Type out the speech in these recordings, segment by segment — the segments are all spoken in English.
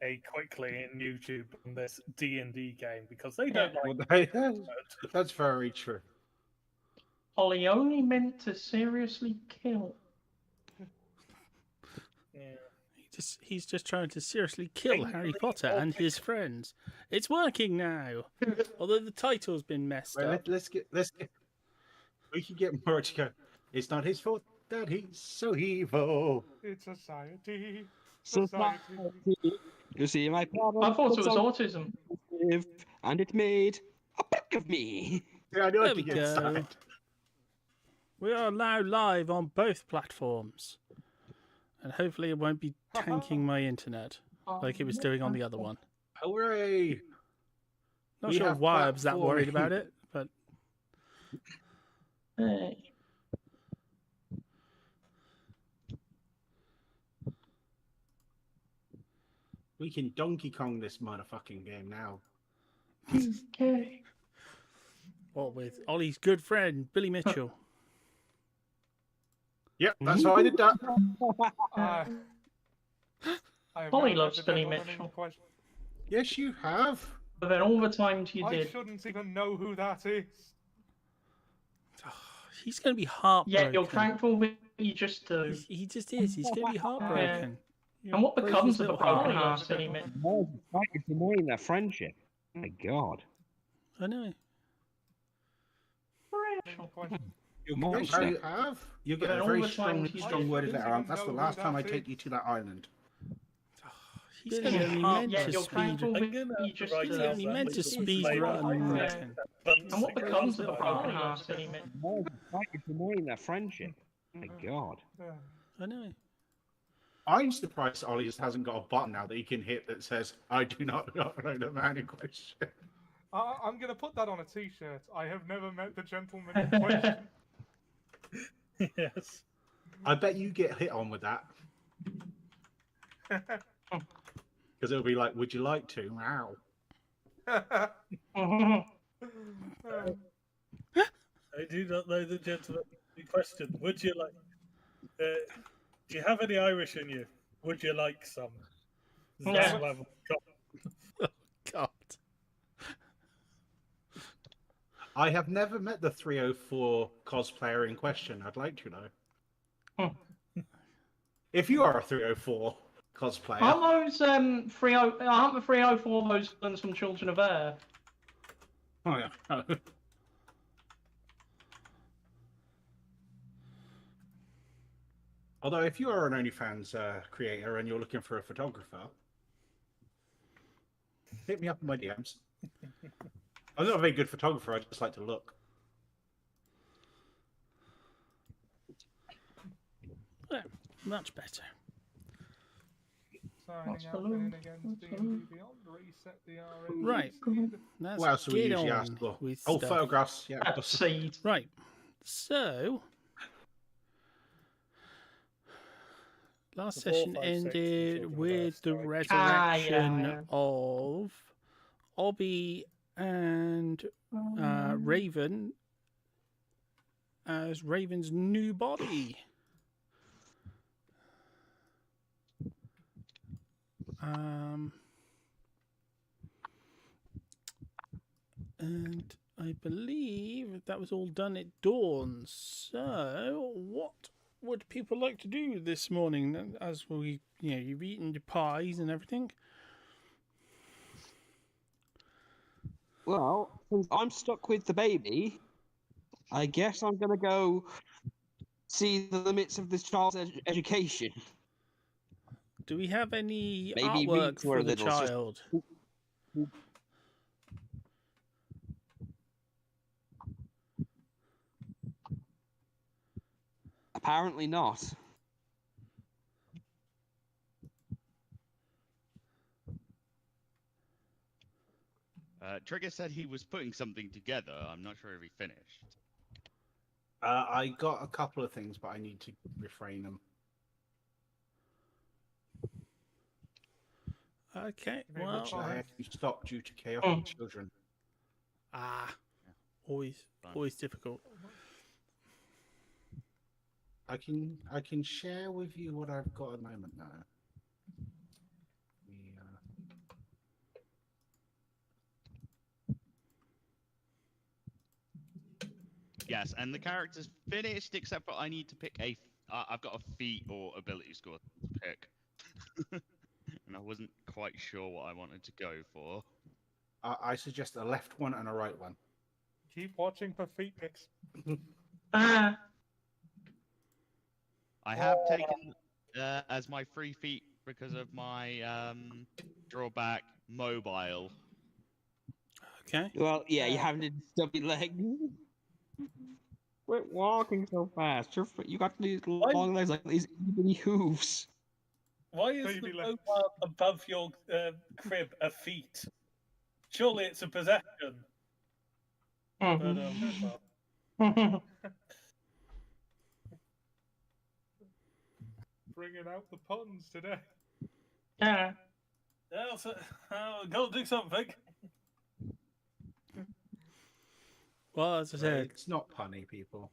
a quickly in YouTube on this D&D game because they don't Well, like. that's very true. Ollie only meant to seriously kill. Yeah. He's just trying to seriously kill Harry Potter and his friends. It's working now. Although the title's been messed up. Let's get. We can get more to go. It's not his fault that he's so evil. It's society. You see, my problem. I thought it was autism. And it made a prick of me. Yeah, I know There we go. We are now live on both platforms. And hopefully it won't be tanking my internet like it was doing on the other one. Hooray! Not sure why I was that worried about it, but... Hey. We can Donkey Kong this motherfucking game now. Okay. What with Ollie's good friend, Billy Mitchell. Yep, that's how I did that. Ollie loves Billy Mitchell. Yes, you have. But then all the times you I did. shouldn't even know who that is. He's going to be heartbroken. Yeah, you're thankful that you just do. He just is. He's going to be heartbroken. And what becomes of the broken heart, Billy Mitchell? It's annoying their friendship. My God. I know. Yes, you have. You get a very strong worded letter. That's the last time I take you to that island. He's going to be meant Yeah, to you're speed. thankful that you just He's going to be meant to speed run. And what becomes of the broken heart, Billy Mitchell? It's annoying their friendship. My God. I know. I'm surprised Ollie just hasn't got a button now that he can hit that says, I do not know the man in question. I'm going to put that on a t-shirt. I have never met the gentleman in question. Yes. I bet you get hit on with that. Because it'll be like, would you like to? Wow. I do not know the gentleman in question. Would you like... do you have any Irish in you? Would you like some? Yeah. Oh, God. I have never met the 304 cosplayer in question. I'd like to know. If you are a 304 cosplayer. Aren't those aren't the 304 those villains from Children of Air? Oh, yeah. Although, if you are an OnlyFans creator and you're looking for a photographer, hit me up in my DMs. I'm not a very good photographer, I just like to look. Yeah, much better. Signing out in against D&D Beyond. Reset the RA. Right. Let's What else do we get usually on ask for? with Oh, stuff. photographs. Yeah. Seed. Right. So, last session 4, 5, 6, ended Children of with Earth the story. resurrection yeah. of Obby and Raven as Raven's new body. And I believe that was all done at dawn. So, what would people like to do this morning? As we, you've eaten your pies and everything. Well, since I'm stuck with the baby, I guess I'm going to go see the limits of this child's education. Do we have any Maybe artwork read to her for a the little, just- child? Apparently not. Trigger said he was putting something together. I'm not sure if he finished. I got a couple of things, but I need to refrain them. Okay, Maybe well, we'll I try. have to stop due to chaotic children. always difficult. I can share with you what I've got at the moment now. Yes, and the character's finished, except for I need to pick a. I've got a feat or ability score to pick, and I wasn't quite sure what I wanted to go for. I suggest a left one and a right one. Keep watching for feet picks. Ah, I have taken as my free feat because of my drawback mobile. Okay. Well, yeah, you having to stubby legs. Quit walking so fast. You got these long legs like these itty hooves. Why is Baby the legs. mobile above your crib a feat? Surely it's a possession. But, well. Bringing out the puns today. yeah. Yeah, so, go do something. Well, as I said, It's not punny, people.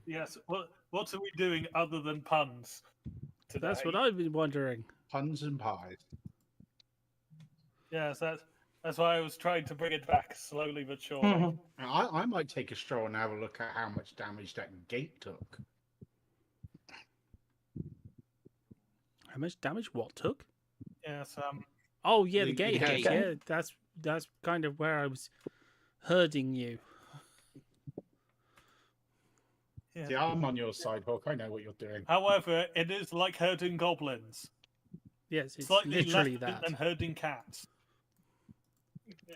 Yes. What are we doing other than puns today? that's what I've been wondering. Puns and pies. Yes, that's why I was trying to bring it back slowly but surely. I might take a stroll and have a look at how much damage that gate took. How much damage what took? Yes. Oh yeah, the The gate. gate. Yeah, that's kind of where I was herding you. Yeah. See, I'm on your side, Hawk. I know what you're doing. However, it is like herding goblins. Yes, it's Slightly literally less that. than herding cats.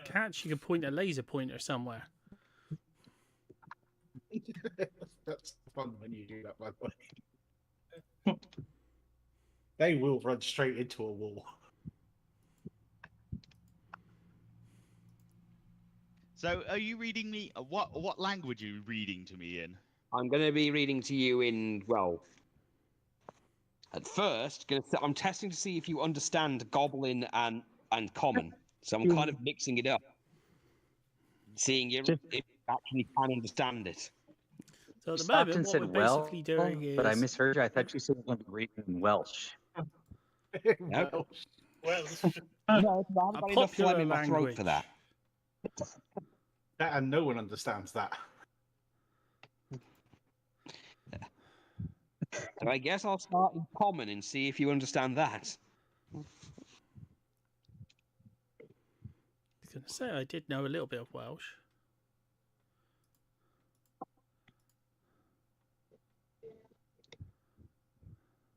Cats, you can point a laser pointer somewhere. That's fun when you do that, by the way. They will run straight into a wall. So, are you reading me? What language are you reading to me in? I'm going to be reading to you in, well, at first, I'm testing to see if you understand Goblin and Common. So I'm kind of mixing it up, seeing if you actually can understand it. So at the You stopped moment, and what said we're well, basically doing is. but I misheard you. I thought you said you were going to be reading in Welsh. Well, Well, No, I haven't got enough popular phlegm in my throat language. for that. and no one understands that. So I guess I'll start in Common and see if you understand that. I was going to say I did know a little bit of Welsh.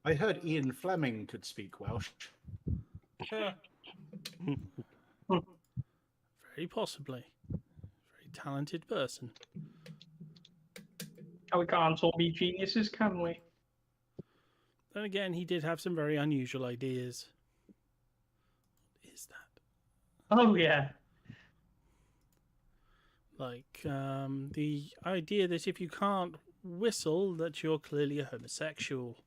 I heard Ian Fleming could speak Welsh. Very possibly. Very talented person. Oh, we can't all be geniuses, can we? Then again, he did have some very unusual ideas. What is that? Oh, yeah. Like the idea that if you can't whistle, that you're clearly a homosexual.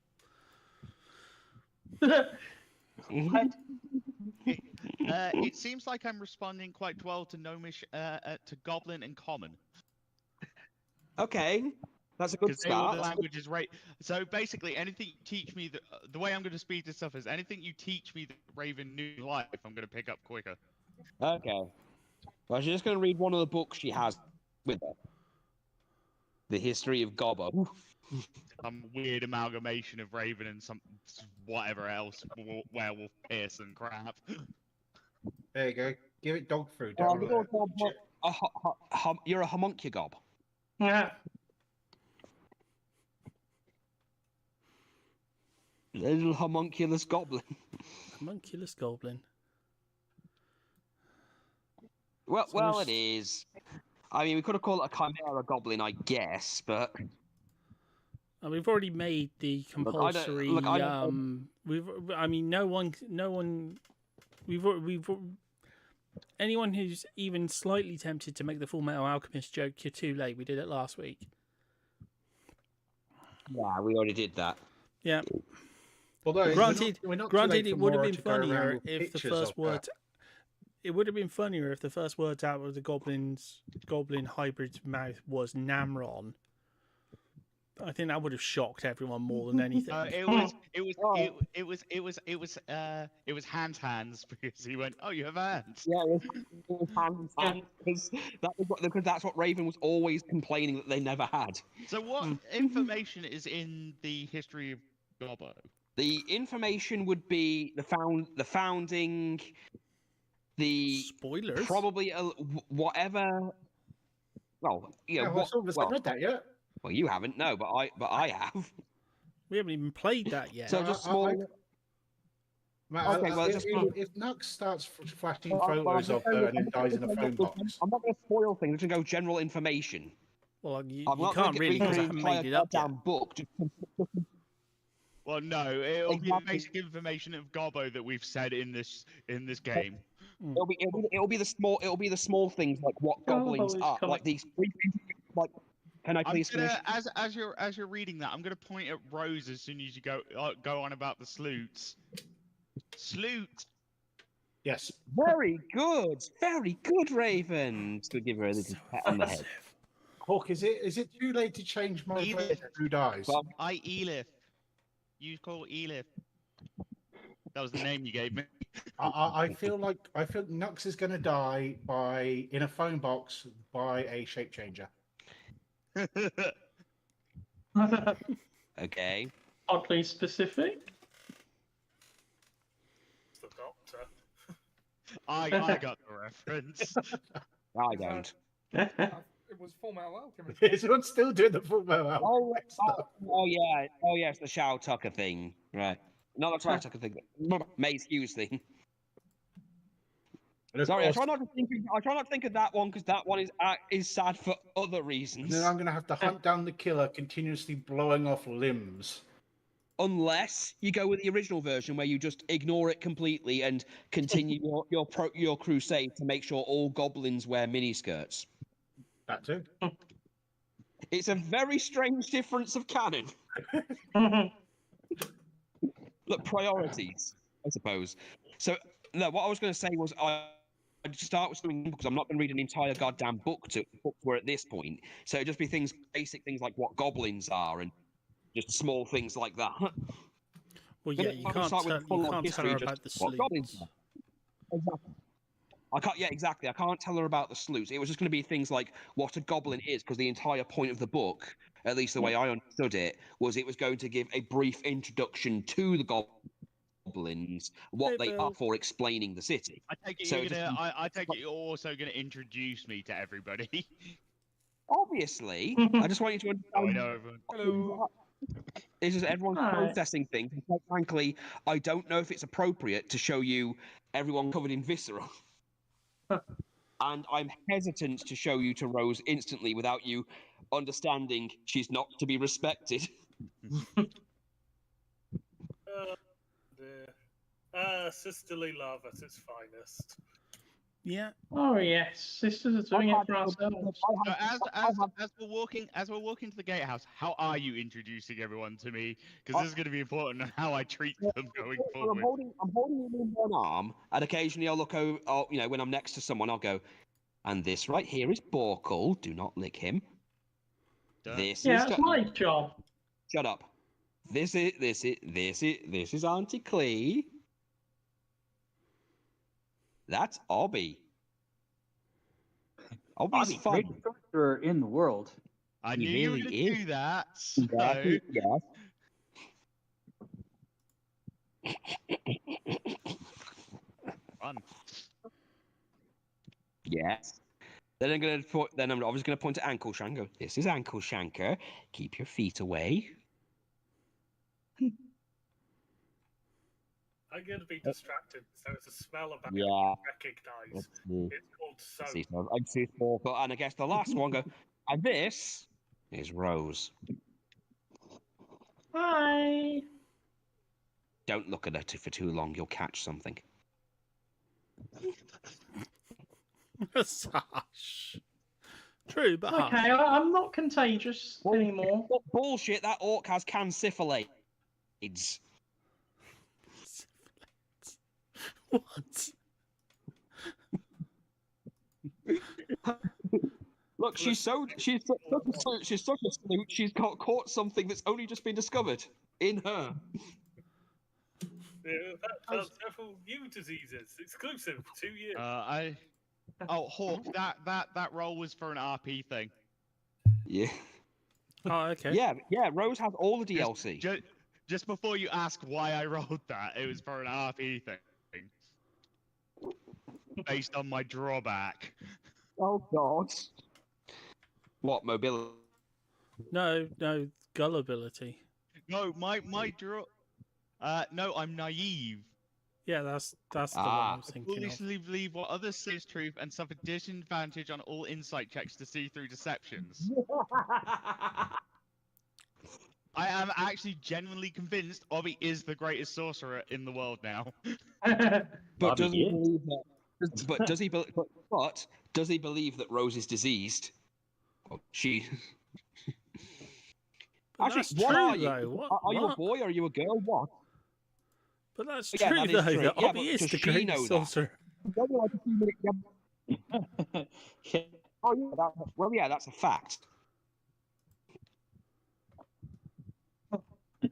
It seems like I'm responding quite well to Gnomish, to Goblin and Common. Okay, that's a good Because all the start. languages, right? So basically, anything you teach me, the way I'm going to speed this up is anything you teach me that Raven knew life, I'm going to pick up quicker. Okay. Well, she's just going to read one of the books she has with her. The History of Gobbo. Some weird amalgamation of Raven and some whatever else, werewolf pierce and crap. There you go. Give it dog food. Oh, Don't little gob, you're a homuncugob. Yeah. Little homunculus goblin. Homunculus goblin. Well, So well, there's- it is. I mean, we could have called it a chimera goblin, I guess, but We've already made the compulsory. I don't- I mean, no one. We've. Anyone who's even slightly tempted to make the Full Metal Alchemist joke, you're too late. We did it last week. yeah, we already did that. Yeah. Although Granted, we're not too granted, late it for would have Maura been to go around funnier with if the pictures first of word. that. It would have been funnier if the first words out of the goblin hybrid's mouth was Namron. I think that would have shocked everyone more than anything. It was hands because he went, oh, you have hands. Yeah, it was hands because that's what Raven was always complaining that they never had. So what information is in the history of Gobbo? The information would be the founding, the Spoilers. probably whatever. Well, you know, Some of us haven't read that yet. well, you haven't, no, but I have. We haven't even played that yet. So just small. Okay, well, if Nux starts flashing photos of her and then dies in a phone box. I'm not going to spoil things. I'm just going to go general information. Well, you I'm not can't really because I haven't made it up yet. book. Well, no, it'll be the basic information of Gobbo that we've said in this game. It'll be the small things like what goblins are, like these. Like, can I please finish? As you're reading that, I'm gonna point at Rose as soon as you go on about the sleuts. Sloot. Yes. Very good, Raven. To give her a little pat on the head. Hawk, is it too late to change my vote? Who dies? Elif. You call Elif. That was the name you gave me. I feel Nux is going to die in a phone box by a shape changer. Okay. Oddly specific. The doctor. I got the reference. I don't. It was Full Metal Alchemist. Is one still doing the Full Metal Alchemist stuff? Oh yeah, it's the Shao Tucker thing, right? Not the Shao Tucker thing. Mace Hughes thing. Sorry, I try not to think of that one because that one is sad for other reasons. Then I'm going to have to hunt down the killer, continuously blowing off limbs. Unless you go with the original version where you just ignore it completely and continue your crusade to make sure all goblins wear miniskirts. That too. It's a very strange difference of canon. Look, priorities, I suppose. So, no, what I was going to say was I'd start with something because I'm not going to read an entire goddamn book to we're at this point. So it'd just be basic things like what goblins are and just small things like that. Well, yeah, you can't tell her about the sleuths. Exactly. Exactly. I can't tell her about the sleuths. It was just going to be things like what a goblin is, because the entire point of the book, at least the way I understood it, was going to give a brief introduction to the goblins, what they are for explaining the city. I take it you're also going to introduce me to everybody. Obviously, I just want you to understand. I know everyone. Hello. It's just everyone's processing things. And quite frankly, I don't know if it's appropriate to show you everyone covered in viscera. And I'm hesitant to show you to Rose instantly without you understanding she's not to be respected. Sisterly love at its finest. Yeah. Oh yes, sisters are doing it for ourselves. So as we're walking to the gatehouse, how are you introducing everyone to me? Because this is going to be important on how I treat them going forward. I'm holding you in one arm, and occasionally I'll look over. When I'm next to someone, I'll go, and this right here is Borkle. Do not lick him. This is that's my job. Shut up. This is Auntie Clee. That's Obby. Obby's fun. Greatest sorcerer in the world. I knew you were going to do that. So... Yeah. Fun. Yes. Then I'm obviously going to point to Ankle Shanker. This is Ankle Shanker. Keep your feet away. I'm going to be distracted, so it's a smell about recognise. It's called soap. I see Borkle, and I guess the last one go, and this is Rose. Hi. Don't look at her for too long, you'll catch something. Sash. True, but okay, I'm not contagious anymore. What bullshit, that orc has syphilis. What? Look, she's such a salute. She's caught something that's only just been discovered in her. That's several new diseases, exclusive, 2 years. Hawk, that role was for an RP thing. Yeah. Oh, okay. Yeah. Rose has all the DLC. Just before you ask why I rolled that, it was for an RP thing. Based on my drawback. Oh God. What mobility? No, gullibility. No, my draw. No, I'm naive. Yeah, that's the one I was thinking of. Foolishly believe what others say is truth and suffer disadvantage on all insight checks to see through deceptions. I am actually genuinely convinced Obby is the greatest sorcerer in the world now. But does he believe that? But does he believe that Rose is diseased? She. But Actually, that's what true, are you? though. Are you a boy? Are you a girl? What? But that's Yeah, true, that is though. true. That Yeah, Obby but is does the she know greatest that? sorcerer. Well, yeah, that's a fact.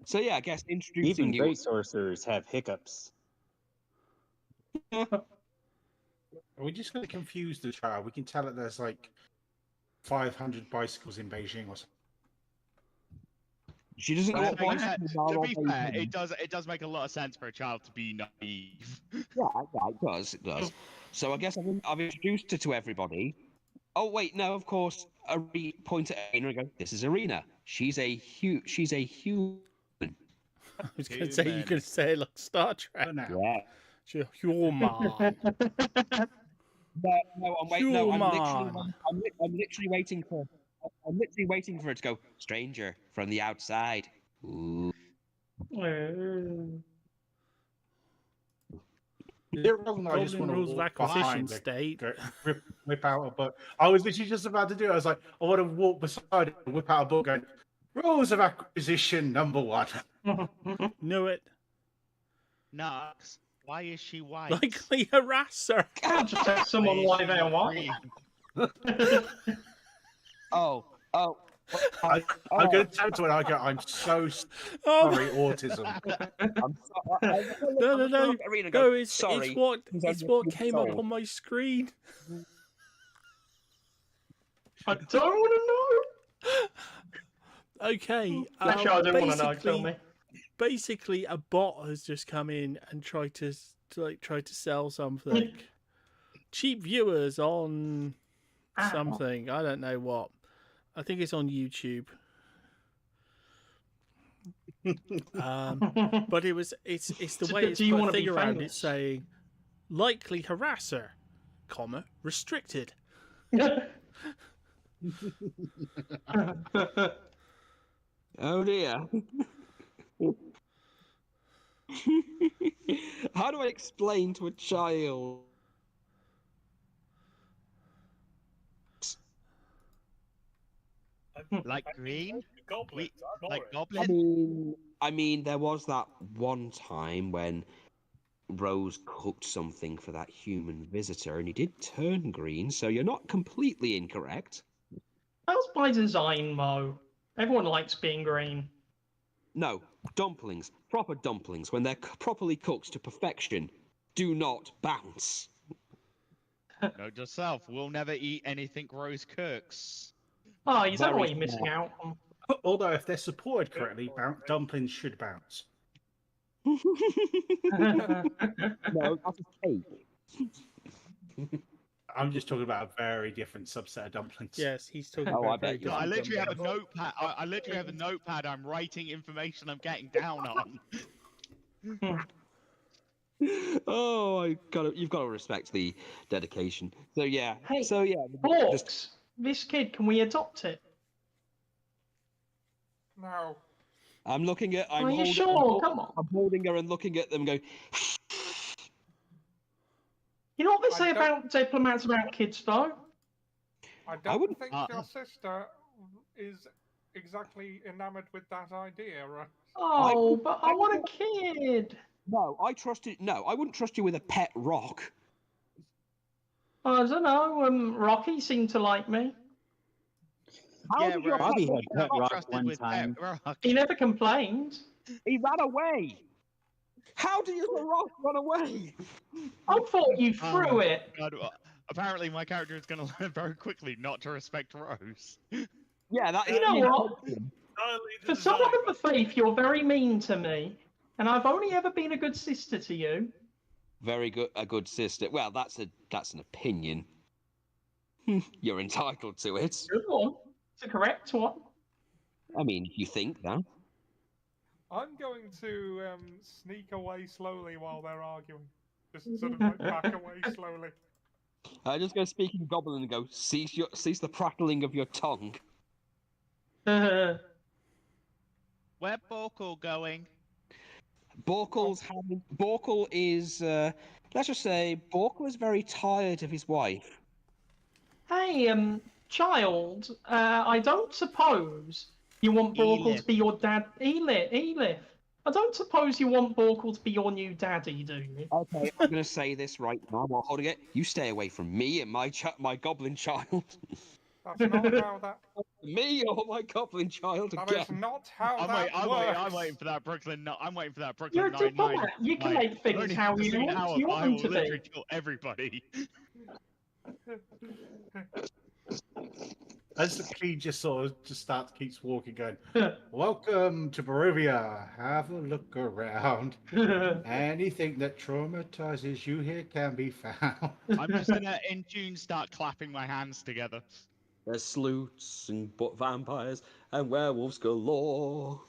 So yeah, I guess introducing Even you. great sorcerers have hiccups. Are we just going to confuse the child? We can tell that there's like 500 bicycles in Beijing or something. She doesn't know what To bicycles be are. fair, it does make a lot of sense for a child to be naive. Yeah, it does. So I guess I've introduced her to everybody. Oh wait, no, of course. Point at Arena and go, "This is Arena. She's a human." I was going to say, you could say it like Star Trek. Yeah. She's a human. No, I'm literally waiting for. I'm literally waiting for it to go. Stranger from the outside. Ooh. Is it wrong that I just Goblin want to rules of walk acquisition behind state. whip out a book? I was literally just about to do it. I was like, I want to walk beside it and whip out a book going, rules of acquisition #1. Knew it. Nux, why is she white? Likely harasser. I'll just have someone live out white. Oh. I'm going to turn to it and I go, I'm so sorry, autism. No, it's what came up on my screen. I don't want to know. Okay. Actually, I don't want to know. Tell me. Basically, a bot has just come in and tried to sell something. Cheap viewers on something. I don't know what. I think it's on YouTube. But it's the way it's put a thing around it saying likely harasser, restricted. Oh dear. How do I explain to a child? Like green? Goblins. Like goblin? I mean, there was that one time when Rose cooked something for that human visitor, and he did turn green. So you're not completely incorrect. That was by design, Mo. Everyone likes being green. No, dumplings, proper dumplings, when they're properly cooked to perfection, do not bounce. Note to self, we'll never eat anything Rose cooks. Oh, is that what you're missing out on? Although, if they're supported correctly, dumplings should bounce. No, that's a cake. I'm just talking about a very different subset of dumplings. Yes, he's talking Oh, about I bet you I are. literally have a notepad. I literally have a notepad. I'm writing information I'm getting down on. Oh, you've got to respect the dedication. So yeah, Hey, Hawks, this kid, can we adopt it? No. I'm looking at. Are you sure? Come on. I'm holding her and looking at them, going. You know what they say about diplomats about kids, though? I don't wouldn't- think your sister is exactly enamored with that idea. Oh, but I want a kid. No, I trust you. No, I wouldn't trust you with a pet rock. I don't know. Rocky seemed to like me. How Yeah, did your Bobby pet had get pet out? rock trusted one with time. Pet Rock. He never complained. He ran away. How did your rock run away? I thought you Oh threw my it. God, apparently, my character is going to learn very quickly not to respect Rose. Yeah, that is. You know the what? intention. Entirely the For someone design, of the faith, you're very mean to me, and I've only ever been a good sister to you. Very good, a good sister. Well, that's an opinion. You're entitled to it. Good one. It's a correct one. I mean, if you think that. I'm going to sneak away slowly while they're arguing. Just sort of like back away slowly. I'm just going to speak in Goblin and go, cease the prattling of your tongue. Where Borkle going? Borkle is, let's just say, Borkle is very tired of his wife. Hey, child, I don't suppose you want Borkle to be your dad. Elif. I don't suppose you want Borkle to be your new daddy, do you? Okay, I'm going to say this right now while holding it. You stay away from me and my Goblin child. That's not how that. Me or my Goblin child That again. is not how I'm that works. waiting for that Brooklyn. No, I'm waiting for that Brooklyn You're a Nine-Nine. diplomat. You can make things how you want them to literally be. kill everybody. As the key just keeps walking, going, "Welcome to Barovia. Have a look around. Anything that traumatizes you here can be found." I'm just gonna, in tune, start clapping my hands together. There's sleuths and vampires and werewolves galore.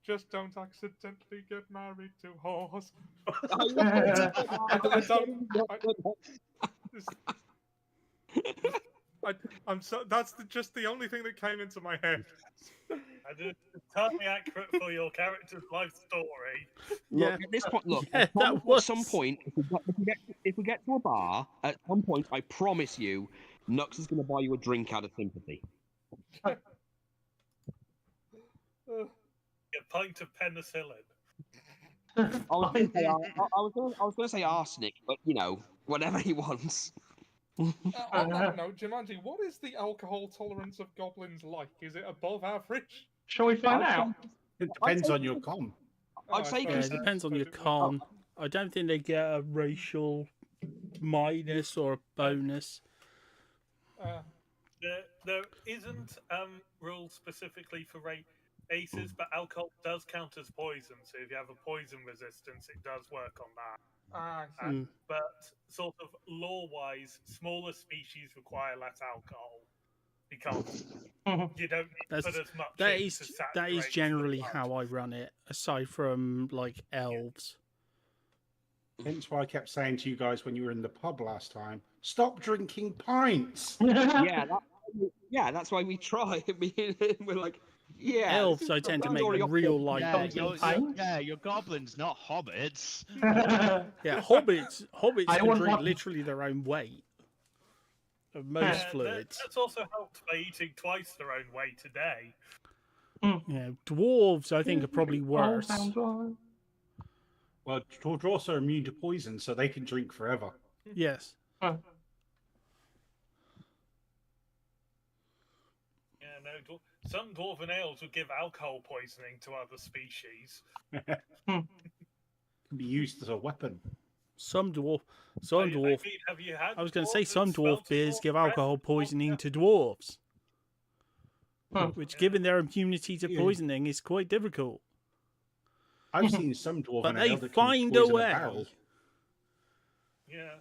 Just don't accidentally get married to horse. I'm so. That's just the only thing that came into my head. and it's entirely accurate for your character's life story. Look, Yeah. at this point, look, Yeah, I promise that was... at some point, if we get to a bar, at some point, I promise you, Nux is going to buy you a drink out of sympathy. A pint of penicillin. I was going to say arsenic, but you know, whatever he wants. On that note, Jumanji, what is the alcohol tolerance of goblins like? Is it above average? Shall we find out? It depends on your con. I'd say Yeah, it depends on your con. I don't think they get a racial minus or a bonus. There isn't rules specifically for aces, but alcohol does count as poison. So if you have a poison resistance, it does work on that. But sort of lore-wise, smaller species require less alcohol because you don't need to put as much. That is generally how I run it. Aside from like elves. Hence why I kept saying to you guys when you were in the pub last time, stop drinking pints. Yeah, that's why we try. We're like, yeah. Elves, I tend to make a real light. You're goblins, not hobbits. Yeah, hobbits I can want drink one. literally their own weight of most fluids. That's also helped by eating twice their own weight a day. Yeah, dwarves, I think, are probably worse. Well, dwarves are immune to poison, so they can drink forever. Yes. Some dwarven ales would give alcohol poisoning to other species. Can be used as a weapon. Some dwarf. Have you had I was going to say dwarves some that dwarf smelt beers of give bread alcohol before poisoning bread? to dwarves, which, given their immunity to Yeah. poisoning, is quite difficult. I've seen some dwarven But they ale that can find a poison way. barrel. Yeah.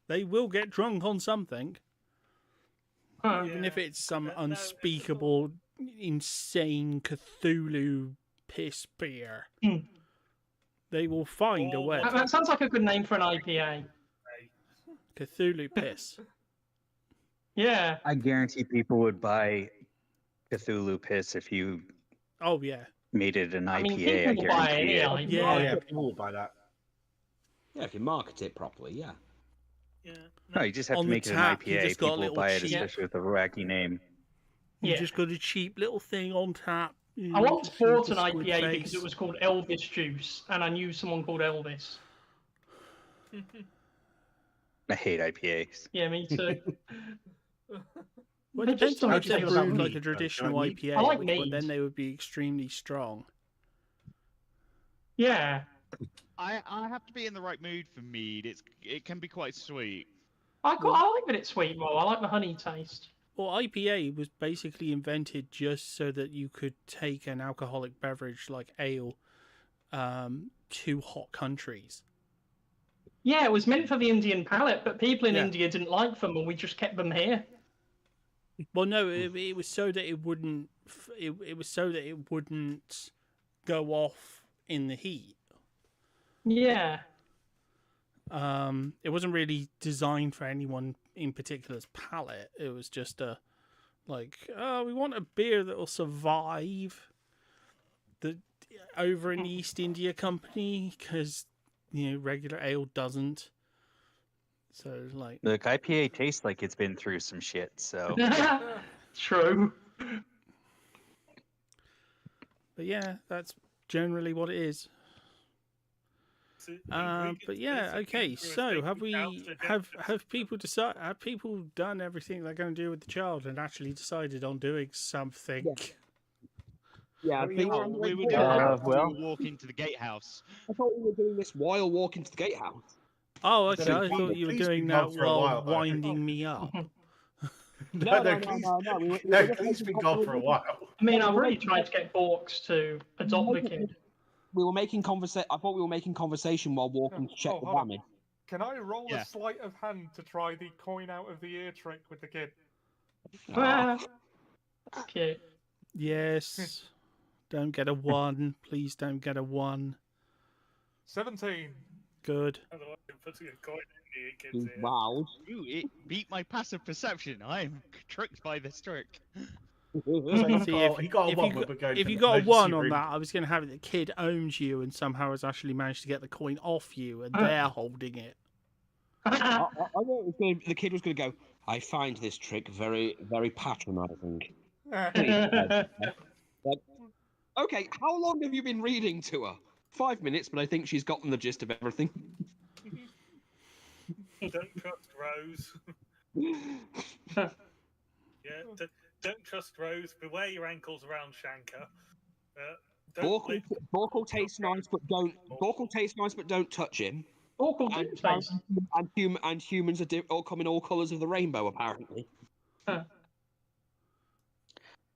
They will get drunk on something, even if Yeah. it's some No, it's unspeakable, insane Cthulhu piss beer. They will find a way. That sounds like a good name for an IPA. Cthulhu piss. Yeah. I guarantee people would buy Cthulhu piss if you Oh yeah. made it an I mean, IPA. people will buy any guarantee it. IPA. Oh yeah, people will buy that. Yeah, if you market it properly, yeah. Yeah. No, you just have On to the make it an tap, you IPA. just got a People will little buy it, cheap- especially with a wacky name. You Yeah. just got a cheap little thing on tap. I once just with bought the an squid IPA face. because it was called Elvis Juice, and I knew someone called Elvis. I hate IPAs. Yeah, me too. Well, They're it depends just on How if do you they're feel about brewed like mead, a though? Do you traditional like mead? IPA, I like which one, then mead. they would be extremely strong. Yeah. I have to be in the right mood for mead. It can be quite sweet. I like that it's sweet more. I like the honey taste. Well, IPA was basically invented just so that you could take an alcoholic beverage like ale to hot countries. Yeah, it was meant for the Indian palate, but people in Yeah. India didn't like them, and we just kept them here. Well, no, it was so that it wouldn't. It was so that it wouldn't go off in the heat. Yeah. It wasn't really designed for anyone in particular's palate. It was just we want a beer that will survive over in the East India Company because regular ale doesn't. So Look, IPA tastes like it's been through some shit, so True. But yeah, that's generally what it is. But yeah, okay. So have people done everything they're going to do with the child and actually decided on doing something? Yeah, We were walking to the gatehouse. I thought we were doing this while walking to the gatehouse. Oh, okay. So I thought you were please doing be that gone for a while while, though. winding me up. No, please be gone for a while. I mean, I've really tried to get Borks to adopt the kid. We were making conversation. I thought we were making conversation while walking to check the hold on. damage. Can I roll Yeah. a sleight of hand to try the coin out of the ear trick with the kid? Cute. Yes. Don't get a 1. Please don't get a 1. 17. Good. Otherwise, you're putting a coin in the kid's ear. Wow. Ooh, it beat my passive perception. I'm tricked by this trick. See, He got a 1, but we're going if for you the got a emergency 1 on room. that, I was going to have it the kid owns you and somehow has actually managed to get the coin off you and they're holding it. I thought the kid was going to go, I find this trick very, very patronizing. Okay, how long have you been reading to her? 5 minutes, but I think she's gotten the gist of everything. Don't trust Rose. Yeah, don't trust Rose. Beware your ankles around Shankar. Borkle tastes nice, but don't. Borkle tastes nice, but don't touch him. Borkle do taste. And humans are all come in all colours of the rainbow, apparently. But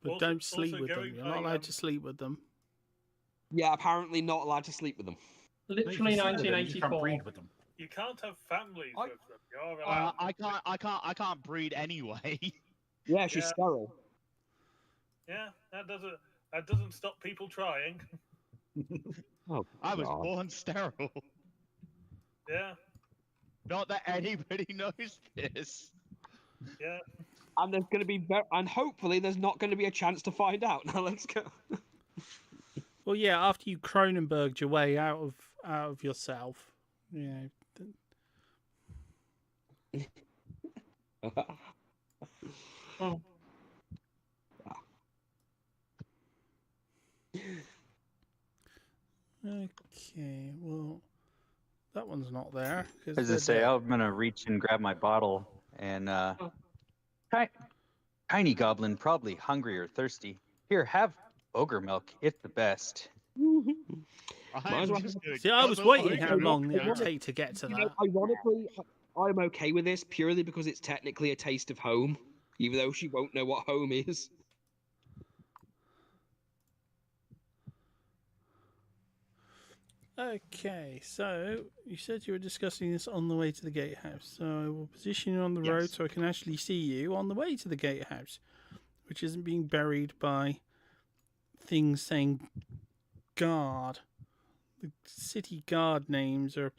Also- don't sleep also with them. going You're not by, allowed to sleep with them. Yeah, apparently not allowed to sleep with them. Literally You just can't 1984. breed with them. You can't have families I- with them. You're allowed. I can't breed anyway. Yeah, she's Yeah. sterile. Yeah, that doesn't stop people trying. Oh, I was God. born sterile. Yeah, Not that anybody knows this. yeah. And there's going to be, and hopefully there's not going to be a chance to find out. Now let's go. Well, yeah, after you Cronenberged your way out of yourself, Oh. Okay, well, that one's not there. as I say, I'm gonna reach and grab my bottle and tiny goblin, probably hungry or thirsty. Here, have ogre milk. It's the best. I'm just gonna See, I was guzzle waiting how ogre long milk. it would take to get to You know, that. ironically, I'm okay with this purely because it's technically a taste of home, even though she won't know what home is. Okay, so you said you were discussing this on the way to the gatehouse. So I will position you on the road Yes. so I can actually see you on the way to the gatehouse, which isn't being buried by things saying guard. The city guard names are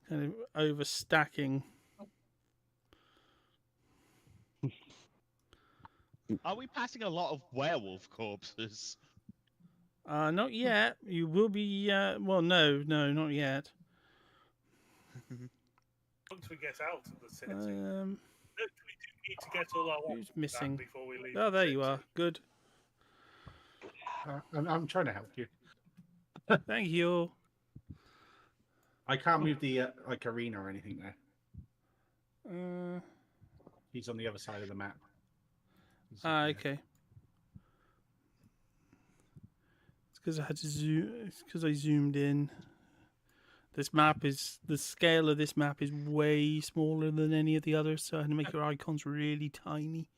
kind of overstacking. Are we passing a lot of werewolf corpses? Not yet. You will be. Well, no, not yet. Once we get out of the city, we do need to get all our Who's weapons missing? back before we leave. Oh, the there you city. are. Good. I'm trying to help you. Thank you. I can't move the arena or anything there. He's on the other side of the map. Okay. It's because I had to zoom. It's because I zoomed in. The scale of this map is way smaller than any of the others, so I had to make your icons really tiny.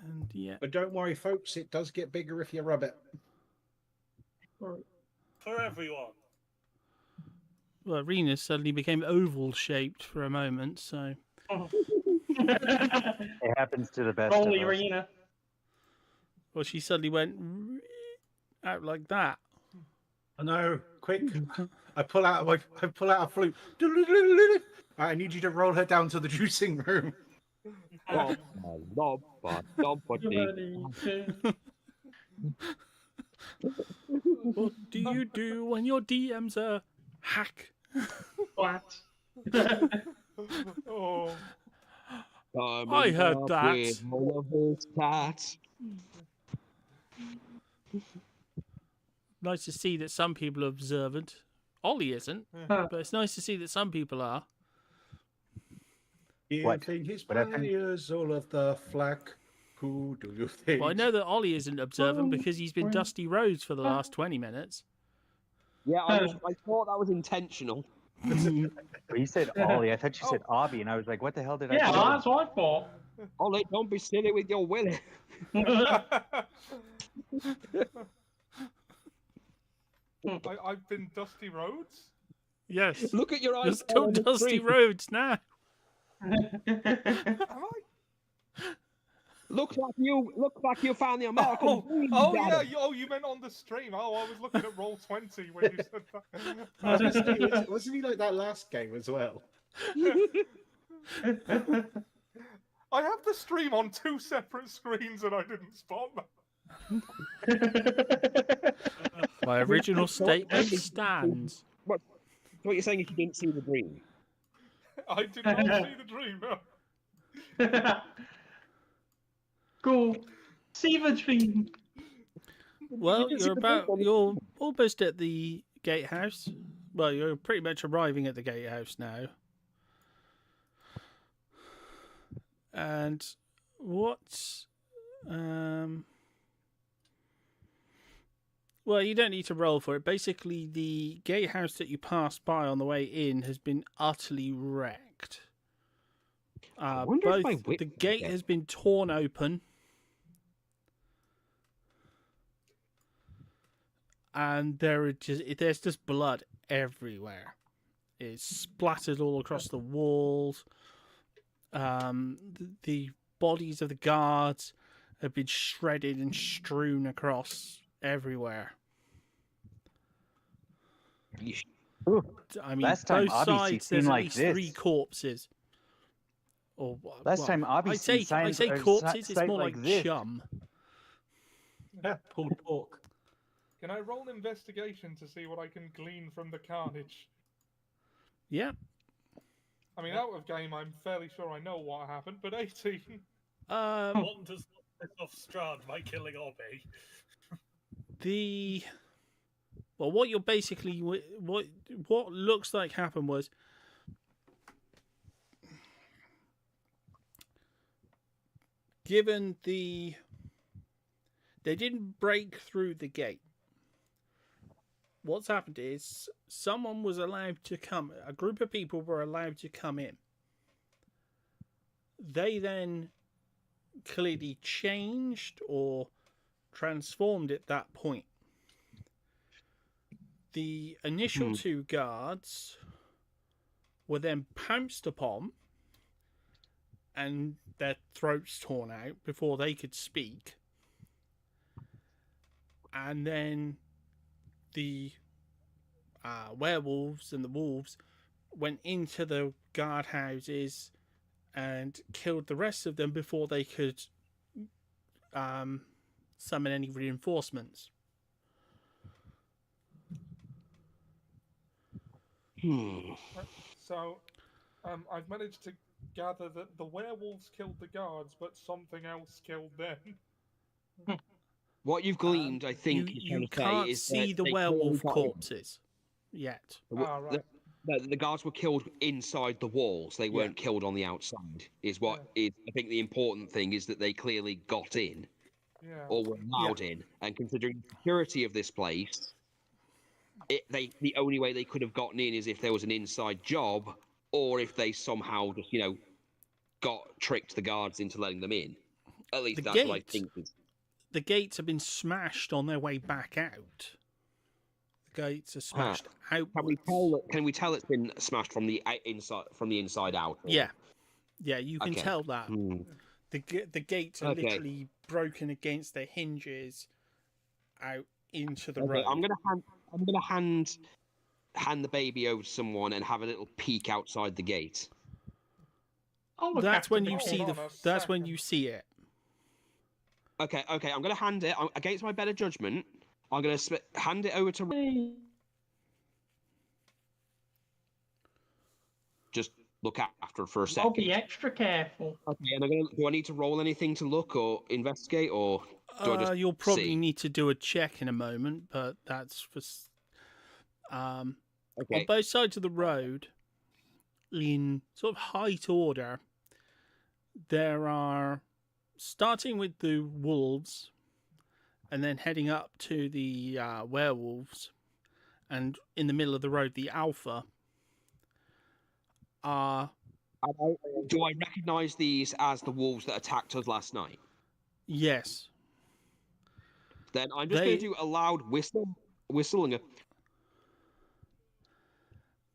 And yeah. But don't worry, folks, it does get bigger if you rub it. For everyone. Well, Rena suddenly became oval shaped for a moment, so. It happens to the best of Only us. Rena. Well, she suddenly went out like that. I know. Quick! I pull out a flute. I need you to roll her down to the juicing room. What do you do when your DM's a hack? What? Oh. I heard that. Nice to see that some people are observant. Ollie isn't, but it's nice to see that some people are. What? Giving his players all of the flack. Who do you think? Well, I know that Ollie isn't observant because he's been Dusty Rhodes for the last 20 minutes. Yeah, I thought that was intentional. Well, you said Ollie. I thought you said Obby, and I was like, what the hell did I do? Yeah, that's what I thought. Ollie, don't be silly with your Willie. I've been Dusty Rhodes? Yes. Look at your eyes. You're still Dusty Rhodes now. Am I? Looks like you found the American dream. Yeah. You meant on the stream. Oh, I was looking at Roll20 when you said that. Wasn't he like that last game as well? I have the stream on 2 separate screens and I didn't spot that. My original statement stands. What you're saying is you didn't see the dream? I did not see the dream. No. Cool. See the dream. Well, you're almost at the gatehouse. Well, you're pretty much arriving at the gatehouse now. And what? Well, you don't need to roll for it. Basically, the gatehouse that you passed by on the way in has been utterly wrecked. The gate has been torn open. And there's just blood everywhere. It's splattered all across the walls. The bodies of the guards have been shredded and strewn across everywhere. I mean, last time both sides there's at like least this. 3 corpses. Last time Obby I say corpses, it's more like this. chum. Pulled pork. Can I roll investigation to see what I can glean from the carnage? Yeah. I mean, out of game, I'm fairly sure I know what happened, but 18. One does not piss off Strahd by killing Obby. Well, what you're basically what looks like happened was they didn't break through the gate. What's happened is someone was allowed to come. A group of people were allowed to come in. They then clearly changed or transformed at that point. The initial 2 guards were then pounced upon and their throats torn out before they could speak. And then the werewolves and the wolves went into the guardhouses and killed the rest of them before they could summon any reinforcements. So, I've managed to gather that the werewolves killed the guards, but something else killed them. What you've gleaned, I think, you can't see the werewolf corpses yet. Right. the guards were killed inside the walls. They weren't killed on the outside. Is what is I think the important thing is that they clearly got in, or were allowed in. And considering the security of this place, the only way they could have gotten in is if there was an inside job, or if they somehow just tricked the guards into letting them in. At least that's what I think. The gates have been smashed on their way back out. The gates are smashed out. Can we tell it's been smashed from the inside out? Or... Yeah, you can tell that. The gates are literally broken against their hinges out into the road. I'm gonna hand the baby over to someone and have a little peek outside the gate. That's when you see That's when you see it. Okay. I'm going to hand it against my better judgment. I'm going to hand it over to. Just look after it for a second. I'll be extra careful. Okay, and do I need to roll anything to look or investigate, or do I just you'll probably need to do a check in a moment, but that's for. On both sides of the road, in sort of height order, there are. Starting with the wolves, and then heading up to the werewolves, and in the middle of the road, the alpha. Do I recognise these as the wolves that attacked us last night? Yes. Then I'm just going to do a loud whistling.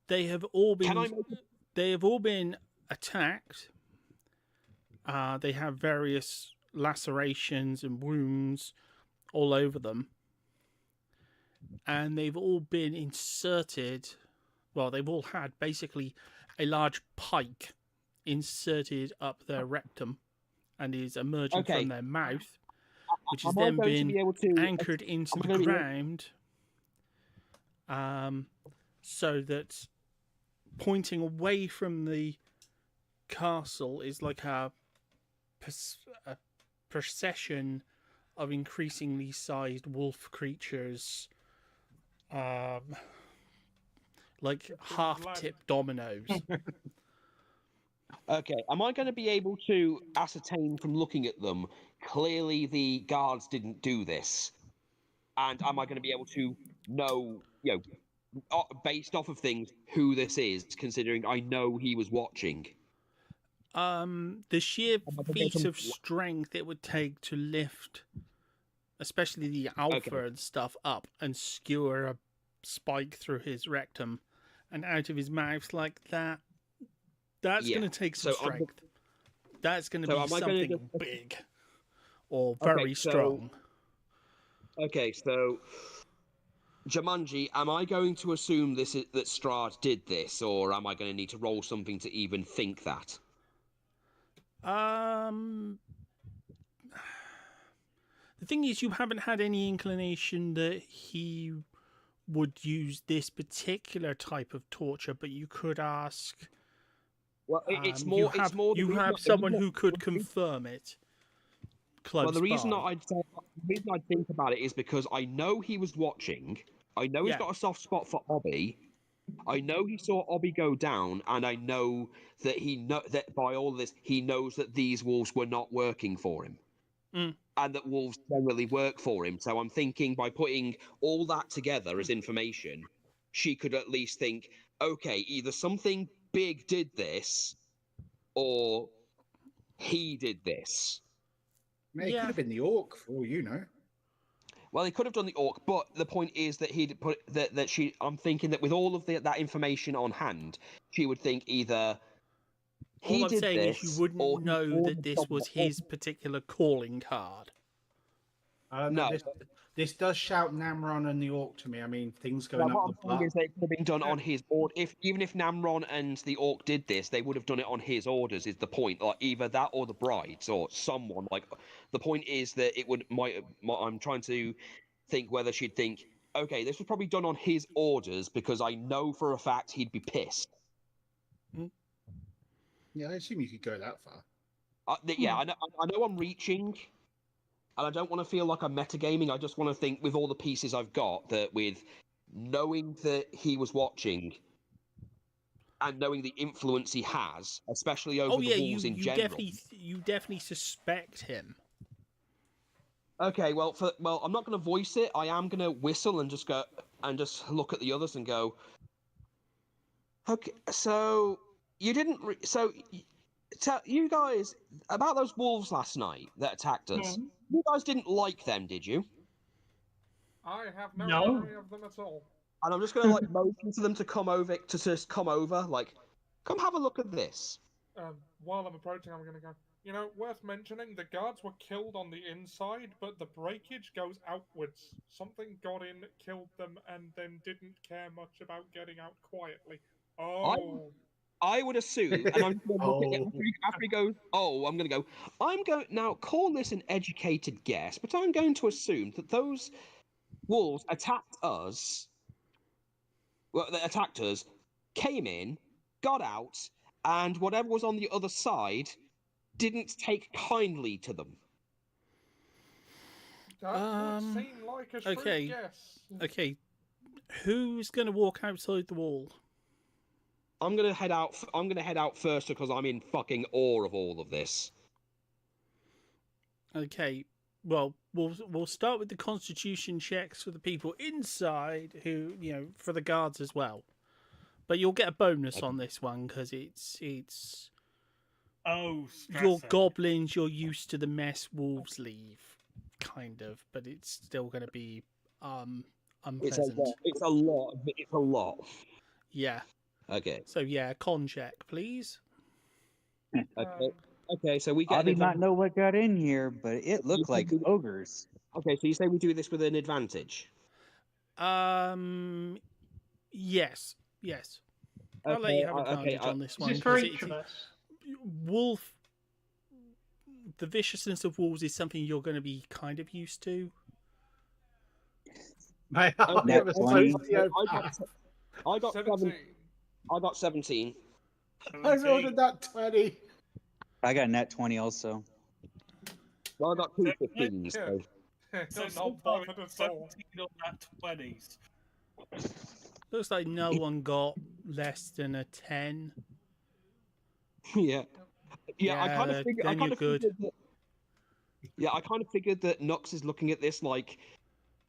They have all been attacked. They have various lacerations and wounds all over them. And they've all been inserted. Well, they've all had basically a large pike inserted up their rectum and is emerging from their mouth, which has then been anchored into the ground so that pointing away from the castle is like a procession of increasingly sized wolf creatures, like half-tipped dominoes. Okay, am I going to be able to ascertain from looking at them, clearly the guards didn't do this? And am I going to be able to know, based off of things, who this is, considering I know he was watching? The sheer feat of strength it would take to lift, especially the alpha and stuff, up and skewer a spike through his rectum and out of his mouth like that, that's going to take some strength. That's going to be something big or very strong. Okay, so Jumanji, am I going to assume that Strahd did this, or am I going to need to roll something to even think that? The thing is, you haven't had any inclination that he would use this particular type of torture, but you could ask. Well, it's more. You have someone who could confirm it. Close the reason I'd think about it is because I know he was watching. I know he's got a soft spot for Obby. I know he saw Obby go down, and I know that that by all of this, he knows that these wolves were not working for him, and that wolves generally work for him. So I'm thinking by putting all that together as information, she could at least think, okay, either something big did this, or he did this. It could have been the orc, for all you know. Well, he could have done the orc, but the point is that he'd put that she. I'm thinking that with all of that information on hand, she would think either he all I'm did saying this, is you wouldn't know that this was his particular calling card. No. This does shout Namron and the orc to me. I mean, things going up the butt. Is that it could have been done on his order. Even if Namron and the orc did this, they would have done it on his orders. Is the point? Like either that or the brides or someone. Like the point is that it might. I'm trying to think whether she'd think, okay, this was probably done on his orders because I know for a fact he'd be pissed. Yeah, I assume you could go that far. I know I'm reaching. And I don't want to feel like I'm metagaming. I just want to think with all the pieces I've got that with knowing that he was watching, and knowing the influence he has, especially over the wolves in general. You definitely suspect him. Okay, well, I'm not going to voice it. I am going to whistle and just go and just look at the others and go. Okay, so you didn't. Tell you guys about those wolves last night that attacked us. Mhm. You guys didn't like them, did you? I have no No. memory of them at all. And I'm just going to like motion to them to come over, to just come over, like, come have a look at this. While I'm approaching, I'm going to go. You know, worth mentioning, the guards were killed on the inside, but the breakage goes outwards. Something got in, killed them, and then didn't care much about getting out quietly. Oh. I would assume, and I'm just going to look at it after he goes, I'm going to go, now call this an educated guess, but I'm going to assume that those wolves attacked us, came in, got out, and whatever was on the other side didn't take kindly to them. That would seem like a shrewd guess. Okay. Who's going to walk outside the wall? I'm gonna head out first because I'm in fucking awe of all of this. Okay. Well, we'll start with the constitution checks for the people inside, who for the guards as well. But you'll get a bonus on this one because it's you're goblins. You're used to the mess wolves leave, kind of, but it's still going to be unpleasant. It's a lot. Yeah. Okay. So con check, please. Okay. So we get. I did not know what got in here, but it looked like ogres. Okay, so you say we do this with an advantage? Yes. I'll let you have advantage on this one. Is this for each of us? Wolf. The viciousness of wolves is something you're going to be kind of used to. I got 17. I got 17. I rolled a nat 20. I got a nat 20 also. Well, I got 2 15s. So not bothered at all. 17 on that 20s. Looks like no one got less than a 10. Yeah. I kind of figured. Then you're good. I kind of figured that Nux is looking at this like,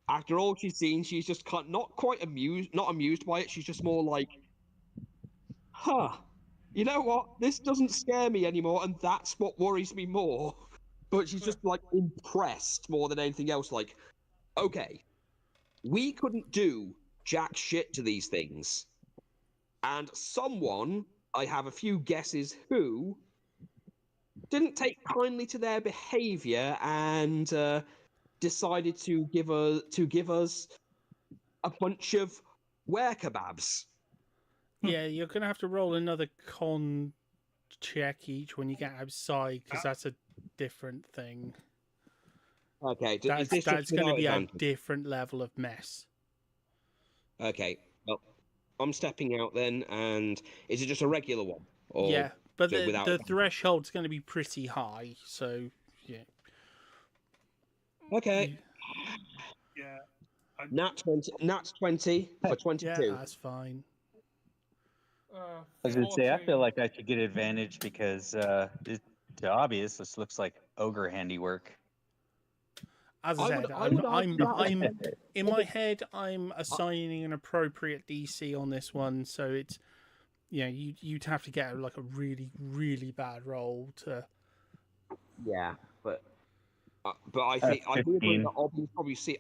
after all she's seen, she's just not quite amused, not amused by it. She's just more like, you know what? This doesn't scare me anymore, and that's what worries me more. But she's just like impressed more than anything else. Like, okay, we couldn't do jack shit to these things, and someone, I have a few guesses who, didn't take kindly to their behavior and decided to give us a bunch of were-kebabs. Yeah, you're going to have to roll another con check each when you get outside, because that's a different thing. Okay, that's going to be a different level of mess. Okay, well, I'm stepping out then, and is it just a regular one? Or yeah, but the threshold's going to be pretty high, so yeah. Okay. Yeah. Nat 20 for 22. Yeah, that's fine. I was going to say, I feel like I should get advantage because it's obvious. This looks like ogre handiwork. As I said, I'm in my head. I'm assigning an appropriate DC on this one, so it's you'd have to get like a really, really bad roll to. Yeah, but I think I do agree that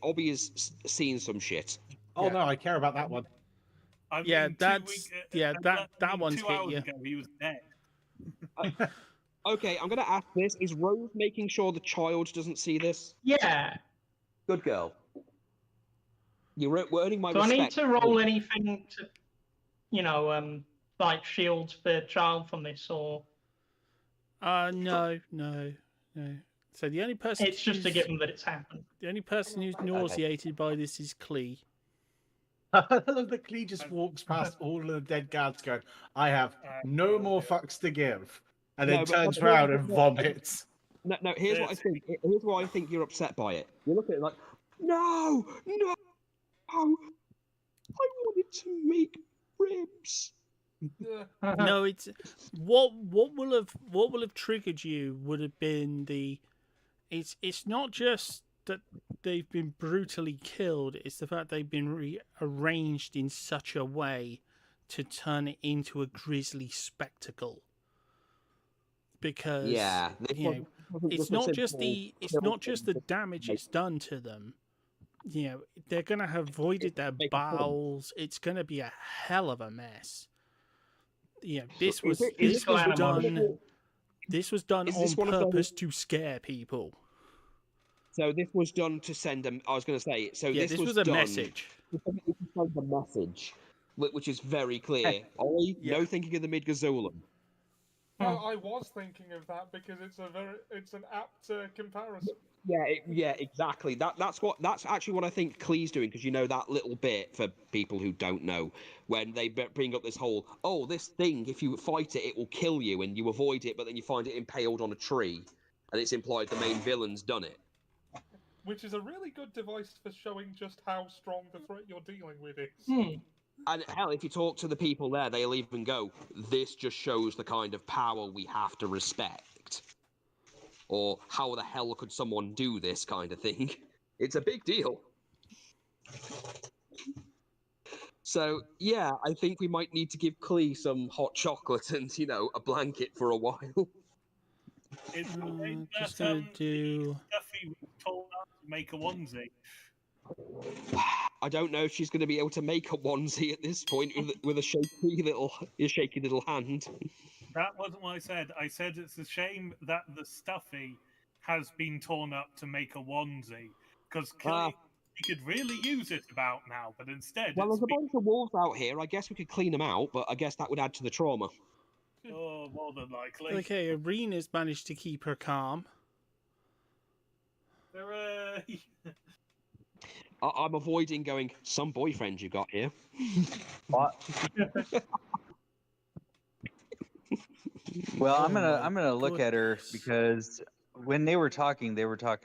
Obby has seen some shit. Oh no, I care about that one. That one's hit you. Ago, he was dead. Okay, I'm going to ask this. Is Rose making sure the child doesn't see this? Yeah. Good girl. You're earning my respect. Do I need to roll anything to, like shield the child from this, or? No. So the only person... It's just a given that it's happened. The only person who's nauseated by this is Klee. I love that Klee just walks past all of the dead guards going, I have no more fucks to give. And then turns around and vomits. No, here's what I think. Here's why I think you're upset by it. You look at it like, no, I wanted to make ribs. No, it's what will have triggered you would have been it's not just that they've been brutally killed, it's the fact they've been rearranged in such a way to turn it into a grisly spectacle. Because it's not just the damage it's done to them. They're gonna have voided their bowels. It's gonna be a hell of a mess. This was done. This was done on purpose to scare people. So this was done to send them. I was going to say. So this was a done message. To send a message, which is very clear. No thinking of the Midgazulan. I was thinking of that because it's an apt comparison. Yeah, exactly. That's actually what I think Klee's doing, because that little bit, for people who don't know, when they bring up this whole, this thing, if you fight it, it will kill you, and you avoid it, but then you find it impaled on a tree, and it's implied the main villain's done it. Which is a really good device for showing just how strong the threat you're dealing with is. And hell, if you talk to the people there, they'll even go, this just shows the kind of power we have to respect. Or how the hell could someone do this kind of thing? It's a big deal. So, yeah, I think we might need to give Klee some hot chocolate and, a blanket for a while. It's just gonna do... Stuffy was told not to make a onesie. I don't know if she's going to be able to make a onesie at this point with a shaky little hand. That wasn't what I said. I said it's a shame that the Stuffy has been torn up to make a onesie, because he could really use it about now, but instead... Well, there's a bunch of wolves out here. I guess we could clean them out, but I guess that would add to the trauma. Oh, more than likely. Okay, Arena's managed to keep her calm. Hooray! I'm avoiding going, some boyfriend you got here. What? Well, I'm gonna look at her, because when they were talking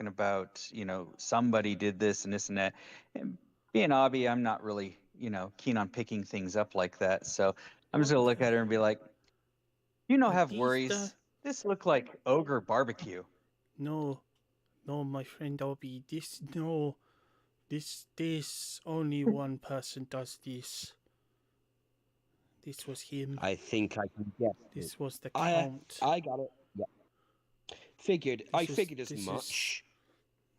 about, somebody did this and this and that. And being Abby, I'm not really, keen on picking things up like that. So I'm just gonna look at her and be like, have worries. This looked like ogre barbecue. No, my friend Abby. This only one person does this. This was him. I think I can guess. This was the Count. I got it. Yeah. I figured as much.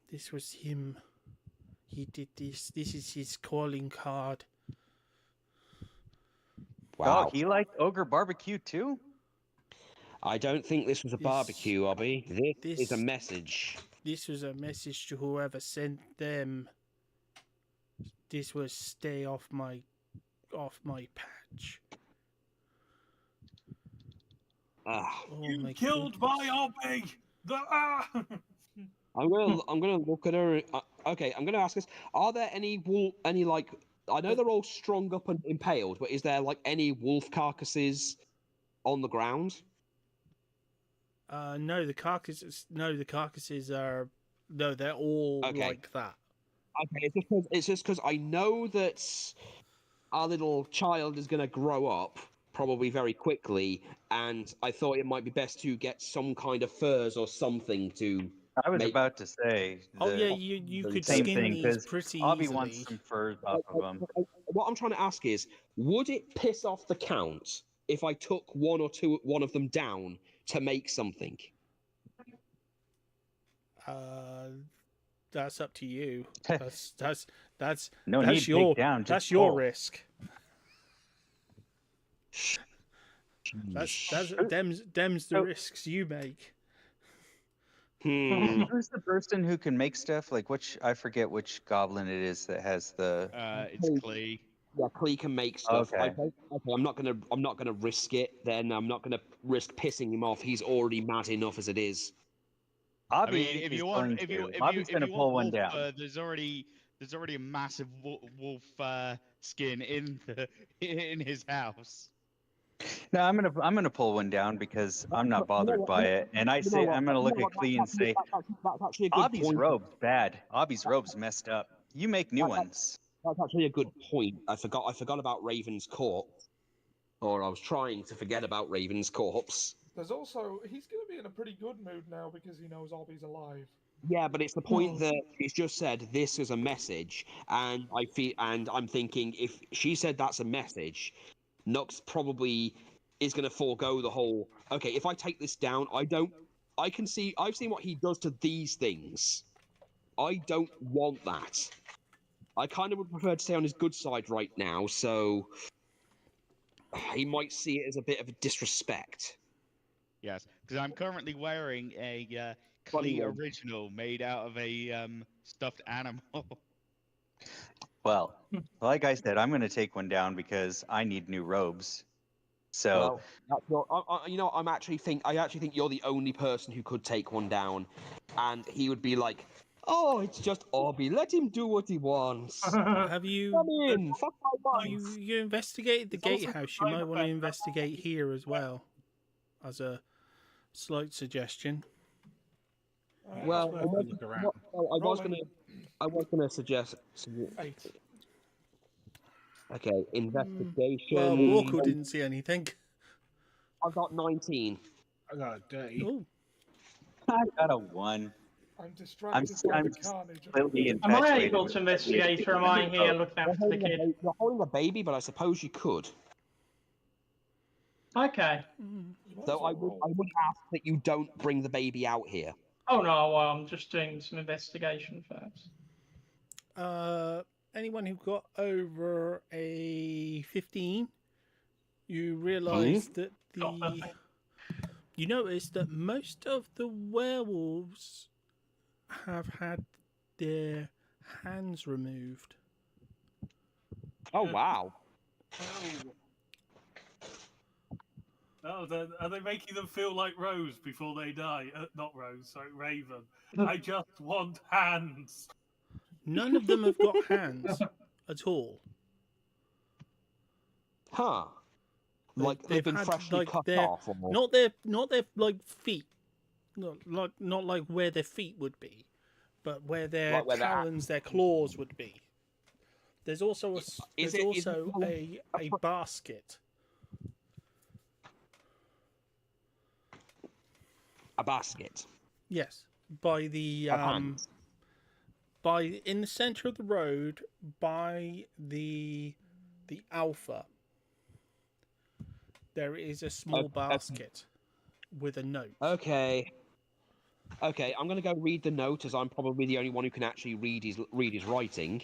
This was him. He did this. This is his calling card. Wow. Oh, he liked ogre barbecue too? I don't think this was a barbecue, Obby. This is a message. This was a message to whoever sent them. This was stay off my patch. You killed my Obby! I'm gonna look at her. Okay, I'm gonna ask this: are there any like? I know they're all strung up and impaled, but is there any wolf carcasses on the ground? No, the carcasses are they're all like that. Okay, it's just because I know that our little child is going to grow up probably very quickly, and I thought it might be best to get some kind of furs or something to. I was about to say. You could skin these pretty Abby easily. wants some furs off of them. What I'm trying to ask is, would it piss off the Count if I took one of them down to make something? That's up to you. That's no need to take down. That's your risk. That's them's the risks you make. Who's the person who can make stuff? I forget which goblin it is that has the. It's Klee. Yeah, Klee can make stuff. Okay. I'm not gonna risk it. Then I'm not gonna risk pissing him off. He's already mad enough as it is. Abby, if you want, Abby's gonna pull one down. There's already a massive wolf skin in his house. No, I'm gonna pull one down because I'm not bothered by it, and I'm gonna look at Klee and say, Abby's robe's bad. Abby's robe's messed up. You make new ones. That's actually a good point. I forgot about Raven's Court. or I was trying to forget about Raven's corpse. There's also he's going to be in a pretty good mood now because he knows Obby's alive. Yeah, but it's the point that she's just said this is a message, and I'm thinking if she said that's a message, Nux probably is going to forego the whole. Okay, if I take this down, I've seen what he does to these things. I don't want that. I kind of would prefer to stay on his good side right now, so he might see it as a bit of a disrespect. Yes, because I'm currently wearing a Klee original made out of a stuffed animal. Well, like I said, I'm going to take one down because I need new robes. So, I actually think you're the only person who could take one down, and he would be like, "Oh, it's just Obby. Let him do what he wants." Have you? Come in. Fuck my life. You investigated the gatehouse. You might want to investigate here as well, as a slight suggestion. Well, I was gonna suggest. Okay, investigation. Well, Borkle didn't see anything. I've got 19. I got a dirty. Oh. I got a 1. I'm distracted by the carnage. Am I able to investigate, or am I here looking after the kid? You're holding a baby, but I suppose you could. Okay. Though I would ask that you don't bring the baby out here. Oh no, well, I'm just doing some investigation first. Anyone who got over a 15, you realise that you notice that most of the werewolves have had their hands removed. Oh wow! Oh, are they making them feel like Rose before they die? Not Rose, sorry, Raven. I just want hands. None of them have got hands at all. Huh? Like they've been freshly cut off, or not their like feet, not like where their feet would be, but where their talons, their claws would be. There's also a basket. A basket. Yes, by the in the center of the road, by the Alpha. There is a small basket with a note. Okay, I'm gonna go read the note, as I'm probably the only one who can actually read his writing.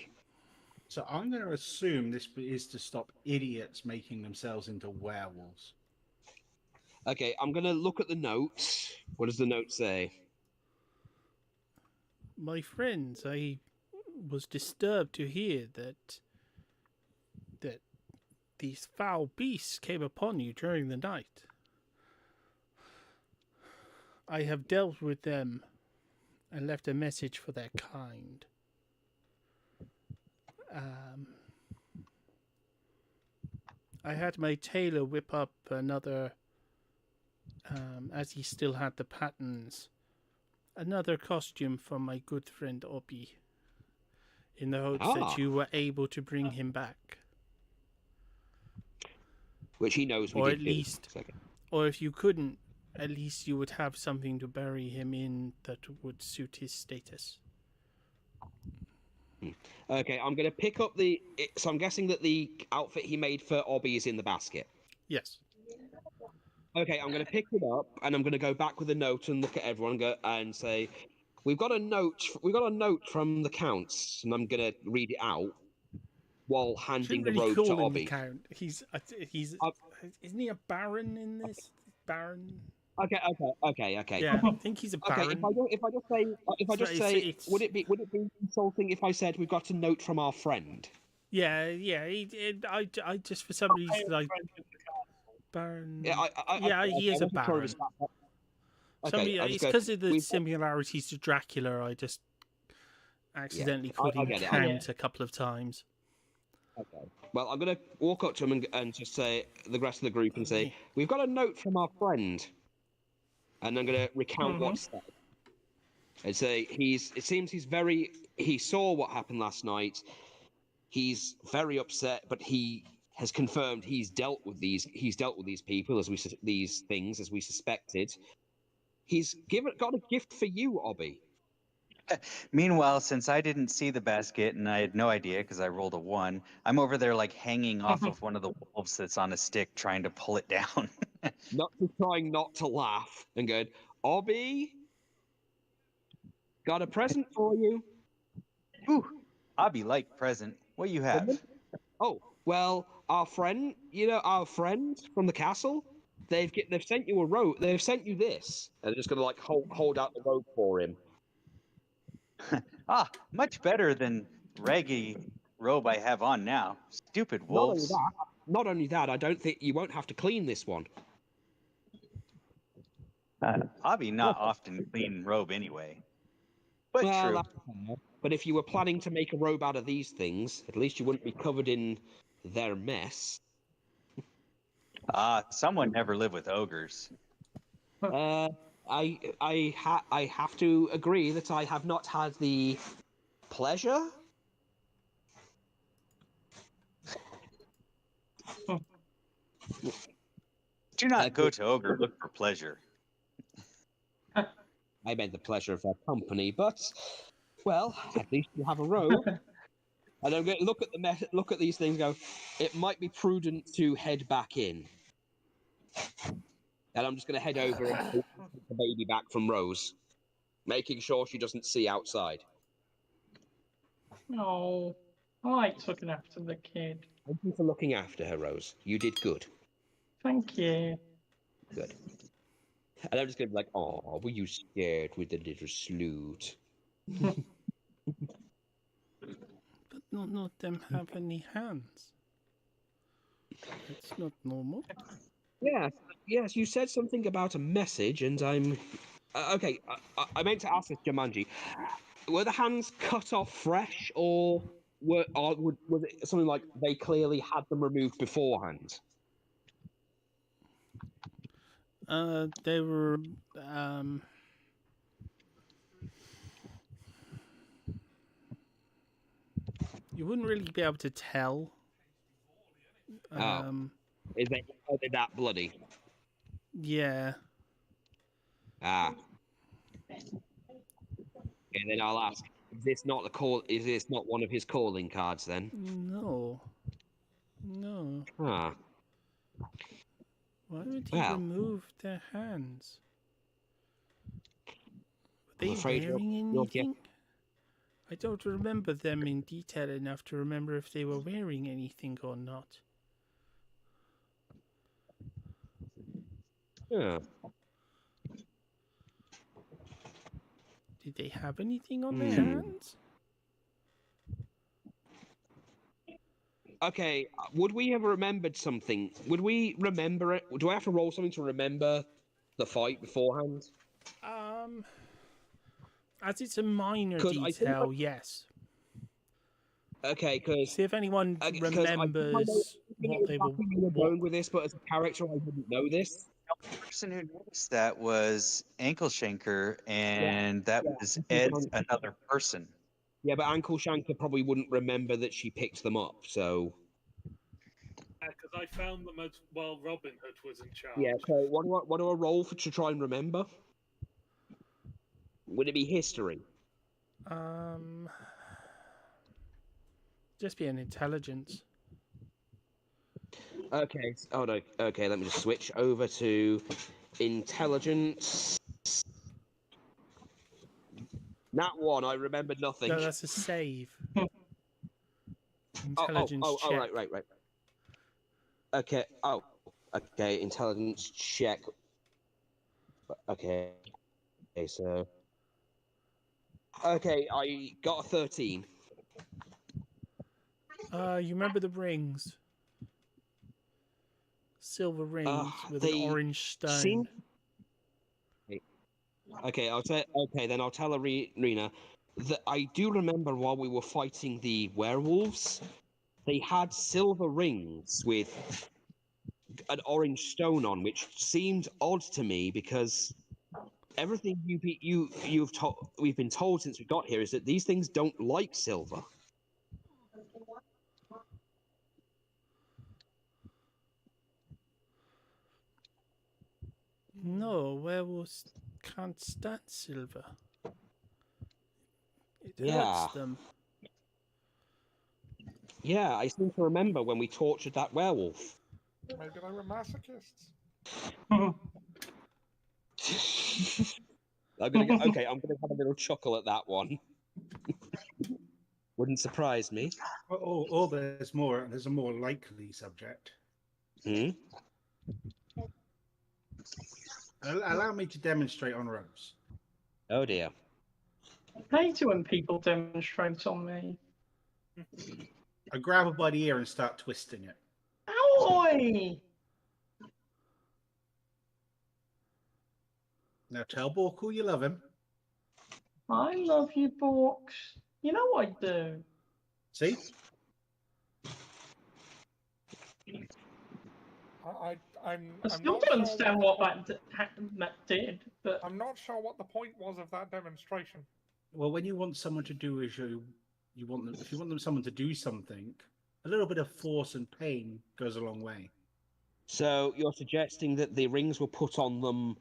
So I'm going to assume this is to stop idiots making themselves into werewolves. Okay, I'm gonna look at the note. What does the note say? My friends, I was disturbed to hear that these foul beasts came upon you during the night. I have dealt with them and left a message for their kind. I had my tailor whip up another, as he still had the patterns, another costume for my good friend Obby, in the hopes that you were able to bring him back. Which he knows we or did at least, or if you couldn't, at least you would have something to bury him in that would suit his status. Okay, I'm going to pick up so I'm guessing that the outfit he made for Obby is in the basket. Yes. Okay, I'm going to pick it up and I'm going to go back with a note and look at everyone and say, "We've got a note from the Counts," and I'm going to read it out while handing the robe to Obby. Count. He's isn't he a baron in this? Baron. Okay. Yeah, I think he's a baron. Okay, if I just say, would it be insulting if I said we've got a note from our friend? Yeah. I just for some reason like baron. Yeah, he is a baron. Okay, it's because of the similarities to Dracula. I just accidentally put in Count a couple of times. Okay. Well, I'm going to walk up to him and just say the rest of the group and say, "We've got a note from our friend." And I'm going to recount what's said. And say he saw what happened last night. He's very upset, but he has confirmed he's dealt with these people these things as we suspected. He's got a gift for you, Obby. Meanwhile, since I didn't see the basket and I had no idea because I rolled a 1, I'm over there like hanging off of one of the wolves that's on a stick trying to pull it down. Trying not to laugh and going, Obby, got a present for you. Ooh, Obby like present. What you have? Oh, well, our friend from the castle, they've sent you a robe. They've sent you this. And they're just gonna like hold out the robe for him. Much better than raggy robe I have on now. Stupid wolves. Not only that, I don't think you won't have to clean this one. Obby not often clean robe anyway. But true. But if you were planning to make a robe out of these things, at least you wouldn't be covered in their mess. Someone never lived with ogres. I have to agree that I have not had the pleasure. Do not go to ogre look for pleasure. I meant the pleasure of their company, but well, at least you have a robe. And I'm going to look at these things. And go, it might be prudent to head back in. And I'm just going to head over and take the baby back from Rose, making sure she doesn't see outside. No, I like looking after the kid. Thank you for looking after her, Rose. You did good. Thank you. Good. And I'm just going to be like, oh, were you scared with the little sloot? But none of them have any hands. It's not normal. Yes, you said something about a message, and I'm... okay, I meant to ask this, Jumanji. Were the hands cut off fresh, or was it something like they clearly had them removed beforehand? They were... You wouldn't really be able to tell. Are they that bloody? Yeah. And then I'll ask, is this not one of his calling cards then? No. Ah. Why would he remove their hands? Were they wearing anything? I don't remember them in detail enough to remember if they were wearing anything or not. Yeah. Did they have anything on their hands? Okay, would we have remembered something? Would we remember it? Do I have to roll something to remember the fight beforehand? As it's a minor detail, yes. Okay, because... See if anyone remembers what they were going with this, but as a character, I wouldn't know this. The person who noticed that was Ankle Shanker, and that was Ed's another person. Yeah, but Ankle Shanker probably wouldn't remember that she picked them up, so... Yeah, because I found them while Robin Hood was in charge. Yeah, so what do I roll to try and remember? Would it be history? Just be an intelligence. Okay. Oh no. Okay, let me just switch over to intelligence. That one, I remembered nothing. No, that's a save. Intelligence check. Right. Okay. Oh, okay. Intelligence check. Okay. Okay, so. Okay, I got a 13. You remember the rings? Silver rings with an orange stone. Okay, I'll tell Arena that I do remember while we were fighting the werewolves, they had silver rings with an orange stone on, which seemed odd to me because everything we've been told since we got here is that these things don't like silver. can't stand silver. It Yeah. hurts them. Yeah, I seem to remember when we tortured that werewolf. Maybe they were masochists. I'm gonna have a little chuckle at that one. Wouldn't surprise me. Or there's a more likely subject. Hmm? Allow me to demonstrate on Rose. Oh dear. I hate it when people demonstrate on me. I grab her by the ear and start twisting it. Ow! Now tell Borkle you love him. I love you, Borks. You know I do. See? I'm I still not don't sure understand what that did, but I'm not sure what the point was of that demonstration. Well, when you want someone to do as you want them, if you want someone to do something, a little bit of force and pain goes a long way. So you're suggesting that the rings were put on them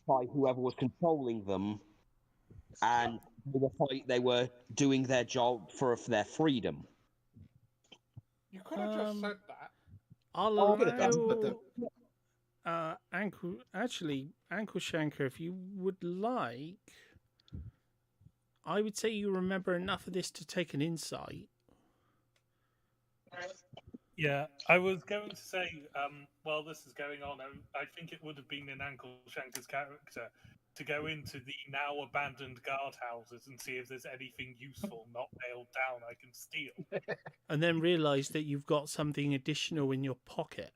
by whoever was controlling them, and they were doing their job for their freedom. You could have just said that. I'll allow Ankle Shanker, if you would like, I would say you remember enough of this to take an insight. Yeah, I was going to say, while this is going on, I think it would have been in Ankle Shanker's character to go into the now abandoned guardhouses and see if there's anything useful not nailed down I can steal. And then realise that you've got something additional in your pocket.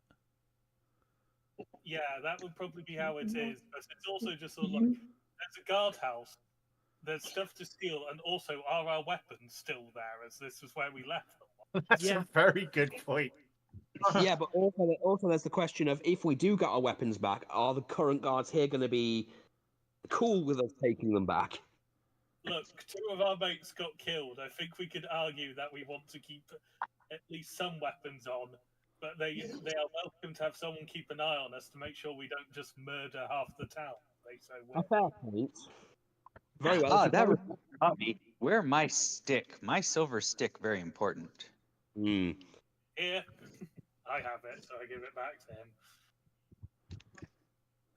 Yeah, that would probably be how it is. But it's also just sort of like, there's a guardhouse, there's stuff to steal, and also are our weapons still there, as this was where we left them? That's a very good point. Yeah, but also there's the question of, if we do get our weapons back, are the current guards here going to be cool with us taking them back? Look, 2 of our mates got killed. I think we could argue that we want to keep at least some weapons on, but they are welcome to have someone keep an eye on us to make sure we don't just murder half the town. They so A will. fair point. Very well. That was Bobby. Where my stick? My silver stick, very important. Mm. Here, I have it, so I give it back to him.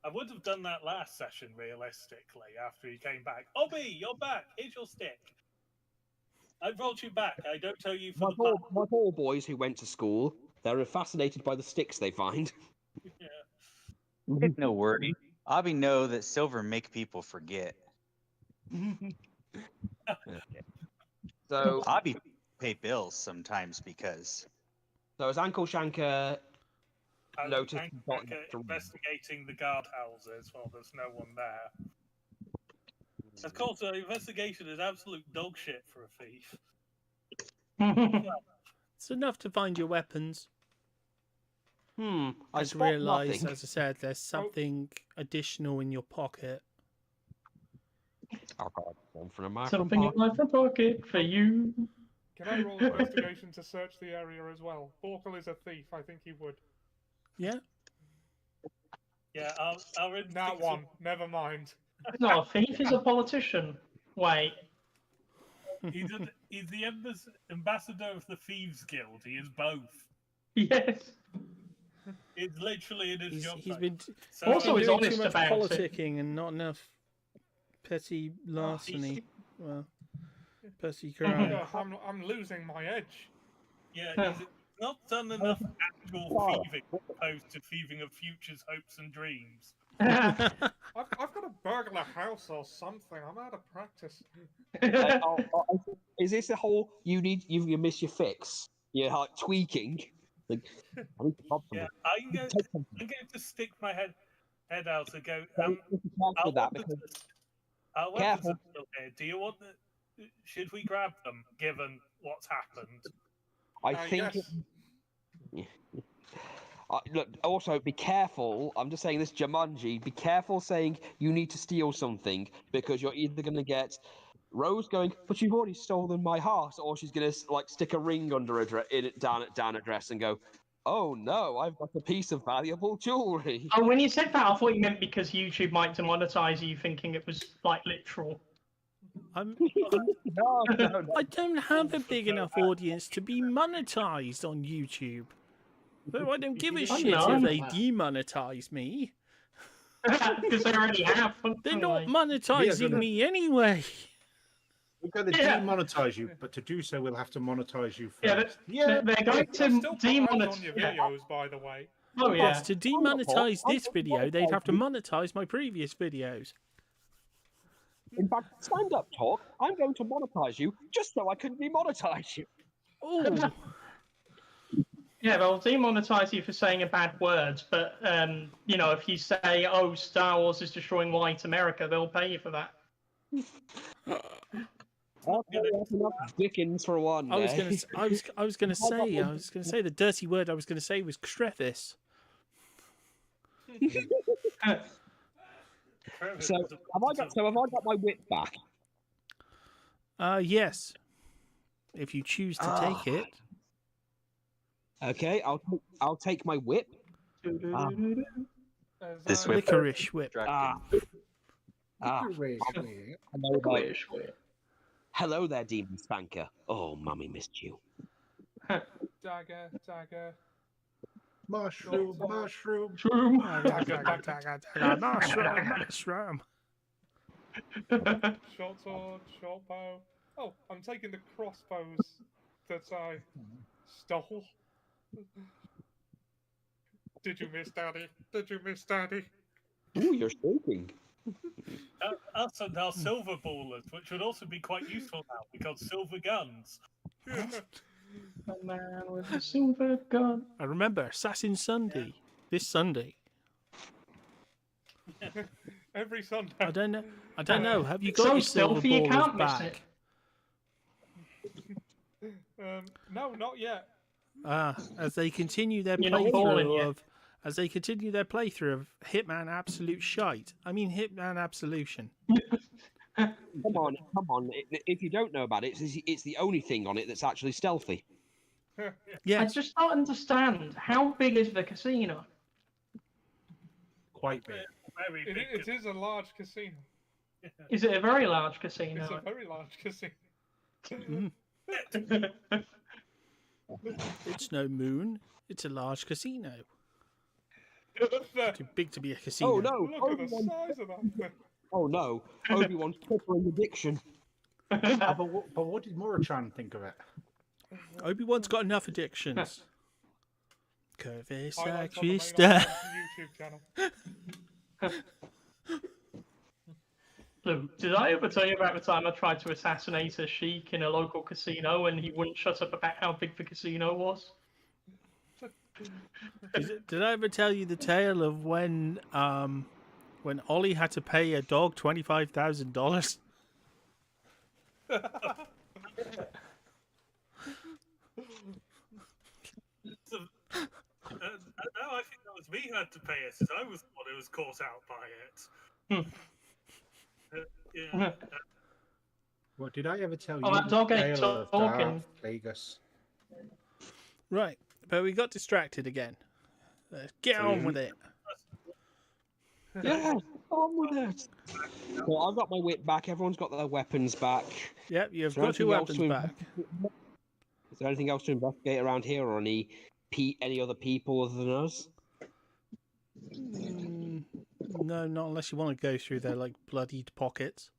I would have done that last session, realistically, after he came back. Obby, you're back. Here's your stick. I brought you back. I don't tell you for My poor boys who went to school, they're fascinated by the sticks they find. Yeah. No worry. Bobby know that silver make people forget. So Bobby pay bills sometimes because. So as Ankle Shanker noticed, investigating the guardhouses while there's no one there. Of course, the investigation is absolute dog shit for a thief. It's enough to find your weapons. I just spot realised, nothing. as I said, there's something additional in your pocket. Something in my front pocket for you. Can I roll investigation to search the area as well? Borkle is a thief. I think he would. Yeah. Yeah, our That one. Never mind. No, a thief is a politician. Wait. He's the ambassador of the Thieves Guild. He is both. Yes. It's literally in his job. He's been Also, he's doing honest too much about it. politicking and not enough petty larceny. Well, petty crime. I'm losing my edge. Yeah, he's not done enough actual thieving opposed to thieving of futures, hopes, and dreams. I've got to burgle a house or something. I'm out of practice. Is this the whole you miss your fix? You're like tweaking. Like, I'm going to stick my head out and go. Careful that because our weapons are still here. Do you want? Should we grab them, given what's happened? I think. Yes. Look, also be careful. I'm just saying this, Jumanji. Be careful saying you need to steal something, because you're either going to get Rose going, but you've already stolen my heart, or she's going to like stick a ring under down a dress and go, Oh no, I've got a piece of valuable jewelry. Oh, when you said that, I thought you meant because YouTube might demonetize you, thinking it was like literal. No. I don't have a big enough audience to be monetized on YouTube. So I don't give a shit if they demonetize me. Because they already have. They're not monetizing me anyway. We're going to demonetize you, but to do so, we'll have to monetize you first. They're going to demonetize on your videos, by the way. Oh yeah. Yes, to demonetize this video, they'd have to monetize my previous videos. In fact, stand-up talk, I'm going to monetize you just so I can demonetize you. Oh. Yeah, they'll demonetize you for saying a bad word, but you know, if you say, "Oh, Star Wars is destroying white America," they'll pay you for that. Dickens for one. I was gonna say the dirty word I was gonna say was Krethis. So have I got my whip back? Yes. If you choose to take it. Okay, I'll take my whip. This whip. Licorice whip. Hello there, Demon Spanker. Oh, Mummy missed you. Dagger. Mushroom. Mushroom. Short sword, short bow. Oh, I'm taking the crossbows that I stole. Did you miss Daddy? Ooh, you're shaking. Us and our silver ballers, which would also be quite useful now because silver guns. A man with a silver gun. I remember Assassin Sunday. This Sunday. Every Sunday. I don't know. Have you got So your silver stealthy, you ballers can't miss back? No, not yet. As they continue their You're not balling playthrough yet. of Hitman Absolute Shite. I mean Hitman Absolution. Come on. If you don't know about it, it's the only thing on it that's actually stealthy. Yes. I just don't understand. How big is the casino? Quite big. Very big. It is a large casino. Is it a very large casino? It's a very large casino. It's no moon. It's a large casino. Too big to be a casino. Oh no! Look at the size of that thing. Oh no! Obi-Wan's crippling addiction. But what did Murachan think of it? Obi-Wan's got enough addictions. Curvy Highlights on the main Sacrista. YouTube channel. Luke, did I ever tell you about the time I tried to assassinate a sheik in a local casino and he wouldn't shut up about how big the casino was? Did I ever tell you the tale of when Ollie had to pay a dog $25,000? No, I think that was me who had to pay it, as I was the one who was caught out by it. Yeah. What did I ever tell Oh, you? that dog ain't Tale of talking. Darth Plagueis? Right, but we got distracted again. Let's get on with it. Yeah, on with it. Well, I've got my whip back. Everyone's got their weapons back. Yep, you've Is there got your anything else weapons to back. Is there anything else to investigate around here, or any other people other than us? No, not unless you want to go through their like bloodied pockets.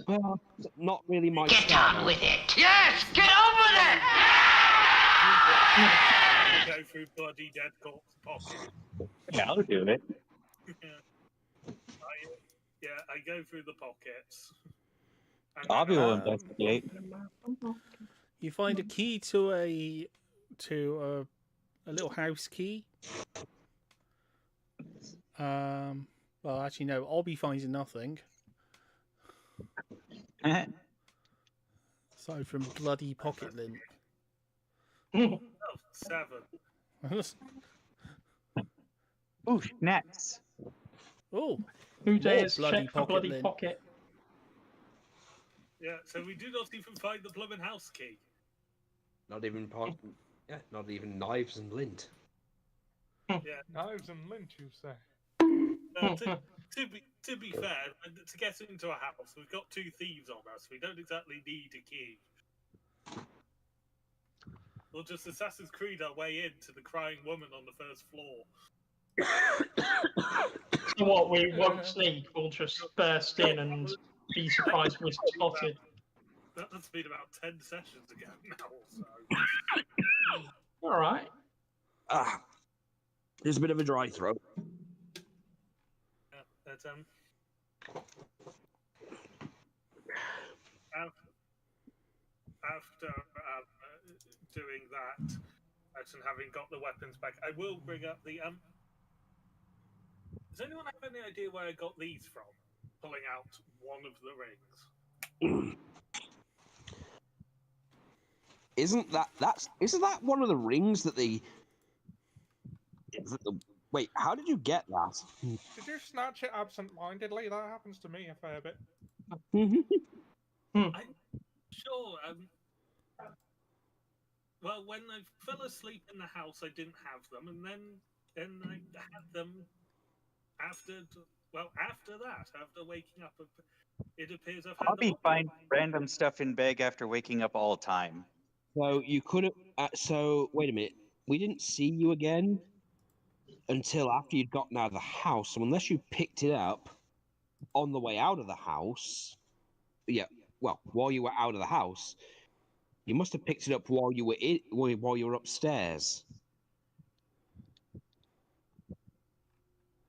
Well, not really my Get style. on with it. Yes, get on with it. Go through bloody dead corpse pockets. Yeah, I'll do it. I go through the pockets. And Avi then, will investigate. You find a key to a little house key. Well, actually, no. Obby finds nothing aside from bloody pocket lint. oh, 7. Ooh, snacks. Oh, Who dares bloody check for pocket bloody lint. pocket? Yeah, so we do not even find the blooming house key. Not even Yeah, not even knives and lint. Yeah. Knives and lint, you say? To be fair, to get into a house, we've got 2 thieves on us. We don't exactly need a key. We'll just Assassin's Creed our way into the crying woman on the first floor. So what, we won't sneak, we'll just burst in and be surprised we're spotted. That's been about 10 sessions ago now, so... Alright. There's a bit of a dry throat. Yeah, but, after doing that, and having got the weapons back, I will bring up the... Does anyone have any idea where I got these from? Pulling out one of the rings. Isn't that one of the rings that wait, how did you get that? Did you snatch it absent-mindedly? That happens to me a fair bit. I'm sure. Well, when I fell asleep in the house, I didn't have them, and then I had them after that, after waking up. It appears I've had Bobby finds random stuff in bag after waking up all the time. So you could have. So wait a minute. We didn't see you again until after you'd gotten out of the house. So unless you picked it up on the way out of the house, while you were out of the house, you must have picked it up while you were upstairs.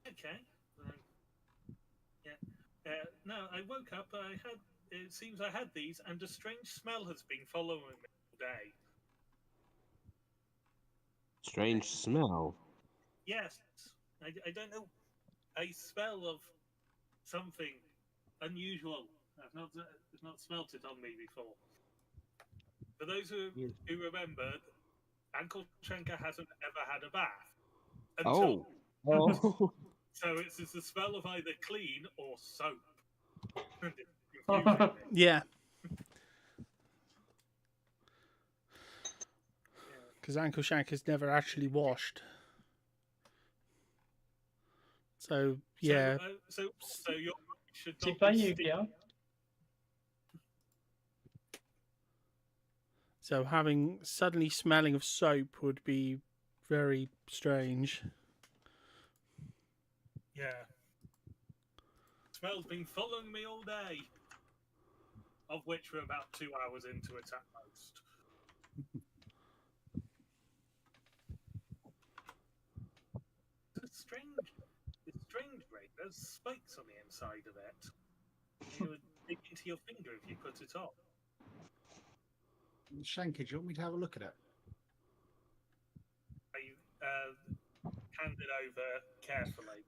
Okay. No, I woke up. It seems I had these, and a strange smell has been following me all day. Strange smell. Yes, I don't know. A smell of something unusual. I've not smelt it on me before. For those who remember, Uncle Shanka hasn't ever had a bath. Oh. So it's the smell of either clean or soap. Yeah. Because Uncle Shanka's never actually washed. So, yeah. So you should not So having suddenly smelling of soap would be very strange. Yeah. Smell's been following me all day. Of which we're about 2 hours into it at most. It's strange ring. There's spikes on the inside of it. You would dig into your finger if you put it on. Shanka, do you want me to have a look at it? I hand it over carefully.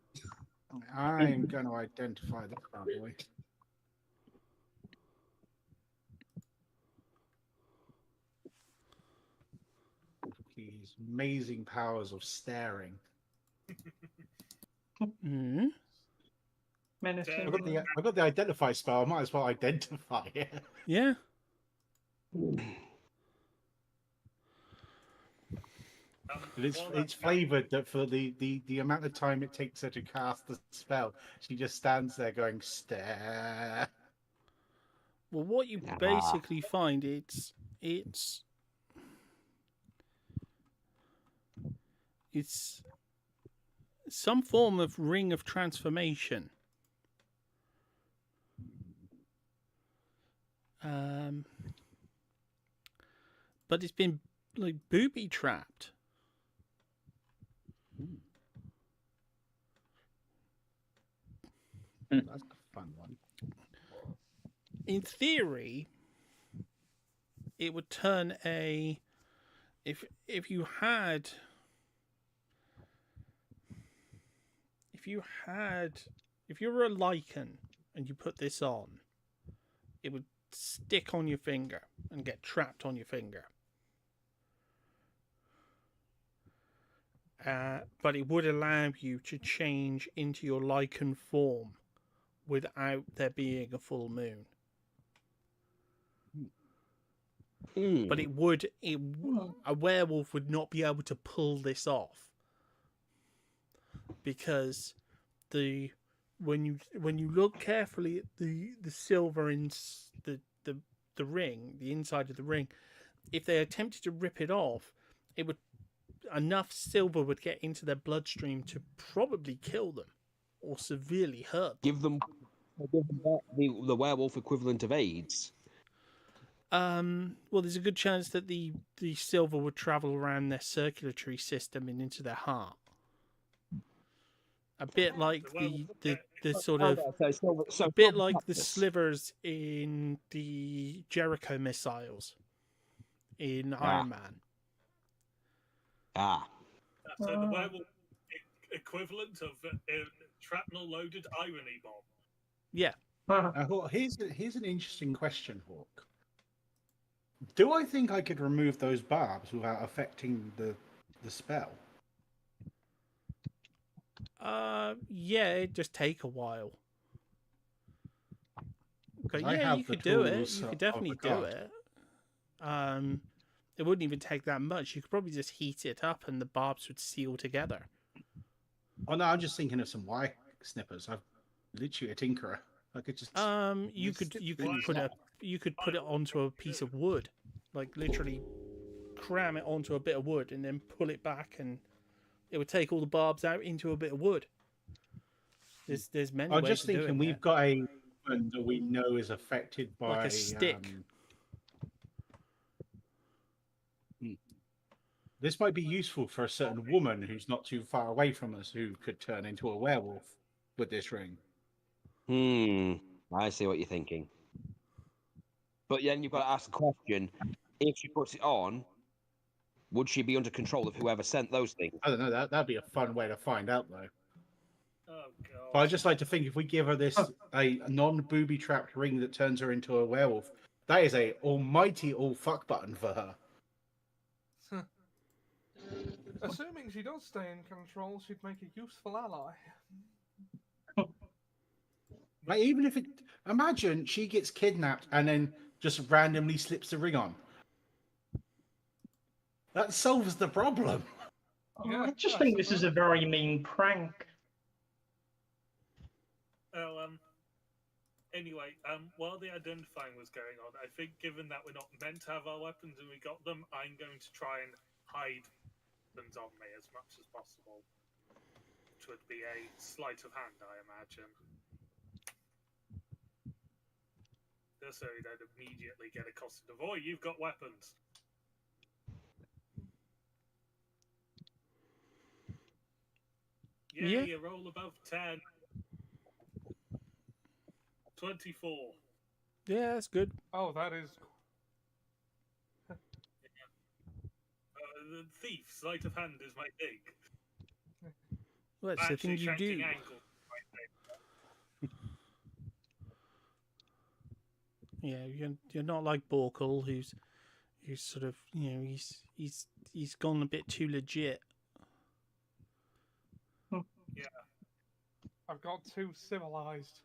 I'm going to identify the bad boy. His amazing powers of staring. Menacing. I got the identify spell. I might as well identify it. Yeah. It's flavoured that for the amount of time it takes her to cast the spell, she just stands there going stare. Well, what you basically find it's some form of ring of transformation. But it's been like booby trapped. That's a fun one. In theory, it would turn a if you were a lichen and you put this on, it would stick on your finger and get trapped on your finger. But it would allow you to change into your lichen form without there being a full moon. But a werewolf would not be able to pull this off because when you look carefully at the silver in the ring, the inside of the ring, if they attempted to rip it off, enough silver would get into their bloodstream to probably kill them or severely hurt them. Give them the werewolf equivalent of AIDS. Well, there's a good chance that the silver would travel around their circulatory system and into their heart. A bit like the sort of a bit like the slivers in the Jericho missiles in Iron Man. So the werewolf equivalent of a shrapnel-loaded irony bomb. Yeah. Here's an interesting question, Hawk. Do I think I could remove those barbs without affecting the spell? Yeah, it'd just take a while. Okay, yeah, you could do it. You could definitely do it. It wouldn't even take that much. You could probably just heat it up and the barbs would seal together. Oh no, I'm just thinking of some wire snippers. I'm literally a tinkerer. I could just you could put it onto a piece of wood, like literally cram it onto a bit of wood and then pull it back, and it would take all the barbs out into a bit of wood. There's many ways to do it. I'm just thinking we've got a weapon that we know is affected by like a stick. This might be useful for a certain woman who's not too far away from us who could turn into a werewolf with this ring. I see what you're thinking. But then you've got to ask the question, if she puts it on, would she be under control of whoever sent those things? I don't know, that'd be a fun way to find out, though. Oh, God. But I just like to think if we give her this, a non-booby-trapped ring that turns her into a werewolf, that is a almighty all-fuck button for her. Assuming she does stay in control, she'd make a useful ally. Like, even if it... Imagine she gets kidnapped and then just randomly slips the ring on. That solves the problem. I just think this is a very mean prank. Oh, anyway, while the identifying was going on, I think given that we're not meant to have our weapons and we got them, I'm going to try and hide weapons on me as much as possible. Which would be a sleight of hand, I imagine. Just so you don't immediately get accosted of, "Oh, you've got weapons." Yeah, you roll above 10. 24. Yeah, that's good. Oh, that is... The thief, sleight of hand is my thing. Well, it's the thing you do. Yeah, you're not like Borkle, who's sort of, you know, he's gone a bit too legit. Yeah. I've got too civilized.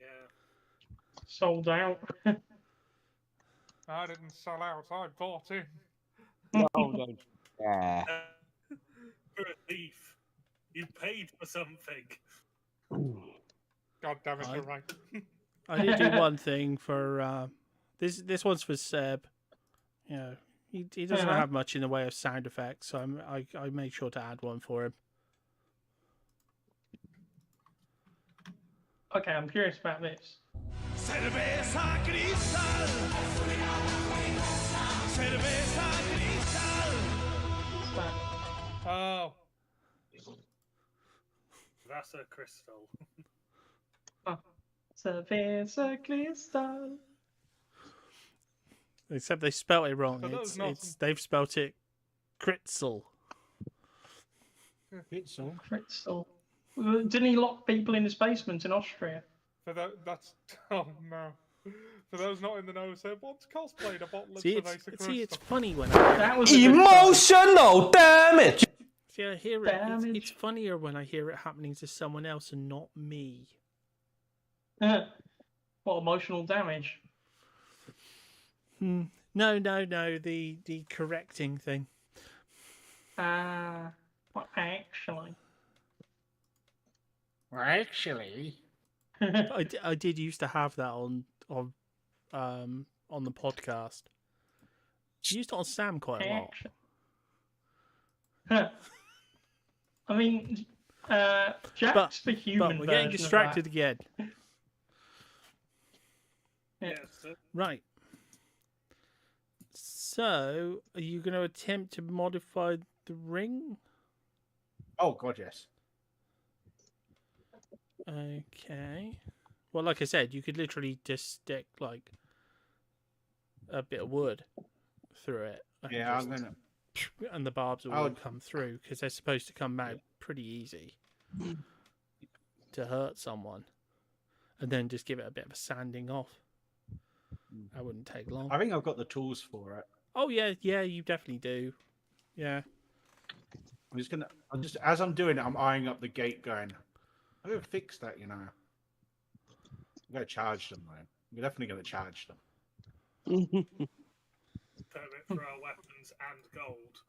Yeah. Sold out. I didn't sell out, I bought in. No, don't. Yeah. You're a thief. You paid for something. God damn it, you're right. I did do one thing for this one's for Seb. You know, he doesn't have much in the way of sound effects, so I made sure to add one for him. Okay, I'm curious about this. Cerveza cristal. Cerveza cristal. Oh. That's a crystal. Cerveza cristal. Except they spelt it wrong. They've spelt it Kritzel. Kritzel. Didn't he lock people in his basement in Austria? That's... Oh, no. For those not in the know, so what's cosplayed a bottle of See, Cerveza Crystal? it's funny when that was emotional damage. See, I hear it. It's funnier when I hear it happening to someone else and not me. What emotional damage? No. The correcting thing. Well, actually. Well, actually, I did used to have that on the podcast. I used it on Sam quite a lot. I mean, Jack's the human but we're version getting distracted of again. that. Yes. Right. So, are you going to attempt to modify the ring? oh god, yes. Okay. Well, like I said, you could literally just stick like a bit of wood through it. Yeah, I'm gonna. And the barbs will come through because they're supposed to come out pretty easy to hurt someone, and then just give it a bit of a sanding off. That wouldn't take long. I think I've got the tools for it. Oh yeah, you definitely do. Yeah. I'm just as I'm doing it, I'm eyeing up the gate, going, I'm gonna fix that, you know. I'm gonna charge them, though. We're definitely gonna charge them. Permit for our weapons and gold.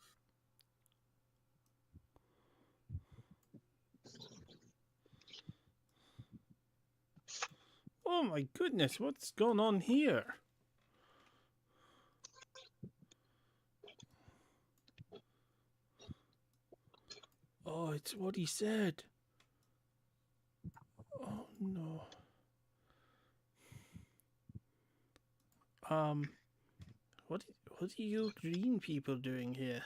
Oh my goodness, what's going on here? Oh, it's what he said. Oh no. What are you green people doing here?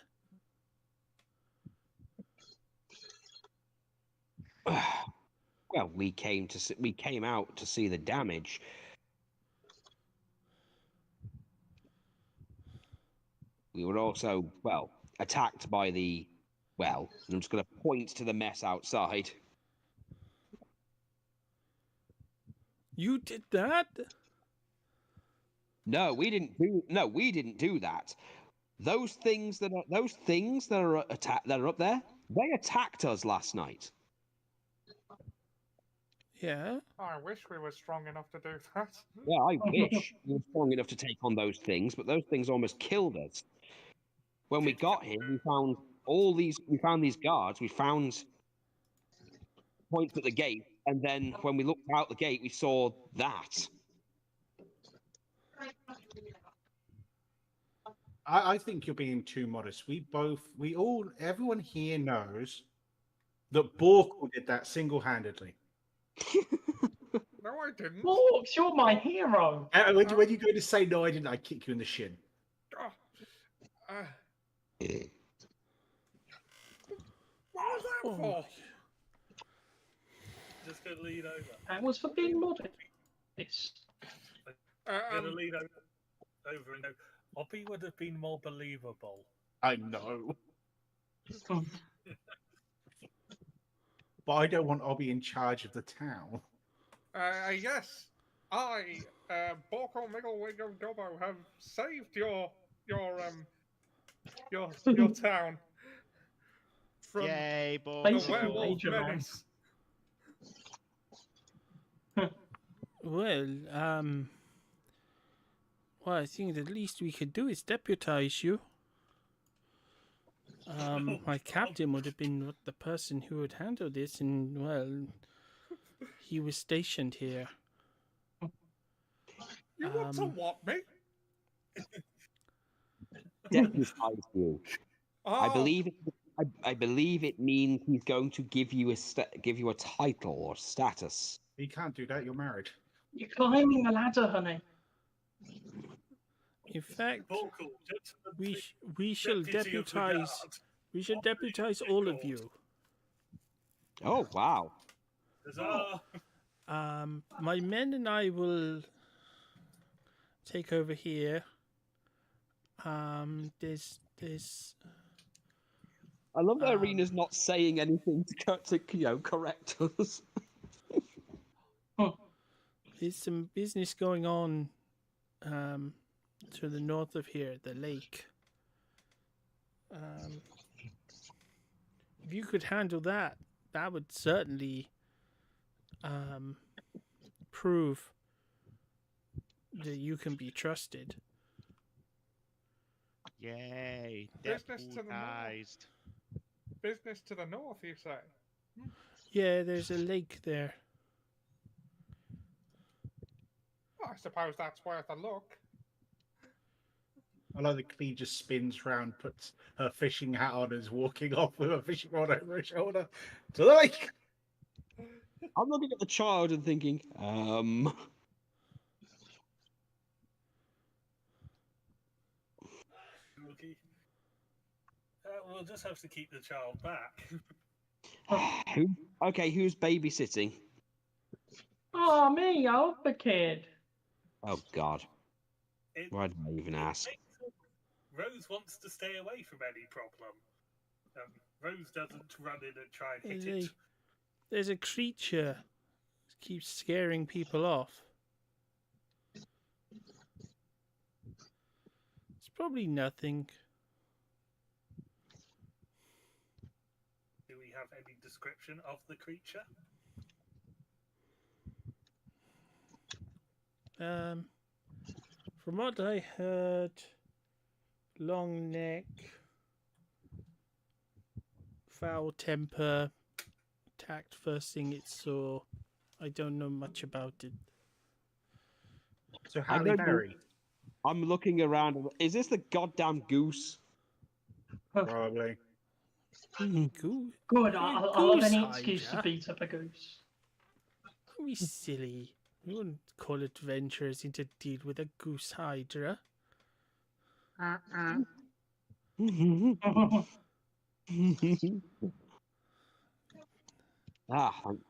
Well, we came out to see the damage. We were also, attacked by the, I'm just going to point to the mess outside. You did that? No, we didn't do that. Those things that are up there, they attacked us last night. Yeah. I wish we were strong enough to do that. Yeah, I wish we were strong enough to take on those things, but those things almost killed us. When we got here, we found these guards, we found points at the gate, and then when we looked out the gate, we saw that. I think you're being too modest. Everyone here knows that Borkle did that single-handedly. No, I didn't. Borks, you're my hero. When you go to say no, I didn't, I kick you in the shin. What was that for? Just gonna lead over. That was for being modest. Gonna lead over and go. Obby would have been more believable. I know. But I don't want Obby in charge of the town. Yes, I, Borko Migglewiggle Gobbo, have saved your town from Yay, boy. the werewolf menace. Well, I think the least we could do is deputize you. My captain would have been the person who would handle this, and he was stationed here. You want to what, me? Deputize you. Oh. I believe it means he's going to give you a title or status. You can't do that. You're married. You're climbing the ladder, honey. In fact, we shall deputize. We should deputize all of you. Oh wow! My men and I will take over here. There's. I love that Arena's not saying anything to correct us. There's some business going on to the north of here at the lake. If you could handle that, that would certainly prove that you can be trusted. Yay! Business to the north. Deputized. Business to the north, you say? Yeah, there's a lake there. Well, I suppose that's worth a look. I like the Clee just spins round, puts her fishing hat on, and is walking off with a fishing rod over her shoulder to the lake. I'm looking at the child and thinking, Okay. We'll just have to keep the child back. who's babysitting? Oh, me, I'm the kid. Oh God, why did I even ask? Rose wants to stay away from any problem. Rose doesn't run in and try and hit it. There's a creature that keeps scaring people off. It's probably nothing. Do we have any description of the creature? From what I heard, long neck, foul temper, attacked first thing it saw. I don't know much about it. So Halle Berry. I'm looking around. Is this the goddamn goose? Probably. Goose. Good, I'll have any excuse to beat up a goose. Don't be silly. You wouldn't call adventurers into deal with a goose hydra. Thank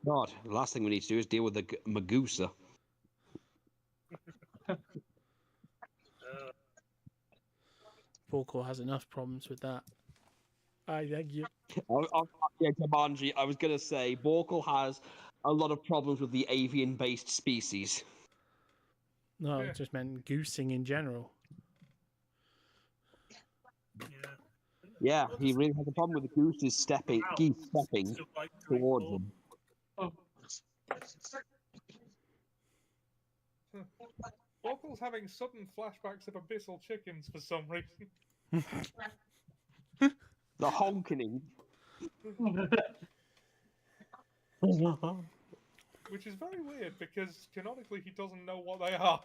God. The last thing we need to do is deal with the Magusa. Volko has enough problems with that. I thank you. Yeah, Jumanji, I was going to say, Borkle has a lot of problems with the avian-based species. No, it just meant goosing in general. Yeah, he really has a problem with the geese stepping towards him. Borkle's having sudden flashbacks of abyssal chickens for some reason. The honking. Which is very weird because canonically he doesn't know what they are.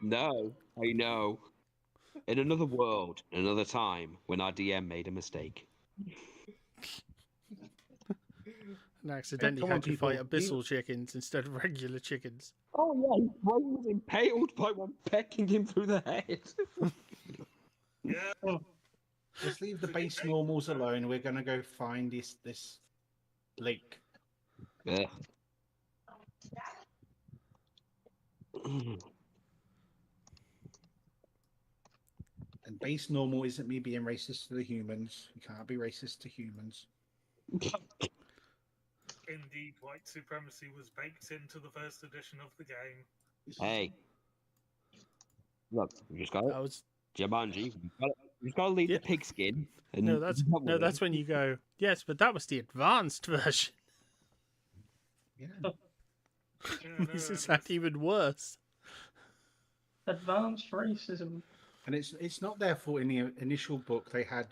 No, I know. In another world, another time, when our DM made a mistake. And accidentally had to fight abyssal chickens instead of regular chickens. Oh yeah, his brain was impaled by one pecking him through the head. Yeah. Just leave the base normals alone. We're gonna go find this lake. Yeah. And base normal isn't me being racist to the humans. You can't be racist to humans. Indeed, white supremacy was baked into the first edition of the game. Hey. Look, you just got it. That was Jumanji. You just got to leave the pigskin. And No, that's when you go, yes, but that was the advanced version. Yeah. This is that even worse. Advanced racism. And it's not their fault. In the initial book, they had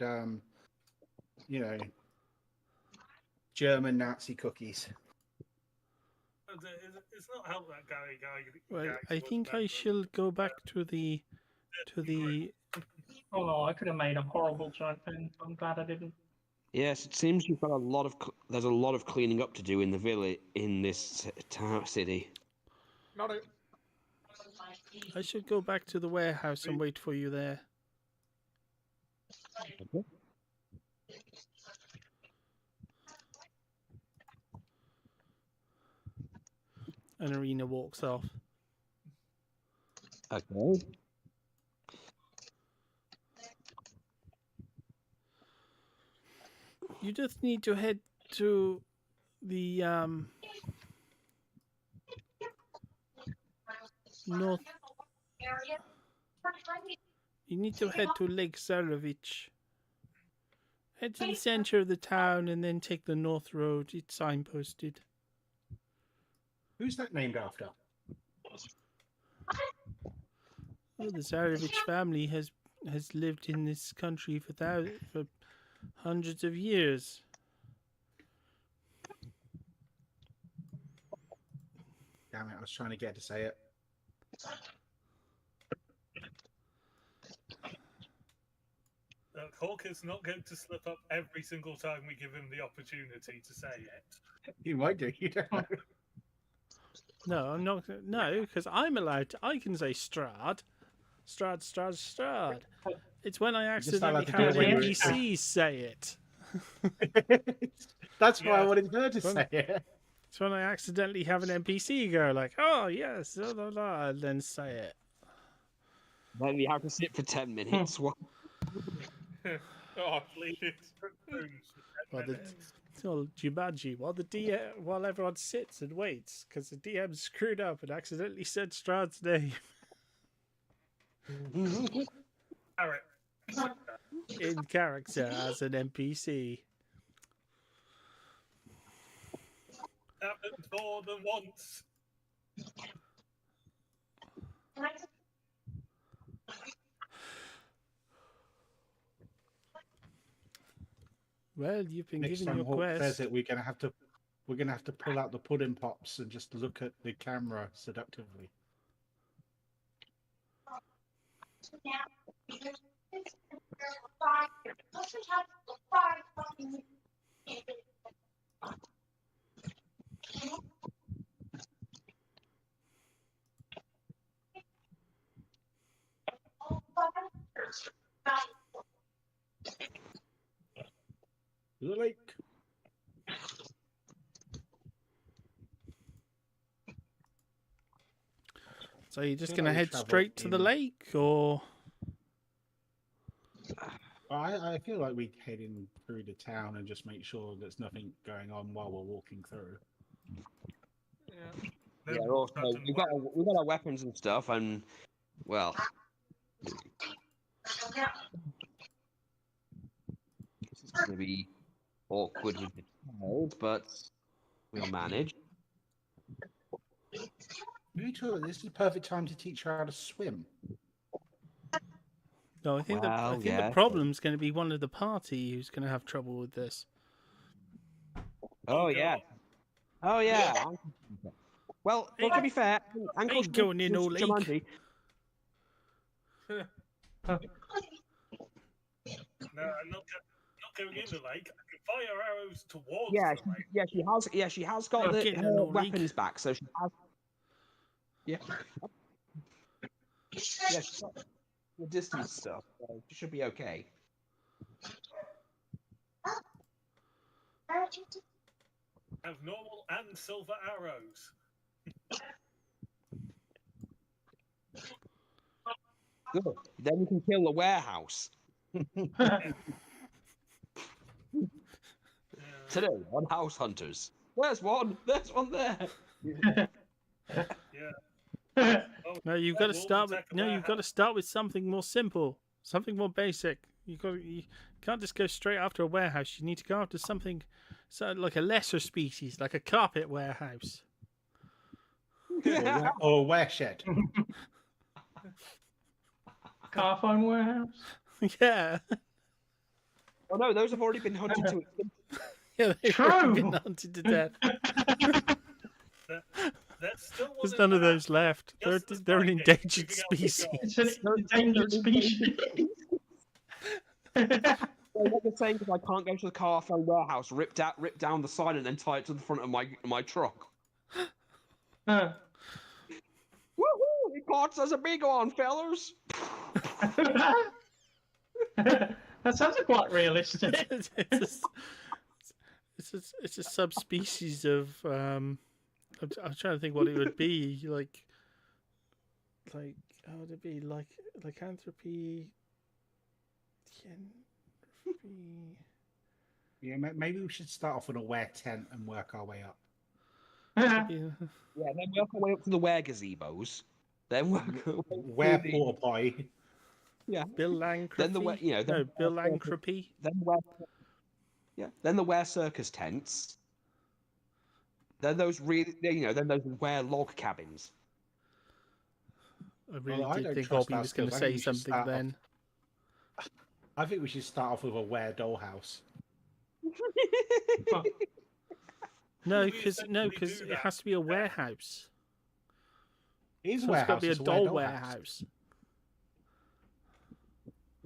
German Nazi cookies. It's not how that guy. Well, I think I shall go back to the. Oh no, I could have made a horrible joke then. I'm glad I didn't. Yes, it seems you've got there's a lot of cleaning up to do in the village, in this city. Not it. I should go back to the warehouse and wait for you there. Okay. And Arena walks off. Okay. You just need to head to the north. You need to head to Lake Zarovich. Head to the center of the town and then take the north road. It's signposted. Who's that named after? Oh, the Zarovich family has has lived in this country for hundreds of years. Damn it, I was trying to get to say it. Hawk is not going to slip up every single time we give him the opportunity to say it. You might do, you don't know. No, I'm not. No, because I'm allowed to. I can say Strahd. Strahd. It's when I accidentally have NPCs say it. That's why I wanted her to say it. It's when I accidentally have an NPC go like, "Oh yes," blah, blah, blah, and then say it. Then we have to sit for 10 minutes. Oh, please. Jumanji, while everyone sits and waits because the DM screwed up and accidentally said Strahd's name. In character as an NPC. Happened more than once. Well, you've been Next given time your Hawk quest. says it, we're gonna have to pull out the pudding pops and just look at the camera seductively. To the lake. So you're just going to head straight to the lake, or? I feel like we head in through the town and just make sure there's nothing going on while we're walking through. Yeah, also, we've got our weapons and stuff, and well, this is going to be awkward with the child, but we'll manage. This is the perfect time to teach her how to swim. No, I think the problem's going to be one of the party who's going to have trouble with this. Oh yeah. Oh yeah. Well, to be fair, Uncle's going in all lake. No, I'm not going in the lake. I can fire arrows towards the lake. She has got her weapons back, so she has. Yeah. Yeah, she's got the distance stuff, so she should be okay. Have normal and silver arrows. Good. Then we can kill the warehouse. Today on House Hunters. There's one. There's one there. Yeah. No, you've got to start with. No, you've got to start with something more simple, something more basic. You can't just go straight after a warehouse. You need to go after something, like a lesser species, like a carpet warehouse. Or a wareshed. Car phone warehouse. Yeah. Oh no, those have already been hunted to. Yeah, they've already been hunted to death. There's none of those left. They're an endangered species. It's an endangered species. What they're saying is I can't go to the car phone warehouse, rip down the sign, and then tie it to the front of my truck. Woohoo! The caught us a big one, fellas. That sounds quite realistic. It's a subspecies of I'm trying to think what it would be like how would it be like lycanthropy. Yeah, maybe we should start off with a were tent and work our way up. Yeah, then work our way up to the were gazebos. Then work were porta potty. Yeah. Billancropy. Then the Billancropy. Then the were circus tents. Then those those were log cabins. I really did think Bobby was going to say something then. I think we should start off with a were dollhouse. No, because it has to be a warehouse. It is So warehouse. it's got to be a it's doll warehouse. warehouse.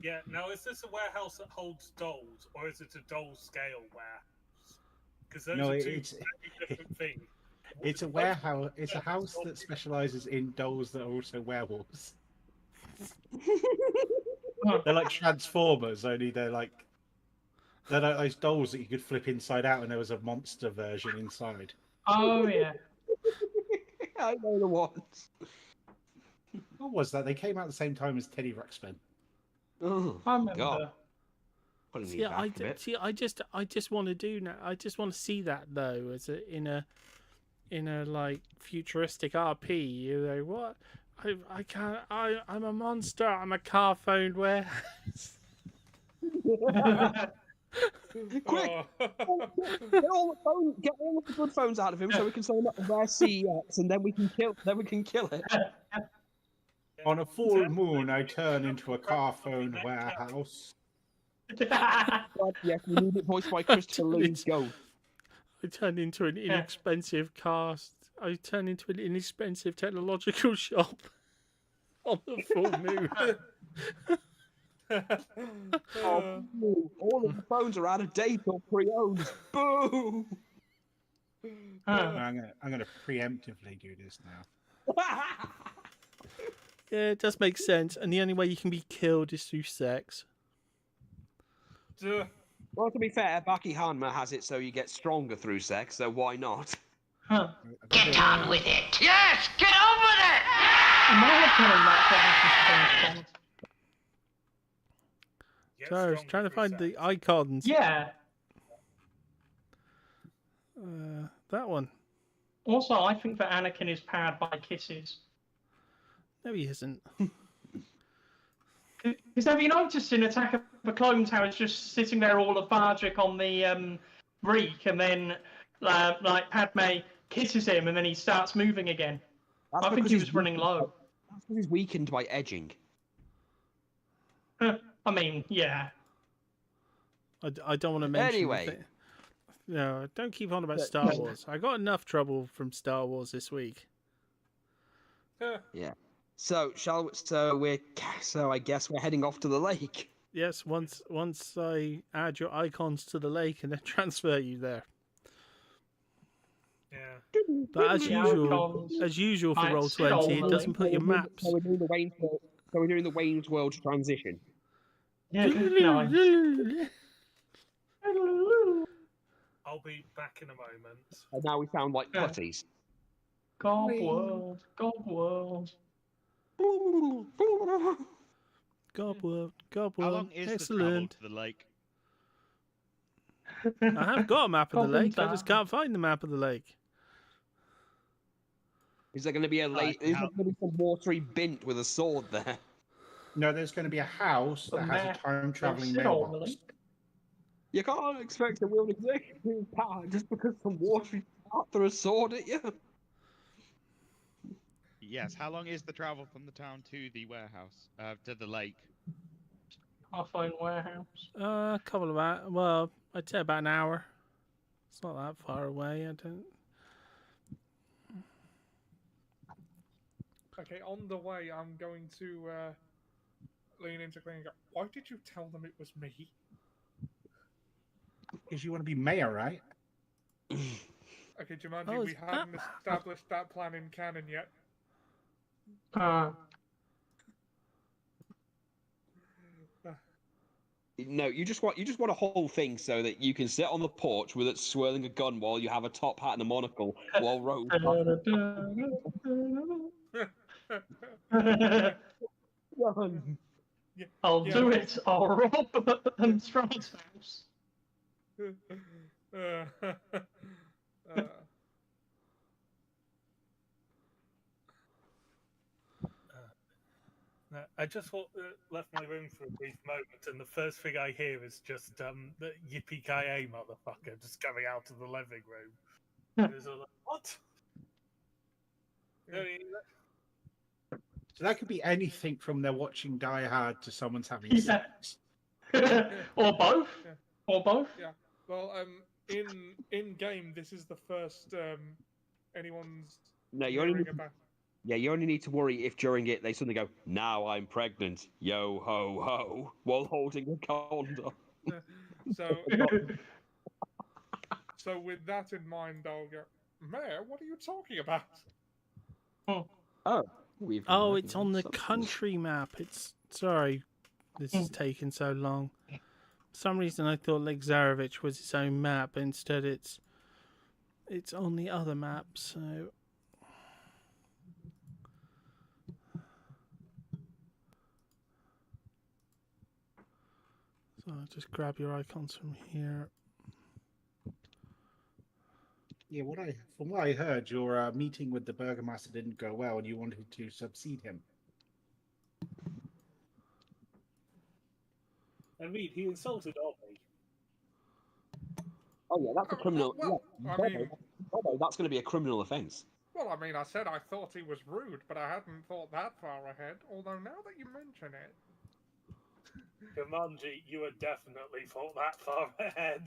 Yeah. Now, is this a warehouse that holds dolls, or is it a doll scale warehouse? Because those are two very different things. It's a warehouse. It's a house that specializes in dolls that are also werewolves. They're like Transformers, only they're like those dolls that you could flip inside out, and there was a monster version inside. Oh yeah. I know the ones. What was that? They came out at the same time as Teddy Ruxpin. Oh, I remember. God. Putting me back a bit. I just want to do now. I just want to see that though, as in a like futuristic RP. You know what? I can't. I'm a monster. I'm a car phone warehouse. Quick! Get all the good phones out of him so we can send that where CEX, and then we can kill it. On a full moon, I turn into a car phone warehouse. God, yes, we need it voiced by Christopher Lee's Ghost. I turn into an inexpensive cast. I turn into an inexpensive technological shop on the full moon. Oh, boo. All of the phones are out of date or pre-owned. Boo! I'm gonna preemptively do this now. Yeah, it does make sense. And the only way you can be killed is through sex. Well, to be fair, Baki Hanma has it so you get stronger through sex, so why not? Get on with it. Yes, get on with it. Am I telling that what So I was trying to find the icons. Yeah. That one. Also, I think that Anakin is powered by kisses. No, he isn't. Because have you noticed in Attack of the Clone Towers just sitting there all lethargic on the reek, and then like Padme kisses him, and then he starts moving again. That's I think he was running low. That's because he's weakened by edging. I mean, yeah. I don't want to mention. Anyway. No, don't keep on about Star Wars. I got enough trouble from Star Wars this week. Yeah. So I guess we're heading off to the lake. Yes, once I add your icons to the lake and then transfer you there. Yeah. But as usual for Roll20, it doesn't put your maps. So we're doing the Wayne's World transition. Yeah. I'll be back in a moment. And now we sound like putties. God world. God How long is excellent. the travel to the lake? I have got a map of the lake. I just can't find the map of the lake. Is there going to be a lake? Is there going to be some watery bint with a sword there? No, there's going to be a house that has a time-traveling mailbox. You can't expect to wield executive power just because some watery part threw a sword at you. Yes. How long is the travel from the town to the warehouse? To the lake? Half-own warehouse. A couple of hours. Well, I'd say about an hour. It's not that far away. I don't. Okay, on the way, I'm going to lean into Glenn and go, why did you tell them it was me? Because you want to be mayor, right? Okay, Jumanji, we haven't established that plan in canon yet. No, you just want a whole thing so that you can sit on the porch with it swirling a gun while you have a top hat and a monocle while Rose. I'll do it. I'll rob Strahd's house. I just left my room for a brief moment, and the first thing I hear is just the yippee-ki-yay motherfucker just coming out of the living room. And it's all like, what? So that could be anything from they're watching Die Hard to someone's having sex. Or both. Yeah. Or both. Yeah. Well, in game, this is the first anyone's No, you only hearing need about. Yeah, you only need to worry if during it they suddenly go, "Now I'm pregnant, yo ho ho," while holding a condom. So, so with that in mind, I'll go, Mayor, what are you talking about? Oh, we've been Oh, working it's on the something. country map. It's sorry, this is taking so long. For some reason, I thought Lake Zarevich was its own map, but instead it's on the other map. So I'll just grab your icons from here. Yeah, from what I heard, your meeting with the Burgomaster didn't go well, and you wanted to succeed him. I mean, he insulted Ollie. Oh yeah, that's a criminal. Well, yeah, I mean, that's going to be a criminal offence. well, I mean, I said I thought he was rude, but I hadn't thought that far ahead. Although now that you mention it, Jumanji, you had definitely thought that far ahead.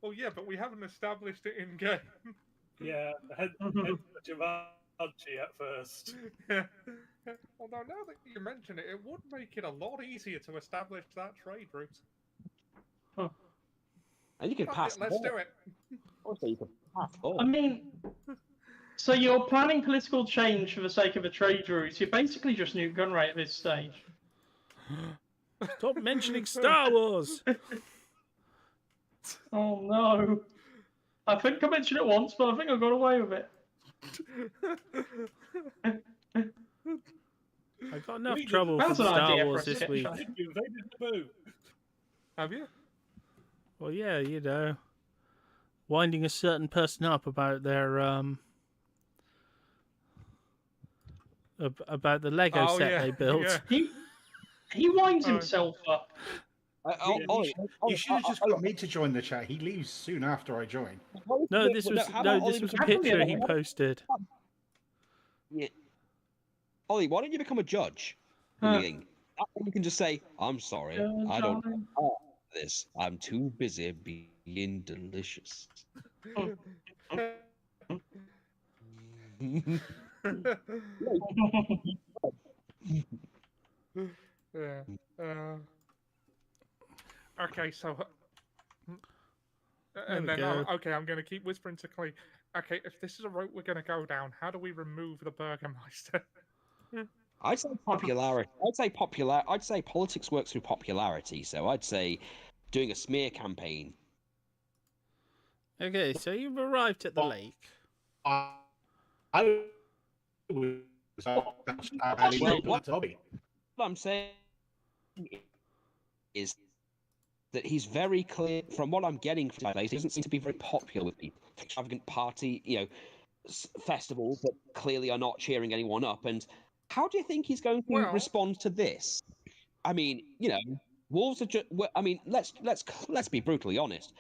well, yeah, but we haven't established it in game. Yeah, hence the Jumanji at first. Although now that you mention it, it would make it a lot easier to establish that trade route. And you can pass. Let's do it. Also, you can pass. I mean, so you're planning political change for the sake of a trade route. You're basically just Newt Gunray at this stage. Stop mentioning Star Wars. Oh no! I think I mentioned it once, but I think I got away with it. I got enough trouble for Star Wars this week. Have you? Well, yeah, you know, winding a certain person up about their about the Lego set they built. Yeah. He winds himself up. You should have just got me to join the chat. He leaves soon after I join. No, this was a picture he posted. Yeah. Ollie, why don't you become a judge? You can just say, "I'm sorry, I don't know this. I'm too busy being delicious." Yeah. Okay, so. And then, okay, I'm going to keep whispering to Clee. Okay, if this is a route we're going to go down, how do we remove the Burgermeister? I'd say popularity. I'd say politics works through popularity. So I'd say doing a smear campaign. Okay, so you've arrived at the lake. What I'm saying is that he's very clear. From what I'm getting from this place, he doesn't seem to be very popular with the extravagant party, festivals that clearly are not cheering anyone up. And how do you think he's going to respond to this? I mean, wolves are just. I mean, let's be brutally honest.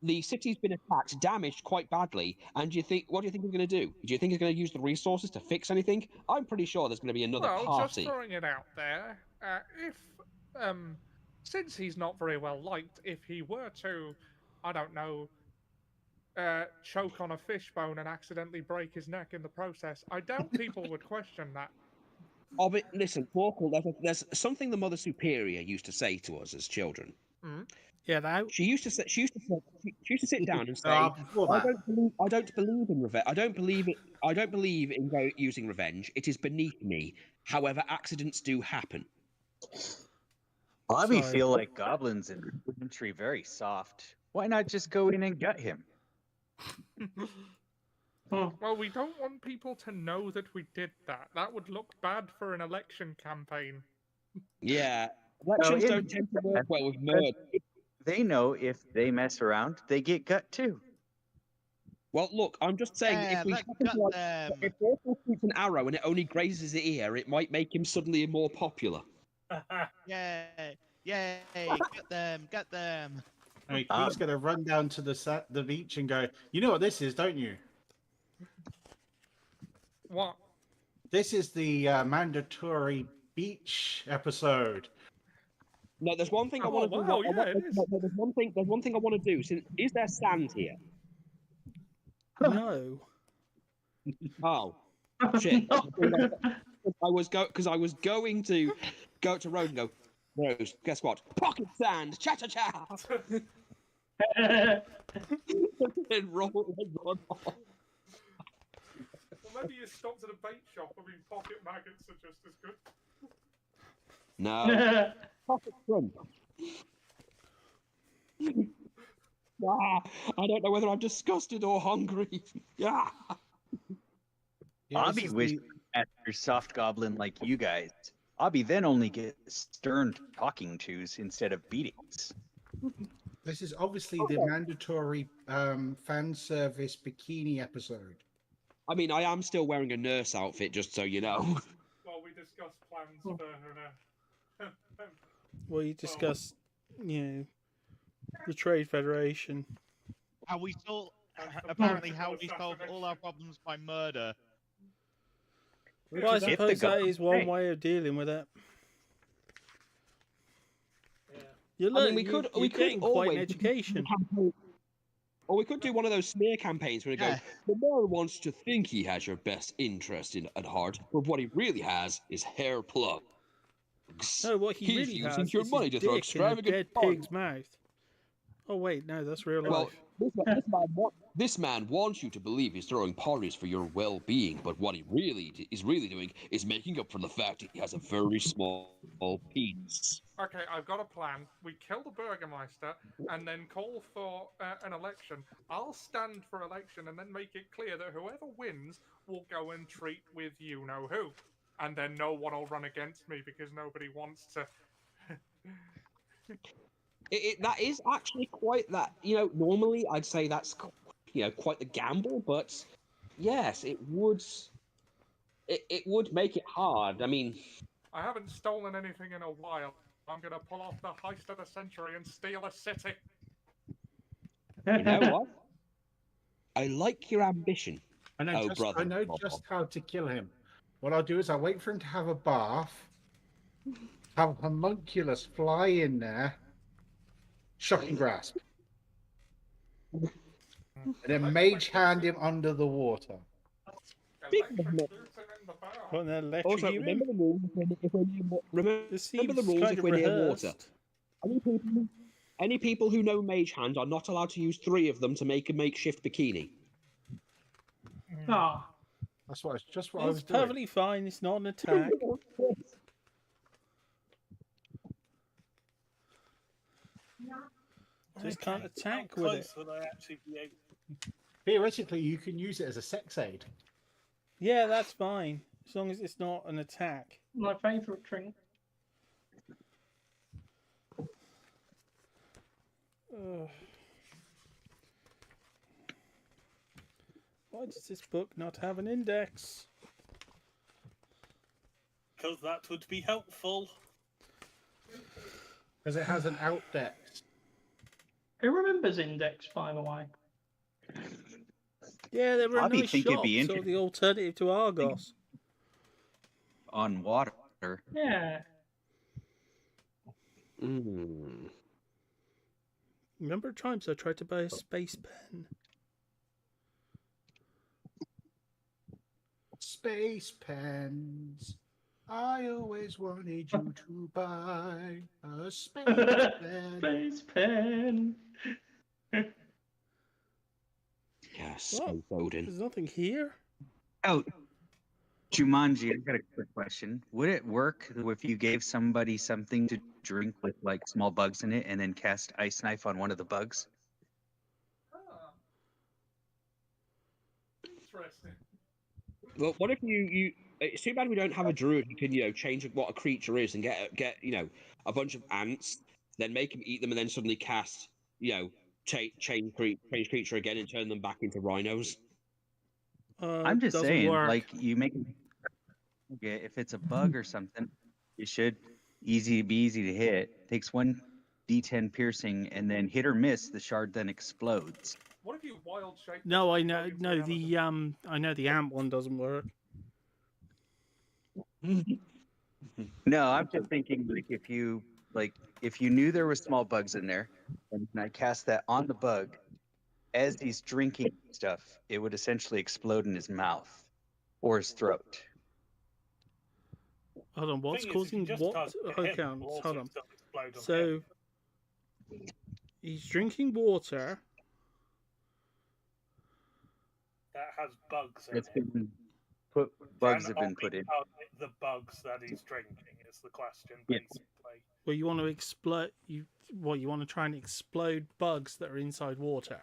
The city's been attacked, damaged quite badly, and what do you think he's going to do? Do you think he's going to use the resources to fix anything? I'm pretty sure there's going to be another party. Just throwing it out there, since he's not very well liked, if he were to, I don't know, choke on a fishbone and accidentally break his neck in the process, I doubt people would question that. Oh, but listen, there's something the Mother Superior used to say to us as children. Mm-hmm. Yeah, she used to sit down and say, "I don't believe in revenge. I don't believe in using revenge. It is beneath me. However, accidents do happen." Bobby feel like goblins in the country very soft. Why not just go in and gut him? Well, we don't want people to know that we did that. That would look bad for an election campaign. Yeah, elections don't tend to work well with murder. They know if they mess around, they get gut too. Well, look, I'm just saying if Orphan shoots an arrow and it only grazes his ear, it might make him suddenly more popular. Yay! Get them! Hey, he's going to run down to the beach and go, "You know what this is, don't you?" What? This is the mandatory beach episode. No, there's one thing I Oh, want to do. wow, yeah, it is. There's one thing. There's one thing I want to do. Is there sand here? No. Oh, shit! No. I was going to go up to Rose and go, Rose, guess what? Pocket sand, cha cha cha, and run off. Well, maybe you stopped at a bait shop. I mean, pocket maggots are just as good. No, pocket shrimp. I don't know whether I'm disgusted or hungry. Yeah. Abby wished after soft goblin like you guys. Abby then only gets stern talking tos instead of beatings. This is obviously the mandatory fan service bikini episode. I mean, I am still wearing a nurse outfit, just so you know. Well, we discussed plans for Well, you discussed, the Trade Federation. How we solve apparently how we solve all our problems by murder. Well, I suppose that is one way of dealing with it. You're learning, we could getting quite an education. Or we could do one of those smear campaigns where we go, the man wants to think he has your best interest at heart, but what he really has is hair plugs. No, what he really has using your is money his to throw dick in a extravagant dead parties. pig's mouth. Oh wait, no, that's real Well, life. this man wants you to believe he's throwing parties for your well-being, but what he is really doing is making up for the fact that he has a very small penis. Okay, I've got a plan. We kill the Burgermeister and then call for an election. I'll stand for election and then make it clear that whoever wins will go and treat with you-know-who. And then no one will run against me because nobody wants to... That is actually quite that, normally I'd say that's, quite the gamble, but yes, it would make it hard. I mean... I haven't stolen anything in a while. I'm going to pull off the heist of the century and steal a city. You know what? I like your ambition. I know just how to kill him. What I'll do is I'll wait for him to have a bath, have a homunculus fly in there, shocking grasp, and then mage hand him under the water. Also, remember the rules if we're near water. Any people who know mage hand are not allowed to use 3 of them to make a makeshift bikini. Ah. That's what I was It's perfectly fine. It's not an attack. Just can't attack with it. Theoretically, you can use it as a sex aid. Yeah, that's fine. As long as it's not an attack. My favourite drink. Why does this book not have an index? Because that would be helpful. Because it has an outdex. Who remembers index, by the way? Yeah, they were a Bobby nice think it'd be shop, so the alternative to Argos. On water. Yeah. Remember times I tried to buy a space pen? Space pens. I always wanted you to buy a space pen. Space pen. Yes, What? There's nothing here. Oh, Jumanji, I got a quick question. Would it work if you gave somebody something to drink with like small bugs in it and then cast ice knife on one of the bugs? Interesting. Well, what if you? It's too bad we don't have a druid who can, change what a creature is and get a bunch of ants, then make them eat them, and then suddenly cast, change creature again and turn them back into rhinos. I'm just saying, like you make. Okay, if it's a bug or something, it should be easy to hit. Takes 1d10 piercing, and then hit or miss, the shard then explodes. What if you wild shape? No, I know. No, I know the ant one doesn't work. No, I'm just thinking if you knew there was small bugs in there, and I cast that on the bug as he's drinking stuff, it would essentially explode in his mouth or his throat. Hold on, what's Thing is, if causing you just what target him, accounts? water Hold on. still explode on So him. he's drinking water. That has bugs in It's it. been put. Bugs have been put in. The bugs that he's drinking is the question, Yeah. basically. Well, you want to explode. You want to try and explode bugs that are inside water.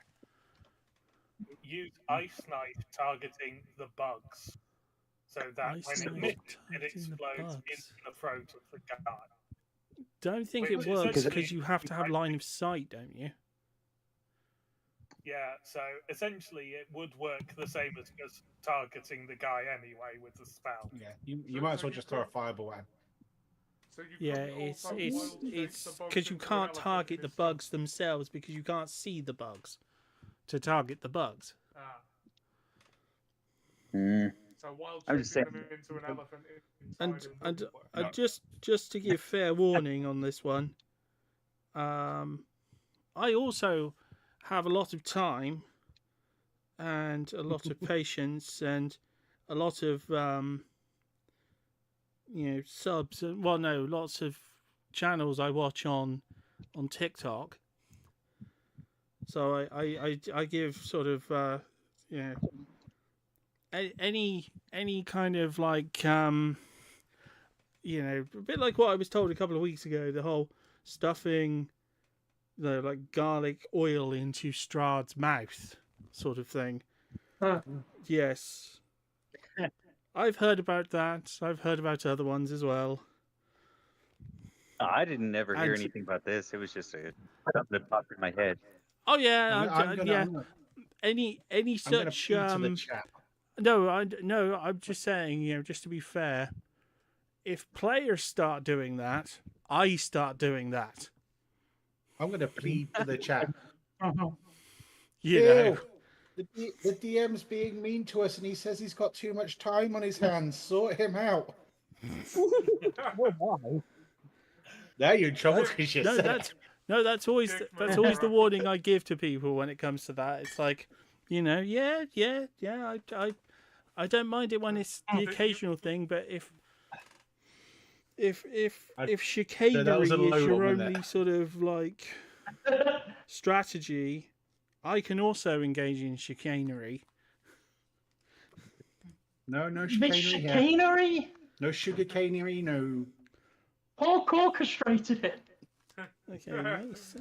Use ice knife targeting the bugs, so that Ice when it knife misses, it targeting the explodes bugs. into the throat of the guy. Don't think Which it works essentially because you have to have line of sight, don't you? Yeah, so essentially it would work the same as just targeting the guy anyway with the spell. Yeah, you might as well just throw a fireball at him. So you Yeah, couldn't it's also it's wild shape it's the bugs because you into an can't elephant target in the his stomach. bugs themselves because you can't see the bugs to target the bugs. Ah. Mm. So wild I'm just shaping saying. them into an elephant And inside him and, wouldn't work. and just to give fair warning on this one, I also have a lot of time and a lot of patience and a lot of subs. Well, no, lots of channels I watch on TikTok. So I give sort of any kind of like a bit like what I was told a couple of weeks ago, the whole stuffing the like garlic oil into Strahd's mouth sort of thing. Yes. I've heard about that. I've heard about other ones as well. I didn't ever hear And- anything about this. It was just something that popped in my head. Oh yeah, I'm gonna any such pee to the chat. No, I'm just saying, just to be fair, if players start doing that, I start doing that. I'm gonna plead to the chat. You know. The DM's being mean to us, and he says he's got too much time on his hands. Sort him out. Now you're in trouble because you said it. That's always the warning I give to people when it comes to that. It's like, I don't mind it when it's the occasional thing, but if chicanery is your only sort of like strategy, I can also engage in chicanery. No Chicanery. chicanery. No sugar canery. No. Hulk orchestrated it. Okay, nice.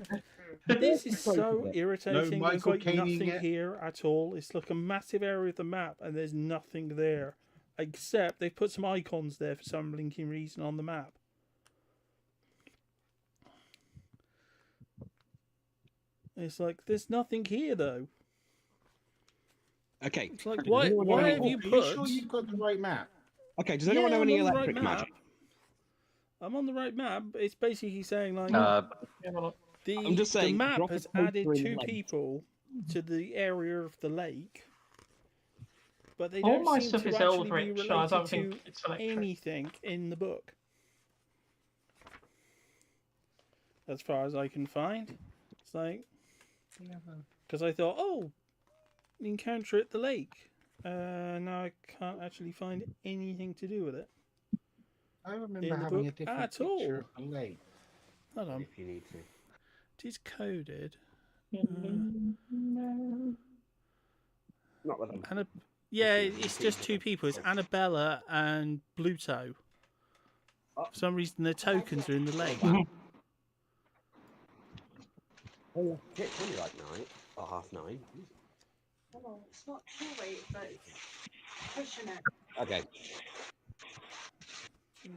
This is so irritating. No There's Michael like Caine-ing nothing it. here at all. It's like a massive area of the map, and there's nothing there, except they've put some icons there for some blinking reason on the map. It's like there's nothing here though. Okay. It's like why have you Are you put? sure you've got the right map? Okay, does anyone know I'm any on the right electric map. magic? I'm on the right map. But it's basically saying like I'm just the saying, map drop a has poster added in 2 lake. people to the area of the lake, but they All don't my seem stuff to is actually be Eldritch, so I related don't to think it's electric. anything in the book, as far as I can find. It's like because I thought, encounter at the lake. Now I can't actually find anything to do with it. I remember in the having a book different at picture all. of the lake. Hold on. If you need to. It is coded. Not with them. Yeah, it's just 2 people. It's Annabella and Bluto. For some reason, their tokens are in the lake. Oh, it's only like 9 or 9:30. Oh, it's not too late, but it's pushing it. Okay.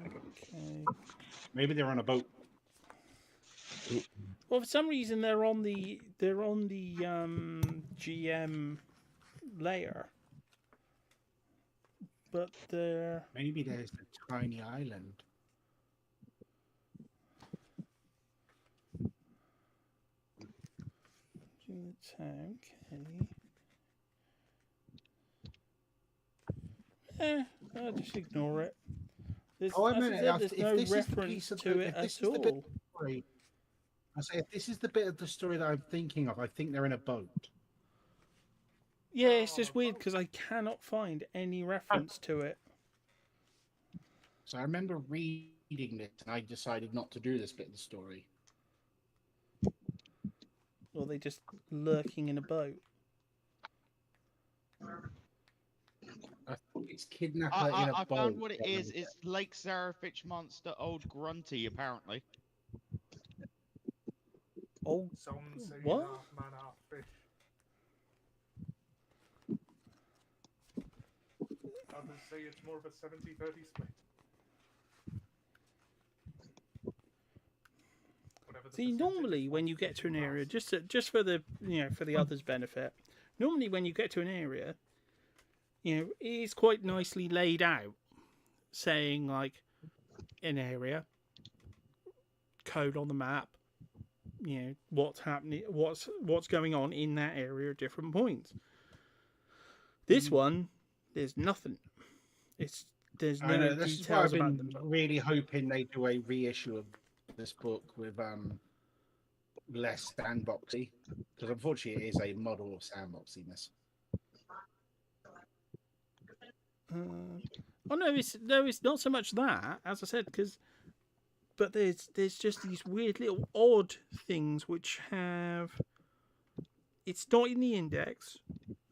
Okay. Maybe they're on a boat. Well, for some reason, they're on the GM layer, but they're Maybe there's a tiny island. in the town. Okay. I'll just ignore it. Oh, I as mean, I said, there's if no this is the reference piece of to the, it if this at is the bit of all. the story, I say if this is the bit of the story that I'm thinking of, I think they're in a boat. Yeah, it's just weird because I cannot find any reference to it. So I remember reading it, and I decided not to do this bit of the story. Or are they just lurking in a boat? I think it's kidnapper in a I boat. found what it is. It's Lake Zarafitch monster Old Grunty, apparently. Oh, Some say what? half man, half fish. Others say it's more of a 70-30 split. See, normally when you get to an area, just for the for the others' benefit, normally when you get to an area, it is quite nicely laid out, saying like an area, code on the map, what's happening, what's going on in that area at different points. This one, there's nothing. There's I know, no this is why I've details about been them. really hoping they do a reissue of this book with less sandboxy, because unfortunately it is a model of sandboxiness. Oh no, it's not so much that, as I said, but there's just these weird little odd things which have. It's not in the index.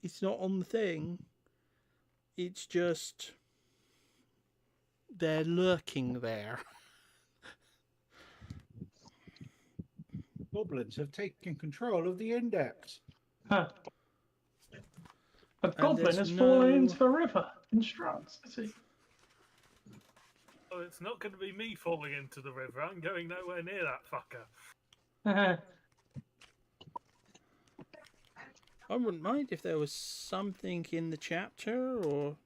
It's not on the thing. It's just they're lurking there. Goblins have taken control of the index. Huh. A And goblin there's has no- fallen into the river in Strahd City. Oh, it's not going to be me falling into the river. I'm going nowhere near that fucker. I wouldn't mind if there was something in the chapter or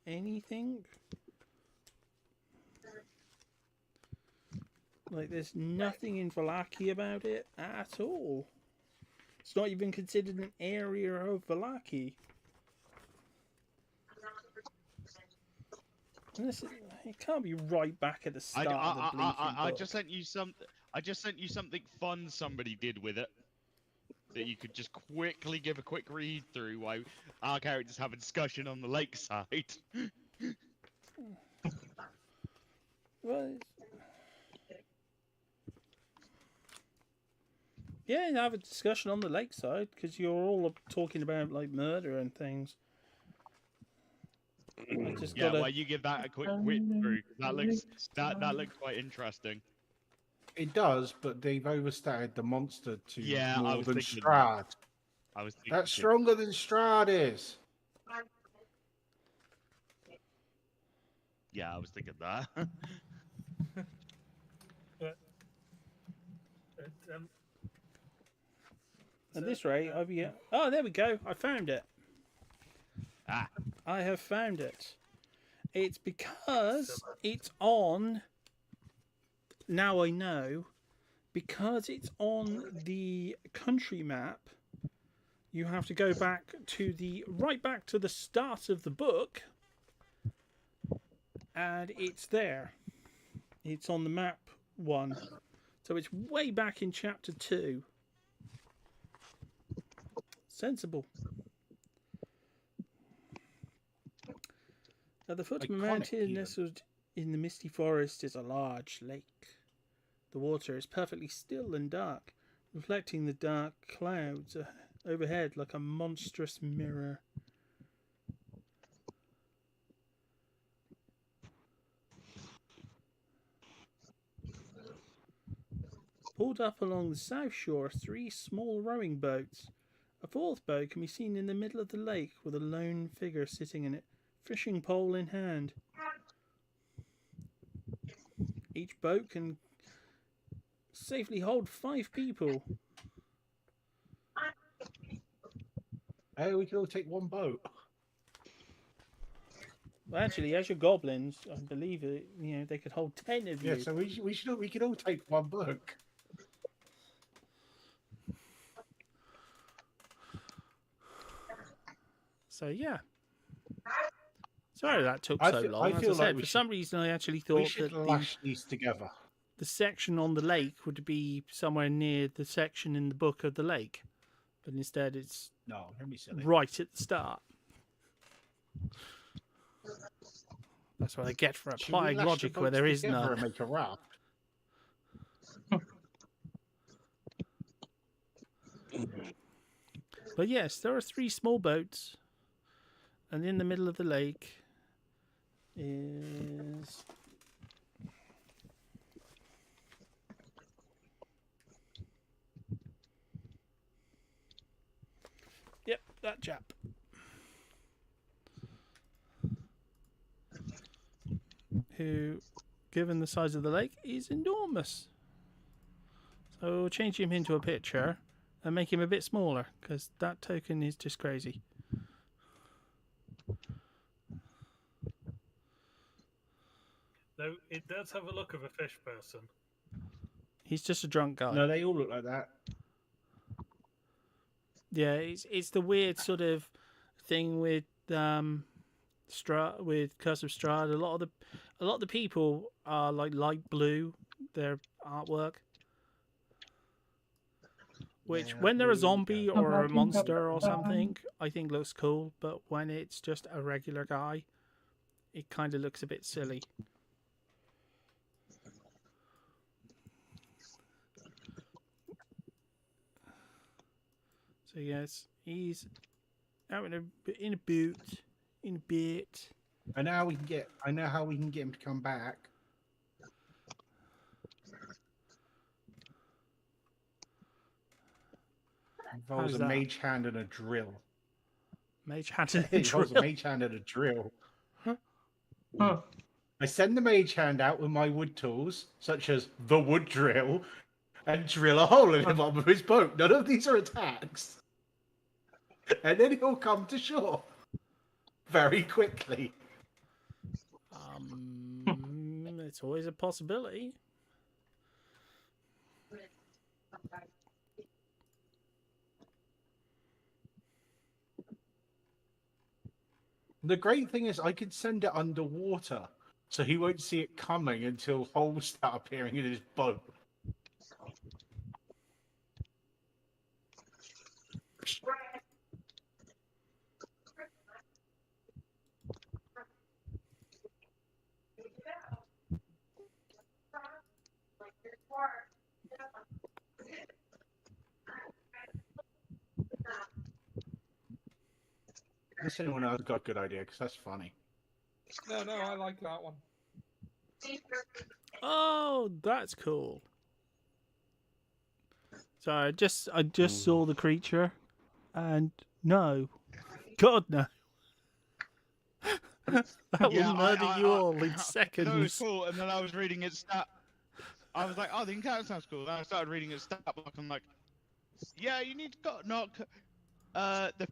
anything. Like, there's nothing in Vallaki about it at all. It's not even considered an area of Vallaki. It can't be right back at the start of the bleeding I book. just sent you some. I just sent you something fun somebody did with it that you could just quickly give a quick read through while our characters have a discussion on the lakeside. Well, yeah, have a discussion on the lakeside because you're all talking about like murder and things. I just Yeah, gotta. well, you give that a quick whip through. That looks quite interesting. It does, but they've overstated the monster to Yeah, I more was than thinking Strahd. I was thinking That's stronger than Strahd is. Yeah, I was thinking that. At this rate, oh, there we go. I found it. I have found it. It's because it's on. Now I know. Because it's on the country map, you have to go back to right back to the start of the book, and it's there. It's on the map 1, so it's way back in chapter 2. Sensible. At the foot of a mountain nestled in the misty forest is a large lake. The water is perfectly still and dark, reflecting the dark clouds overhead like a monstrous mirror. Pulled up along the south shore are 3 small rowing boats. A 4th boat can be seen in the middle of the lake with a lone figure sitting in it, fishing pole in hand. Each boat can safely hold 5 people. Hey, we can all take one boat. Well, actually, as your goblins, I believe it. They could hold 10 of you. Yeah, so we could all take one boat. So yeah. Sorry that took so long. I As feel I said, like we for should, some reason I actually we thought should that lash these together. the section on the lake would be somewhere near the section in the book of the lake. But instead it's No, don't be silly. right at the start. That's what I get for Should we applying lash logic the where there boats is together none. and make a raft? But yes, there are 3 small boats, and in the middle of the lake is that chap. Who, given the size of the lake, is enormous. So we'll change him into a picture and make him a bit smaller, because that token is just crazy. Though it does have a look of a fish person. He's just a drunk guy. No, they all look like that. Yeah, it's the weird sort of thing with Strahd, with Curse of Strahd. A lot of the people are like light blue, their artwork. Which, when they're a zombie or a monster or something, I think looks cool. But when it's just a regular guy, it kind of looks a bit silly. So yes, he's out in a boot, in a bit. I know how we can get him to come back. Involves a mage hand and a drill. Mage hand and a It drill. involves a mage hand and a drill. Huh. I send the mage hand out with my wood tools, such as the wood drill, and drill a hole in the bottom of his boat. None of these are attacks. And then he'll come to shore very quickly. It's always a possibility. The great thing is I could send it underwater, so he won't see it coming until holes start appearing in his boat. Unless anyone else got a good idea, because that's funny. No, I like that one. Oh, that's cool. So I just saw the creature, and no, God no. That will murder you all in seconds. That was cool, and then I was reading its stat. I was like, oh, the encounter sounds cool. Then I started reading its stat block. I'm like, yeah, you need to knock the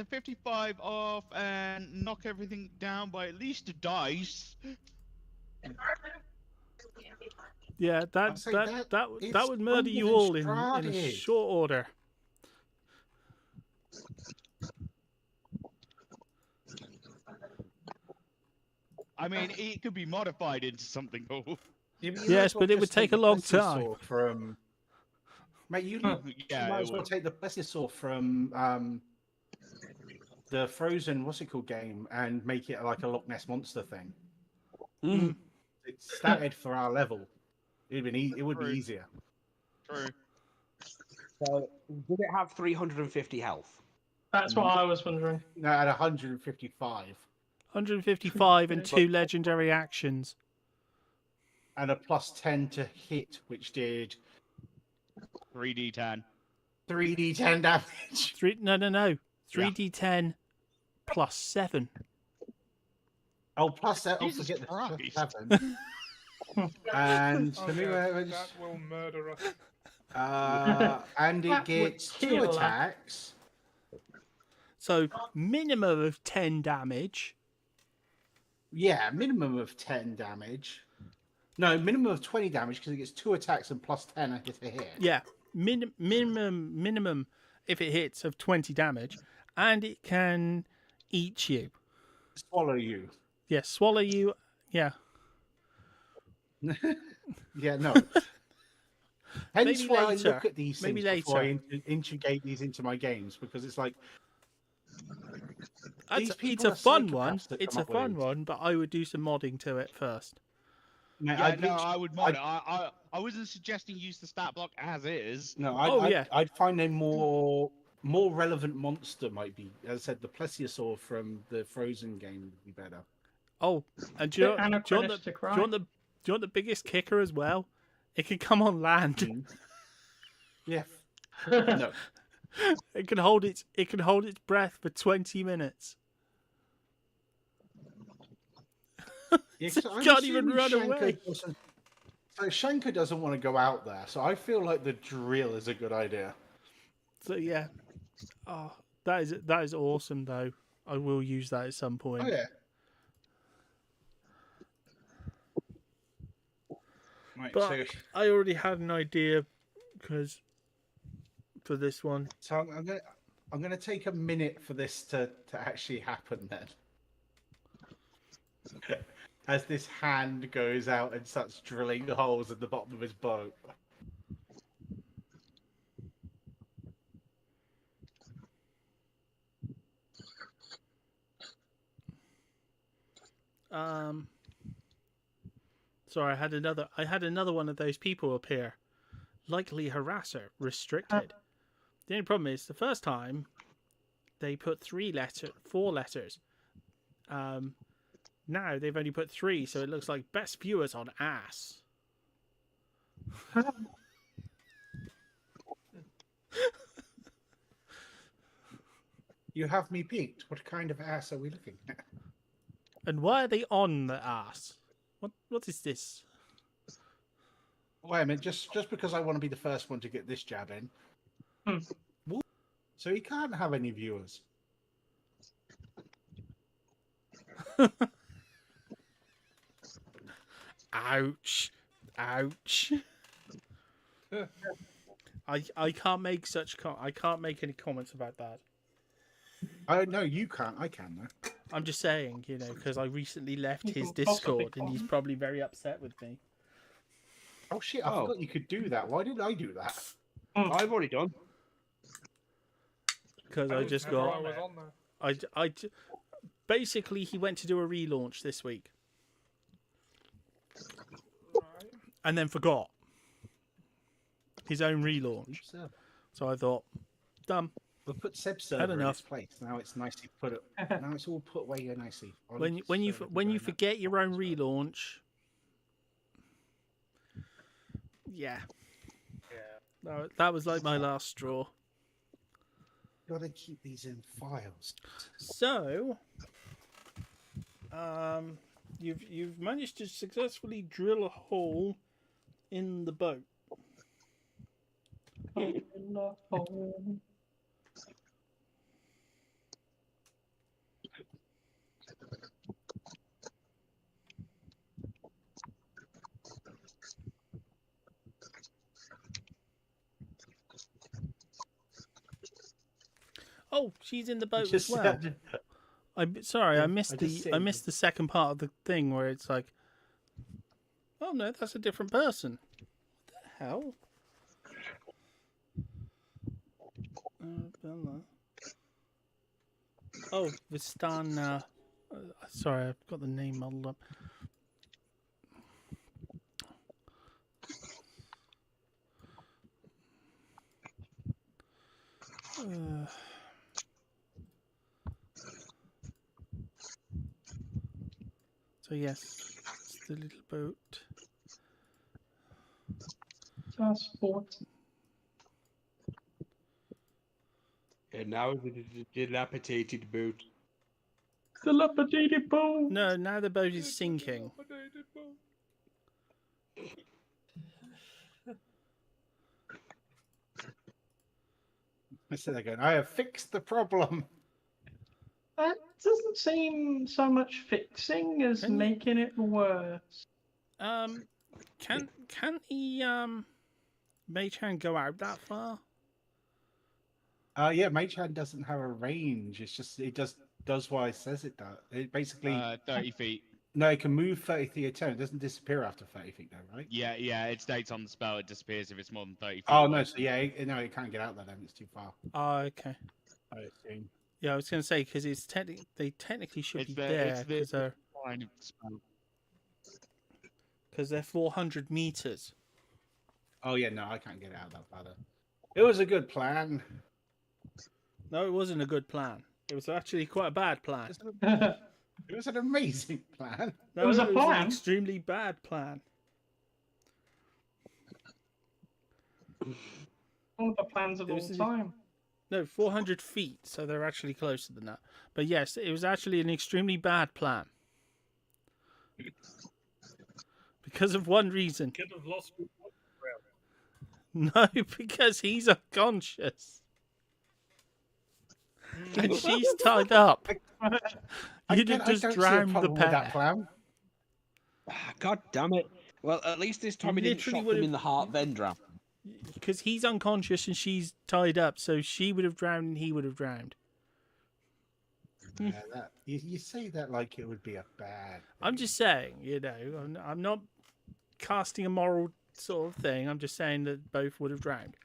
55 off and knock everything down by at least a dice. Yeah, that would murder you all in a short order. I mean, it could be modified into something cool. Yes, but it would take a long time. Mate, you might as well take the plesiosaur from the Frozen, what's it called, game, and make it like a Loch Ness Monster thing. Mm. It's statted for our level. It would be easier. True. So, did it have 350 health? That's what I was wondering. No, at 155. 155 and 2 legendary actions. And a +10 to hit, which did 3d10. 3d10 damage. No. 3d10 plus 7. Oh, plus that. Oh, forget the 7. And that will murder us. And it gets 2 attacks. So minimum of 10 damage. Yeah, minimum of 10 damage. No, minimum of 20 damage because it gets 2 attacks and +10 if it hit. Yeah, minimum if it hits of 20 damage, and it can eat you. swallow you. Yeah, swallow you. Yeah. Yeah, no. Hence Maybe why later. I look at these Maybe things before later. I integrate these into my games, because it's like these It's people a are fun one. psychopaths that It's come a up with fun these. one, but I would do some modding to it first. Mate, Yeah, no, I would mod it. I wasn't suggesting use the stat block as is. No, yeah. I'd find a more relevant monster might be. As I said, the plesiosaur from the Frozen game would be better. Oh, and do you want Anachronistic, right? do you want the biggest kicker as well? It can come on land. Mm. Yeah. No. It can hold its breath for 20 minutes. Yeah, It can't even run away. So Shankar doesn't want to go out there, so I feel like the drill is a good idea. So yeah. Oh, that is awesome though. I will use that at some point. Oh yeah. Right, But so I already had an idea for this one. So I'm gonna take a minute for this to actually happen then. As this hand goes out and starts drilling holes at the bottom of his boat. Sorry, I had another one of those people appear. Likely harasser, restricted. The only problem is the first time they put 4 letters. Now they've only put 3, so it looks like best viewers on ass. You have me peaked. What kind of ass are we looking at? And why are they on the ass? What is this? Wait a minute, just because I want to be the first one to get this jab in. So he can't have any viewers. Ouch. Ouch. I can't make I can't make any comments about that. Oh no, you can't. I can though. I'm just saying, because I recently left his Discord and he's probably very upset with me. Oh shit! I forgot you could do that. Why did I do that? I've already done. Because I just got. Basically, he went to do a relaunch this week, and then forgot his own relaunch. So I thought, dumb. We'll put Seb server in its place. Now it's nicely put. Now it's all put away nicely. When you forget your own relaunch, yeah. No, that was like my last straw. Gotta keep these in files. So, you've managed to successfully drill a hole in the boat. Oh, she's in the boat as well. I'm sorry, I missed the second part of the thing where it's like, oh no, that's a different person. What the hell? Bella. Oh, Vistana. Sorry, I've got the name muddled up. So yes, it's the little boat. Transport. And now the dilapidated boat. Dilapidated boat. No, now the boat is sinking. I said again, I have fixed the problem. That doesn't seem so much fixing as making it worse. Can he Mage Hand go out that far? Yeah, Mage Hand doesn't have a range. It's just it does does what it says it does. It basically 30 feet. no, it can move 30 feet a turn. It doesn't disappear after 30 feet, though, right? Yeah, it states on the spell it disappears if it's more than 30 feet. Oh away. no, so yeah, no, it can't get out there. Then it's too far. Oh, okay. I assume. Yeah, I was going to say because it's they technically should be there because they're 400 meters. Oh yeah, no, I can't get out that far. It was a good plan. No, it wasn't a good plan. It was actually quite a bad plan. It was an amazing plan. No, It was a an plan? extremely bad plan. One of the plans of all time. No, 400 feet, so they're actually closer than that. But yes, it was actually an extremely bad plan. Because of one reason. Could have lost. No, because he's unconscious. And she's tied up. You'd have just drowned the pair. God damn it. Well, at least this time he didn't shot them in the heart, then drown. Because he's unconscious and she's tied up, so she would have drowned and he would have drowned. Yeah, you say that like it would be a bad thing. I'm just saying, I'm not casting a moral sort of thing. I'm just saying that both would have drowned.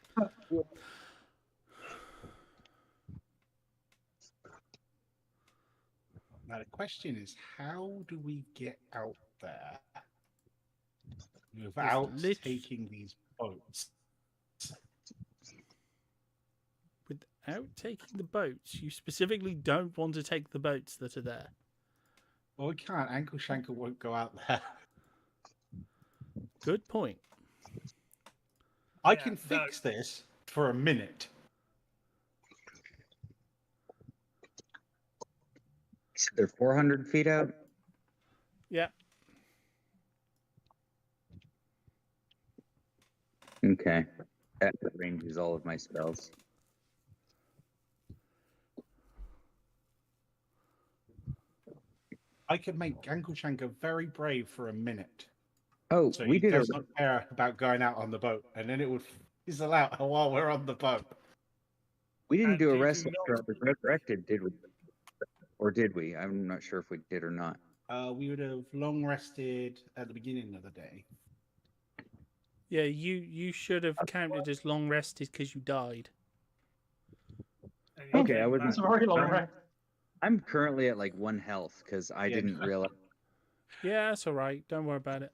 Now the question is, how do we get out there without taking these boats? Without taking the boats? You specifically don't want to take the boats that are there. Well, we can't. Ankle Shanker won't go out there. Good point. I can fix this for a minute. So they're 400 feet out? Yeah. Okay. That ranges all of my spells. I could make Ankle Shanker very brave for a minute. Oh, so we he did does not care about going out on the boat, and then it would fizzle out while we're on the boat. We didn't do a rest after I was resurrected, did we? Or did we? I'm not sure if we did or not. We would have long rested at the beginning of the day. Yeah, you should have counted as long rested because you died. Okay, I wasn't. That's a very long rest. I'm currently at like 1 health because I didn't realize. Yeah, that's all right. Don't worry about it.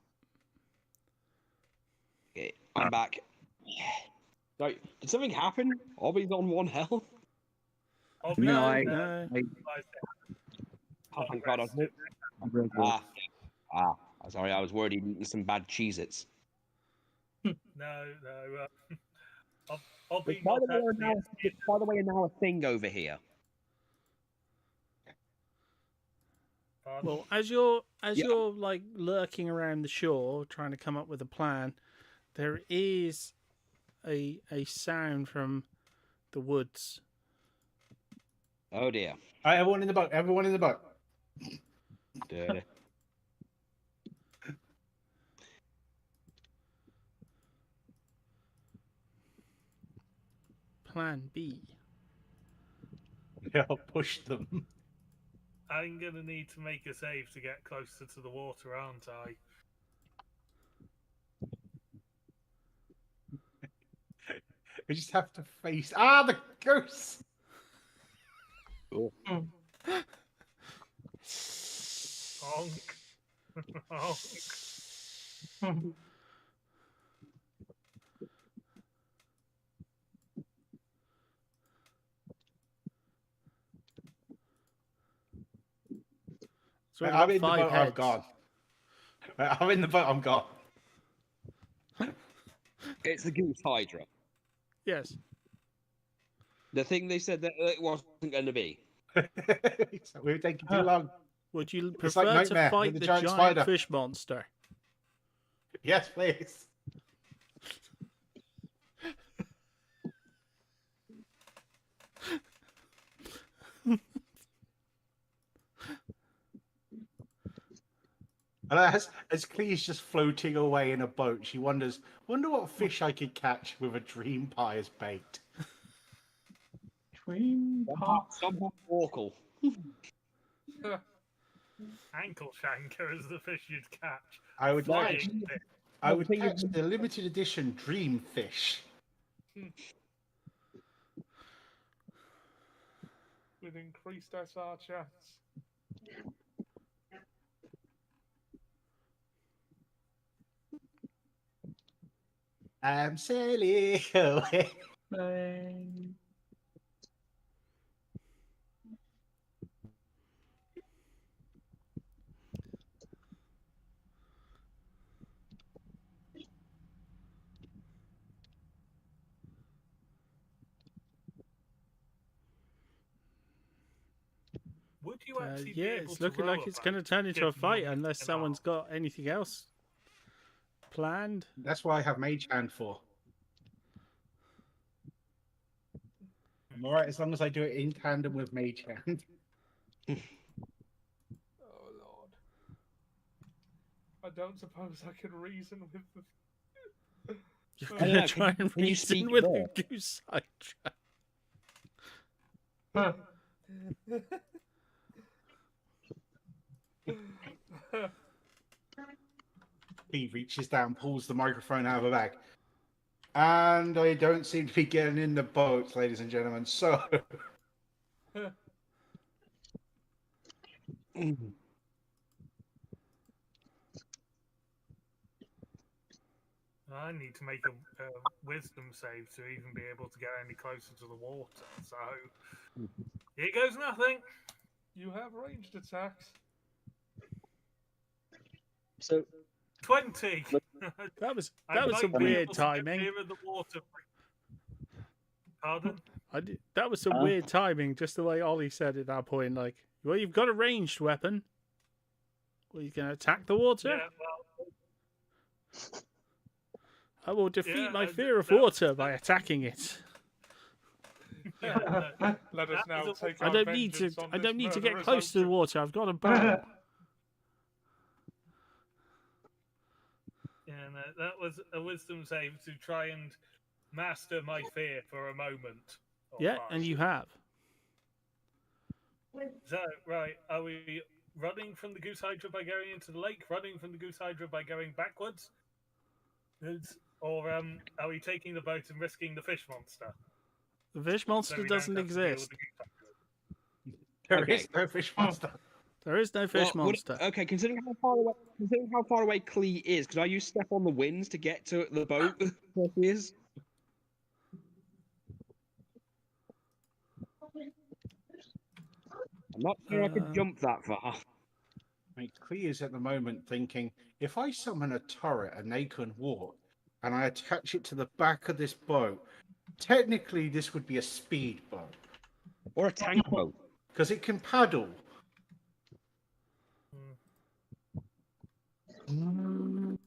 Okay, I'm back. Sorry, did something happen? Obi's on 1 health? No, Oh my god, sorry, I was worried he'd eaten some bad Cheez-Its. No. By the way, now a thing over here. Well, as you're like lurking around the shore trying to come up with a plan, there is a sound from the woods. Oh dear. All right, everyone in the boat. Everyone in the boat. Dirty. Plan B. Yeah, I'll push them. I'm gonna need to make a save to get closer to the water, aren't I? We just have to face the ghosts. Cool. Honk. Honk. So I'm in the five boat. I'm heads. gone. I'm in the boat. I'm gone. It's the Goose Hydra. Yes. The thing they said that it wasn't going to be. We were taking too long. Would you It's prefer like to Nightmare fight with the the giant giant spider. fish monster? Yes, please. And as Clee's just floating away in a boat, she wonder what fish I could catch with a dream pie as bait. Dream pie. Somehow Orkle. Ankle shanker is the fish you'd catch. I would Flying catch. fish. I would catch the limited edition dream fish. With increased SR chance. I'm sailing away. Would you actually be Yeah, able it's to looking row like a it's going to boat turn into a given fight you're unless in someone's arm? got anything else planned. That's why I have Mage Hand for. I'm alright as long as I do it in tandem with Mage Hand. Oh Lord. I don't suppose I can reason with the. You're going to try and reason with a goose sidetrack. He reaches down, pulls the microphone out of the bag. And I don't seem to be getting in the boat, ladies and gentlemen. So. I need to make a wisdom save to even be able to get any closer to the water. So here goes nothing. You have ranged attacks. So 20. That was I some might be weird able to get timing. nearer the water. Pardon? That was some weird timing, just the way Ollie said at that point. Like, well, you've got a ranged weapon. Well, you can attack the water. Yeah, well, I will defeat Yeah, my fear of water by attacking it. yeah, Let us now take I our don't need to. vengeance on I this don't need to get murderous close to the ocean. water. I've got a bow. Yeah, no, that was a wisdom save to try and master my fear for a moment. Yeah, and you have. So, right, are we running from the Goose Hydra by going into the lake? Running from the Goose Hydra by going backwards? Or are we taking the boat and risking the fish monster? The fish monster So we don't doesn't have to deal with exist. the Goose Hydra? There Okay. is no fish monster. There is no fish Well, monster. okay, considering how far away Clee is, could I use Step on the Winds to get to the boat where he is? I'm not sure I could jump that far. Mate, Clee is at the moment thinking, if I summon a turret and they can walk, and I attach it to the back of this boat, technically this would be a speed boat. Or a tank boat. Because it can paddle. I'm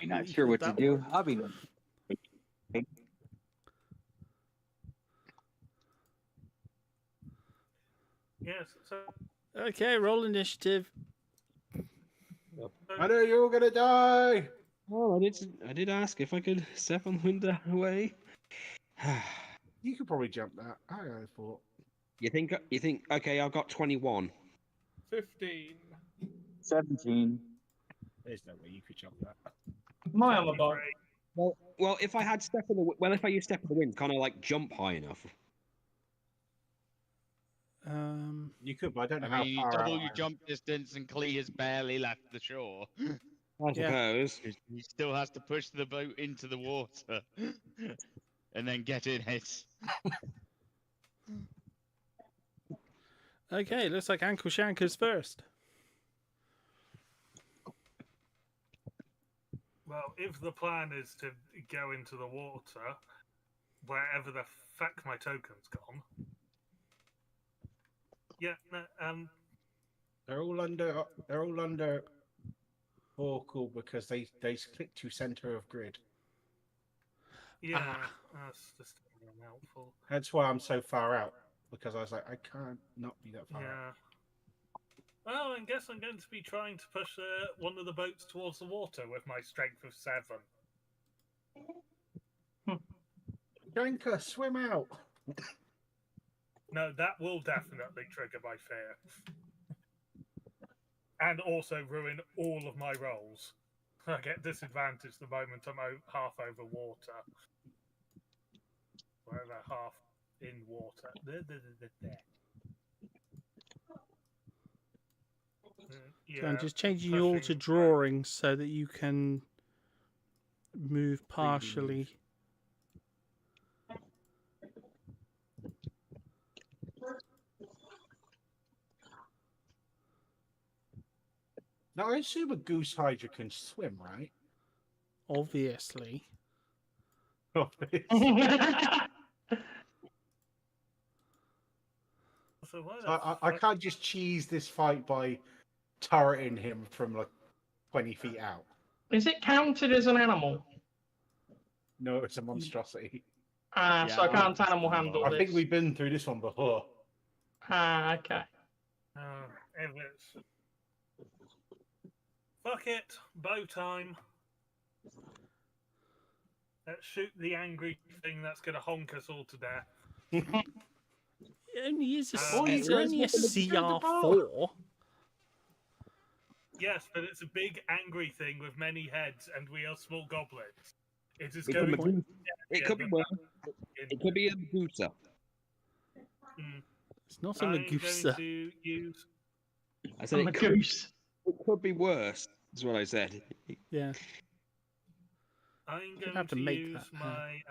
not sure what to do. I'll be. Yes, so Okay, roll initiative. I know you're all gonna die. Oh, I did ask if I could step on the window away. You could probably jump that. I thought. You think? Okay, I've got 21. 15. 17. There's no way you could jump that. My on the boat. Well, if I had if I use Step on the Wind, kind of like jump high enough. You could, but I don't know I mean, you how far double out your jump distance and Clee has barely left the shore. I suppose. He still has to push the boat into the water and then get in it. Okay, looks like Ankle Shanker's first. well, if the plan is to go into the water, wherever the fuck my token's gone. Yeah, no, They're all under Oracle because they click to center of grid. yeah, that's just unhelpful. That's why I'm so far out, because I was like, I can't not be that far out. Yeah. Well, I guess I'm going to be trying to push one of the boats towards the water with my strength of 7. Janka, swim out. No, that will definitely trigger my fear. And also ruin all of my rolls. I get disadvantage the moment I'm half over water. Whatever, half in water. So I'm just changing pushing you all to drawings so that you can move partially. Now, I assume a goose hydra can swim, right? Obviously. So I can't just cheese this fight by turreting him from like 20 feet out. Is it counted as an animal? No, it's a monstrosity. So I can't animal handle I this. think we've been through this one before. Okay. If it's... Fuck it, bow time. Let's shoot the angry thing that's going to honk us all to death. It only is a, Oh, it's you only a guys want to CR4. Yes, but it's a big angry thing with many heads, and we are small goblins. It is It going could to... be, it could be worse. It could be a Medusa. It's not a I'm Medusa. going to use... I said it could be worse, is what I said. Yeah. I'm going have to to make use that, my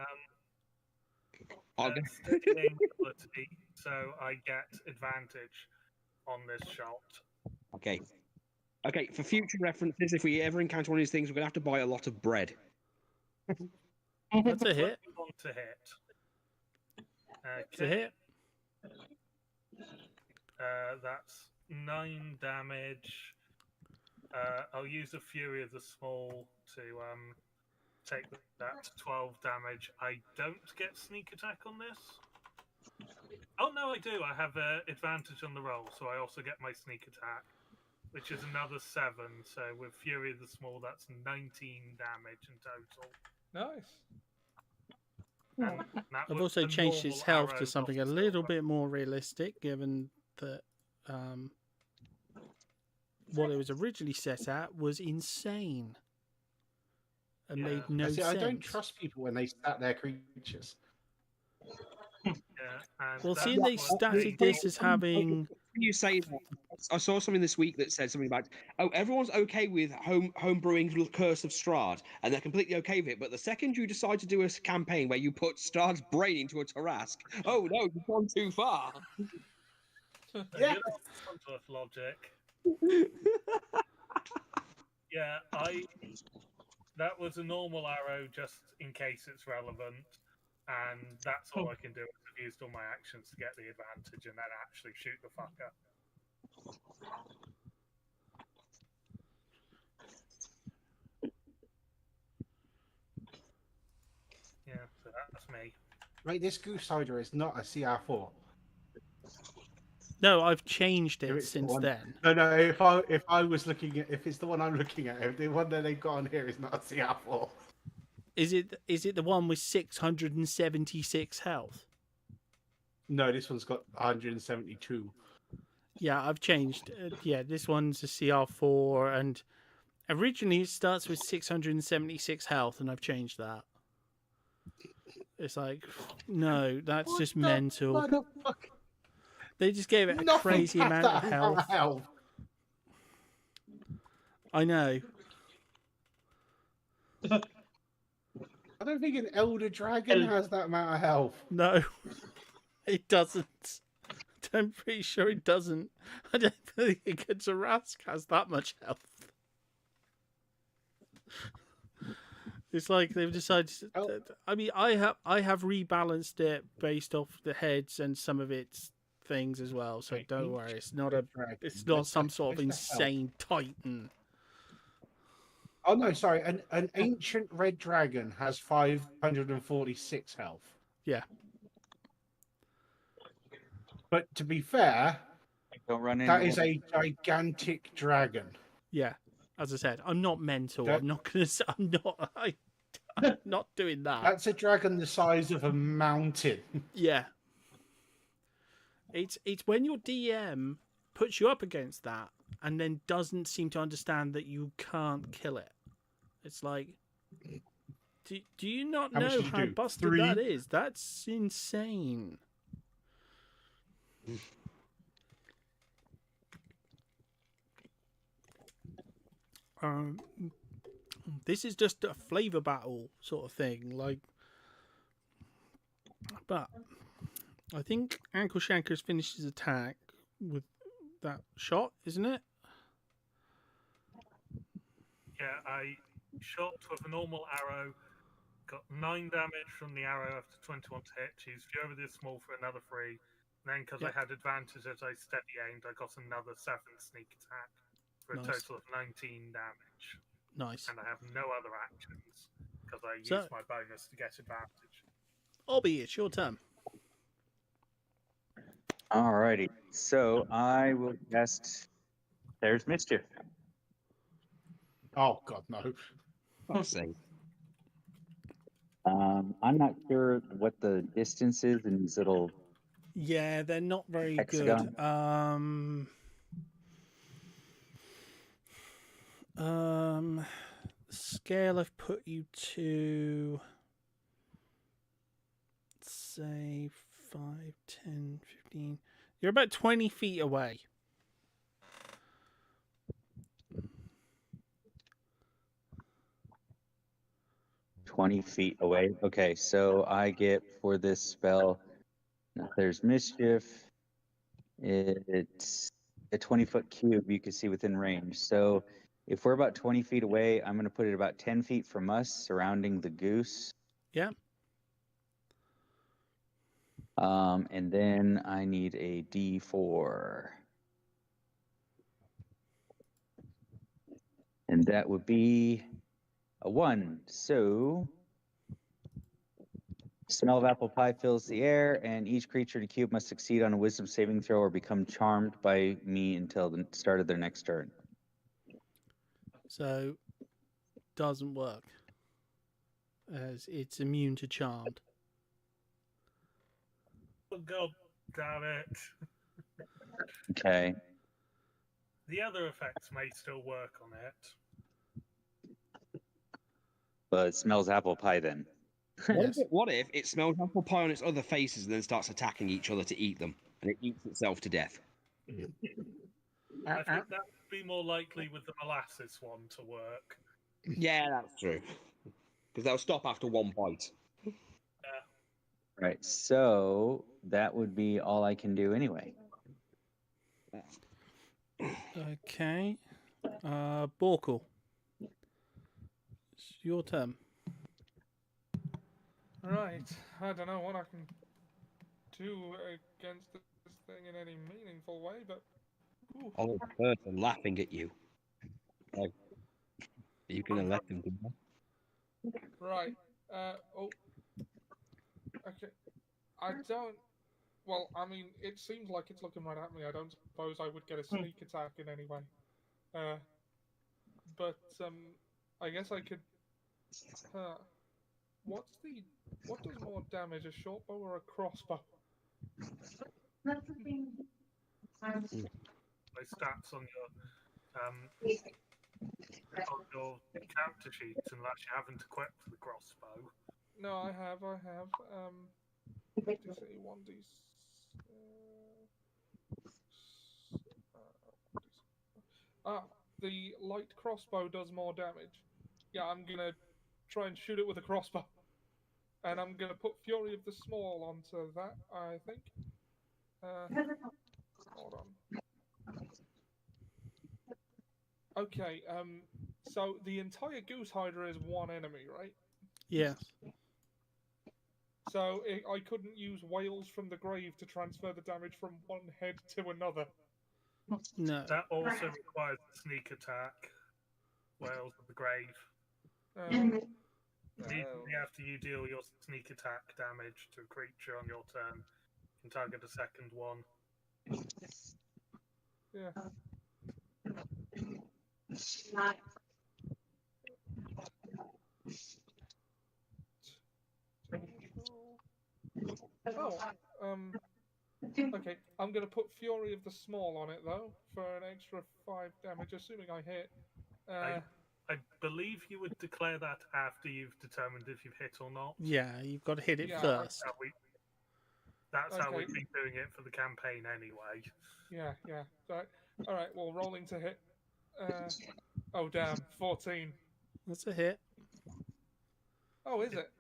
I'll go- steadying ability, so I get advantage on this shot. Okay. Okay, for future references, if we ever encounter one of these things, we're going to have to buy a lot of bread. That's a hit. Want to hit. It's a hit. That's 9 damage. I'll use a Fury of the Small to take that to 12 damage. I don't get sneak attack on this. Oh no, I do. I have advantage on the roll, so I also get my sneak attack, which is another 7. So with Fury of the Small, that's 19 damage in total. Nice. I've also changed his health to something a little bit more realistic, given that what it was originally set at was insane and made no sense. I don't trust people when they stat their creatures. Well, seeing they statted this as having... You say that, I saw something this week that said something about, oh, everyone's okay with home brewing Curse of Strahd, and they're completely okay with it, but the second you decide to do a campaign where you put Strahd's brain into a Tarask, oh no, you've gone too far. Yeah, logic. Yeah, that was a normal arrow just in case it's relevant, and that's all I can do. I've used all my actions to get the advantage and then actually shoot the fucker. Yeah, so that's me. Right, this Goose Hydra is not a CR4. No, I've changed it since then. No. If I was looking at, if it's the one I'm looking at, if the one that they've got on here is not a CR4. Is it the one with 676 health? No, this one's got 172. Yeah, I've changed. Yeah, this one's a CR4, and originally it starts with 676 health, and I've changed that. It's like, no, that's just mental. They just gave it a crazy amount of health. I know. I don't think an Elder Dragon has that amount of health. No, it doesn't. I'm pretty sure it doesn't. I don't think a Tarask has that much health. It's like they've decided. I mean, I have rebalanced it based off the heads and some of its things as well. So don't worry, it's not some sort of insane titan. Oh no, sorry. An ancient red dragon has 546 health. Yeah. But to be fair, don't run in. That is a gigantic dragon. Yeah. As I said, I'm not mental. I'm not gonna. I'm not doing that. That's a dragon the size of a mountain. Yeah. It's when your DM puts you up against that and then doesn't seem to understand that you can't kill it. It's like, do you not How much know did you how do? busted 3? that is? That's insane. This is just a flavor battle sort of thing, like. But I think Ankle Shanker's finished his attack with that shot, isn't it? Yeah, I shot with a normal arrow, got 9 damage from the arrow after 21 to hit, used Fury this small for another 3, and then because I had advantage as I steady aimed, I got another 7 sneak attack for a total of 19 damage. Nice. And I have no other actions because I used my bonus to get advantage. Obby, it's your turn. Alrighty, so I will cast There's Mischief. Oh God, no! I'm not sure what the distance is in these little. Yeah, they're not very hexagon. good. Scale I've put you to, say 5, 10, 15. You're about 20 feet away. $20 away. Okay, so I get for this spell. Now There's Mischief. It's a 20-foot cube you can see within range. So if we're about 20 feet away, I'm going to put it about 10 feet from us, surrounding the goose. Yeah. And then I need a D4. And that would be a 1. So smell of apple pie fills the air, and each creature in the cube must succeed on a wisdom saving throw or become charmed by me until the start of their next turn. So, doesn't work, as it's immune to charmed. Oh God, damn it! Okay. The other effects may still work on it. But it smells apple pie then. What if it smells apple pie on its other faces and then starts attacking each other to eat them, and it eats itself to death? I think that would be more likely with the molasses one to work. Yeah, that's true. Because they'll stop after 1 bite. Right, so that would be all I can do anyway. Okay. Borkle. It's your turn. Right, I don't know what I can do against this thing in any meaningful way, but... Ooh. Oh, the person laughing at you. Like, are you going to let them do that? Right, oh... Okay, I don't... Well, I mean, it seems like it's looking right at me. I don't suppose I would get a sneak attack in any way. But, I guess I could... What does more damage, a short bow or a crossbow? That's the thing. My stats on your character sheets, unless you haven't equipped the crossbow. No, I have. DC 1D. The light crossbow does more damage. Yeah, I'm gonna try and shoot it with a crossbow. And I'm gonna put Fury of the Small onto that, I think. Hold on. Okay, so the entire Goose Hydra is one enemy, right? Yes. So I couldn't use Whales from the Grave to transfer the damage from one head to another. No. That also requires a sneak attack. Whales of the Grave. Immediately after you deal your sneak attack damage to a creature on your turn, you can target a second one. Yeah. Okay, I'm going to put Fury of the Small on it, though, for an extra 5 damage, assuming I hit. I believe you would declare that after you've determined if you've hit or not. Yeah, you've got to hit it Yeah, first. That's how Okay. we've been doing it for the campaign anyway. Yeah. All right, well, rolling to hit. Oh, damn, 14. That's a hit. Oh, is it?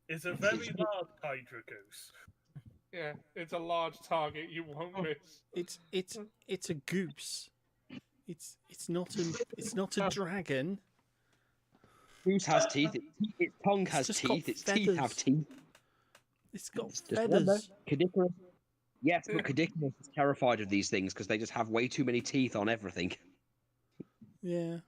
It's a very large Hydra Goose. Yeah, it's a large target. You won't miss. It's a goose. It's not a dragon. Goose has teeth. Its tongue has just teeth. got Its teeth have feathers. teeth. It's got Just remember, feathers. Caduceus. Yes, but Caduceus is terrified of these things because they just have way too many teeth on everything. Yeah.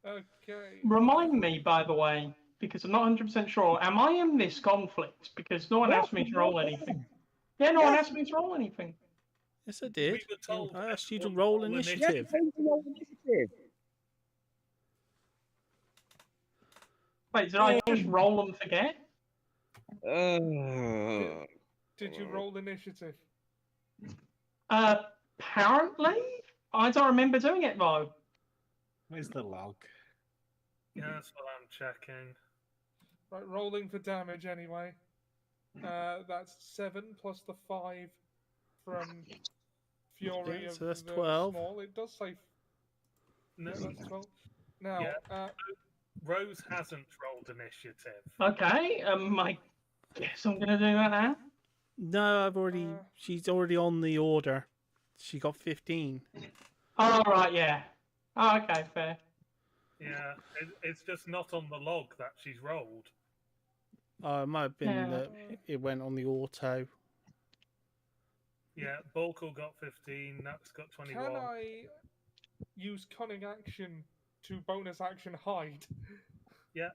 Okay. Remind me, by the way, because I'm not 100% sure. Am I in this conflict? Because no one asked me to roll anything. Yeah, no one asked me to roll anything. Yes, I did. We were told I asked you to everyone roll roll initiative. Wait, did I just roll and forget? Did you roll initiative? Apparently? I don't remember doing it, though. Where's the log? Yeah, that's what I'm checking. Right, rolling for damage anyway. That's 7 plus the 5 from Fury Yeah, of so that's the 12. Small. It does say. No, Yeah, that's 12. Now, yeah. Rose hasn't rolled initiative. Okay, I guess I'm going to do that now. No, I've already. She's already on the order. She got 15. Oh, right, yeah. Oh, okay, fair. Yeah, it's just not on the log that she's rolled. It might have been that it went on the auto. Yeah, Bulkle got 15. Nux got 21. can I use cunning action to bonus action hide? Yeah.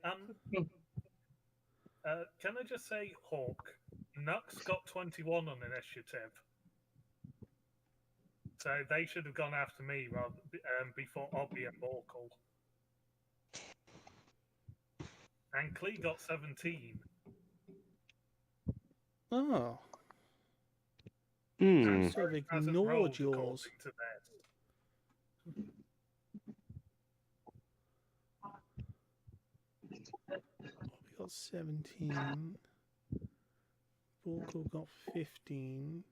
Can I just say, Hawk? Nux got 21 on initiative. So they should have gone after me rather before Obby and Borkle. And Clee got 17. Oh. Hmm. Sort of Hasn't ignored rolled yours. according to this. We got 17. Borkle got 15.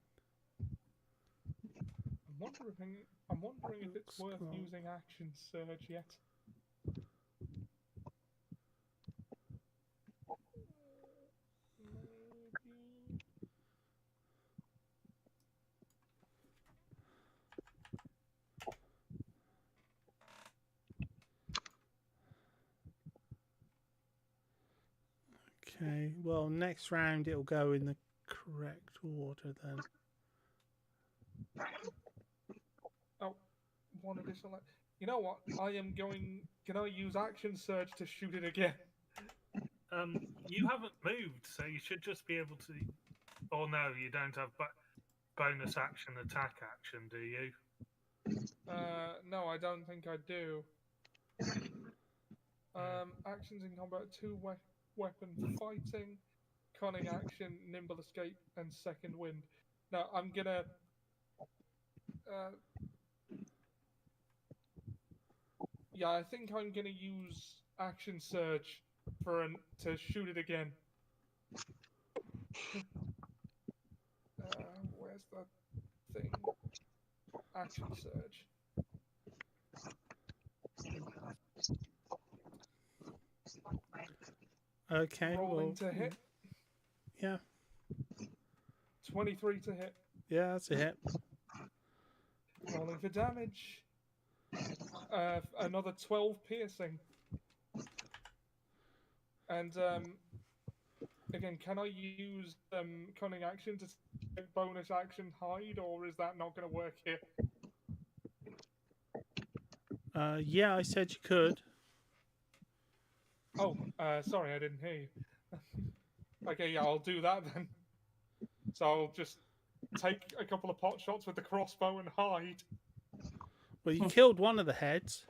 I'm wondering if it's worth using action surge yet. Okay, well, next round it'll go in the correct order then. Oh, one additional. You know what? I am going. Can I use action surge to shoot it again? You haven't moved, so you should just be able to. Oh no, you don't have bonus action attack action, do you? No, I don't think I do. Actions in combat: 2 weapon fighting, cunning action, nimble escape, and second wind. Now I'm gonna. Yeah, I think I'm gonna use action surge to shoot it again. Where's that thing? Action surge. Okay, Rolling well, to hit. Yeah. 23 to hit. Yeah, that's a hit. Rolling for damage. Another 12 piercing. And again, can I use cunning action to take bonus action hide, or is that not going to work here? Yeah, I said you could. Oh, sorry, I didn't hear you. Okay, yeah, I'll do that then. So I'll just take a couple of pot shots with the crossbow and hide. Well, you killed one of the heads.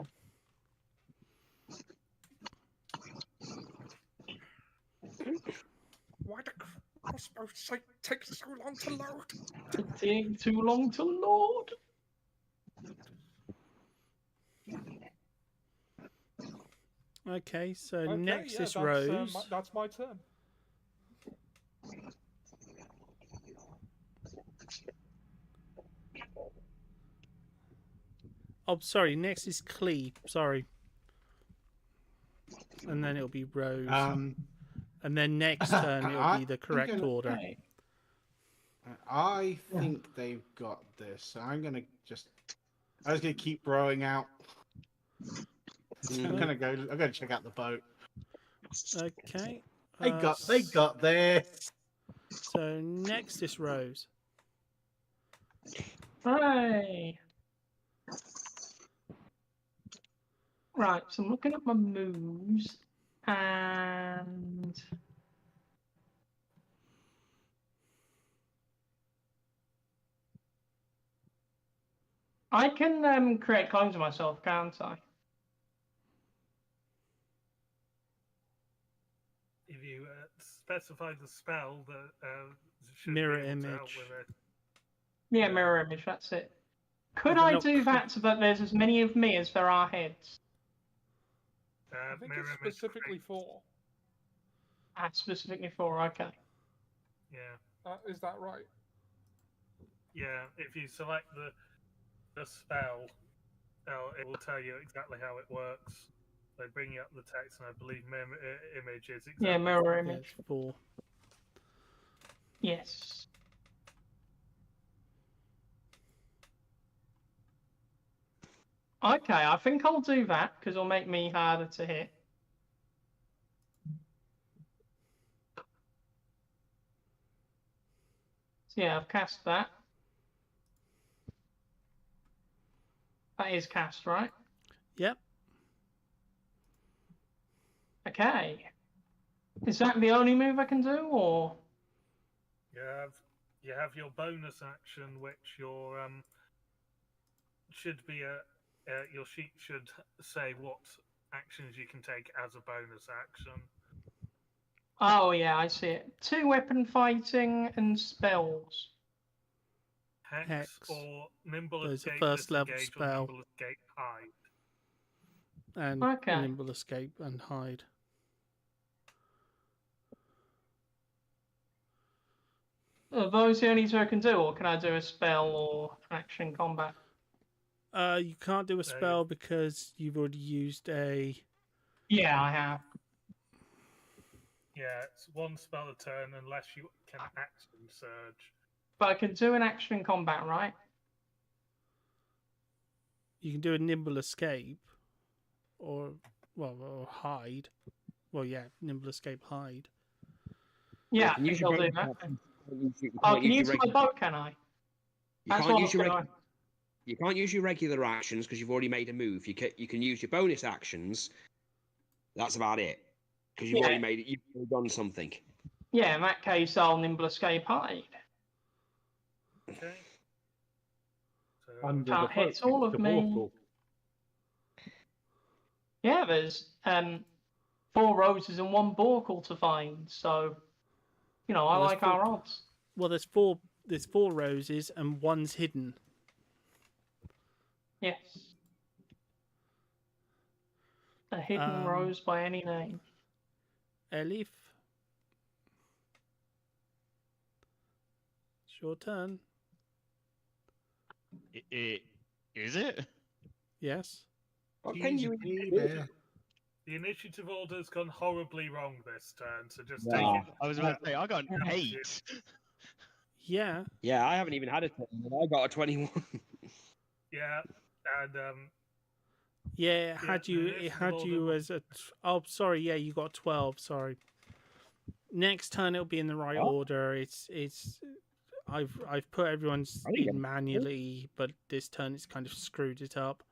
Why the crossbow? God's sake, takes so long to load. Taking too long to load. Okay, so Okay, next yeah, is Rose. that's my turn. Oh, sorry. Next is Clee. Sorry. And then it'll be Rose. And then next turn it'll be the correct order. I think they've got this. So I'm gonna keep rowing out. I'm gonna check out the boat. Okay. They got this. So next is Rose. Hooray! Right, so I'm looking at my moves, and I can create clones of myself, can't I? If you specify the spell that should Mirror be able to help image. with it. Yeah, mirror image, that's it. Could they're I not do that so that there's as many of me as there are heads? I think Mirror it's image specifically creates- 4. Specifically 4, okay. Yeah. Is that right? Yeah, if you select the spell, it will tell you exactly how it works. They bring you up the text, and I believe mirror image is exactly. Yeah, mirror Yeah, image. it's 4. Yes. Okay, I think I'll do that because it'll make me harder to hit. So yeah, I've cast that. That is cast, right? Yep. Okay. Is that the only move I can do, or? You have your bonus action, which your should be your sheet should say what actions you can take as a bonus action. Oh yeah, I see it. 2 weapon fighting and spells. Hex or nimble There's a escape, first level disengage, or spell. nimble escape, hide. And Okay. nimble escape and hide. Are those the only 2 I can do, or can I do a spell or action combat? You can't do a spell because you've already used a. Yeah, I have. Yeah, it's 1 spell a turn unless you can action surge. But I can do an action in combat, right? You can do a nimble escape, or hide. Well, yeah, nimble escape, hide. Yeah, I think I'll do that. Oh, I can use my boat, can I? You can't use your regular actions because you've already made a move. You can use your bonus actions. That's about it. Because you've already done something. Yeah, in that case, I'll nimble escape hide. Okay. So Under Can't the hit boat, all it's of the me. portal. Yeah, there's 4 roses and 1 Borkle to find, so I Well, like our odds. Well, there's 4 roses and 1's hidden. Yes. A hidden rose by any name. Elif. It's your turn. Is it? Yes. What can you there? the initiative order's gone horribly wrong this turn, so just Yeah. take it. I was about to say, I got an 8. Yeah. Yeah, I haven't even had a 10. I got a 21. Yeah, and Yeah, it had you as a. Oh, sorry. Yeah, you got 12. Sorry. Next turn it'll be in the right order. It's. I've put everyone's in manually, but this turn it's kind of screwed it up.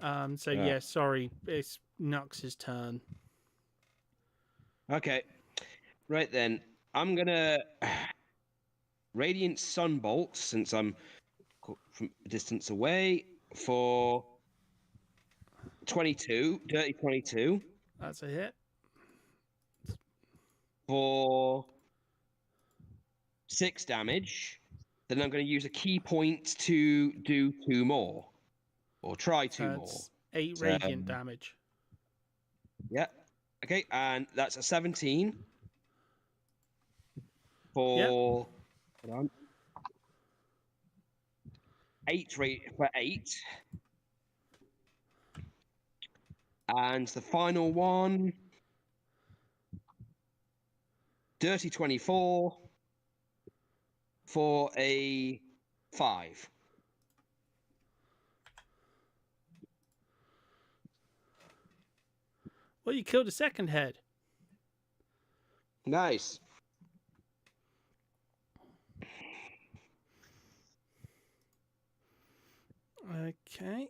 So yeah, sorry. It's Nux's turn. Okay. Right then, I'm gonna Radiant Sunbolt since I'm from a distance away for 22, dirty 22. That's a hit. For 6 damage. Then I'm going to use a key point to do 2 more. Or try 2 more. That's 8 radiant damage. Yeah. Okay, and that's a 17. For... Hold on. 8 for 8. And the final one... Dirty 24 for a 5. Well, you killed a second head. Nice. Okay.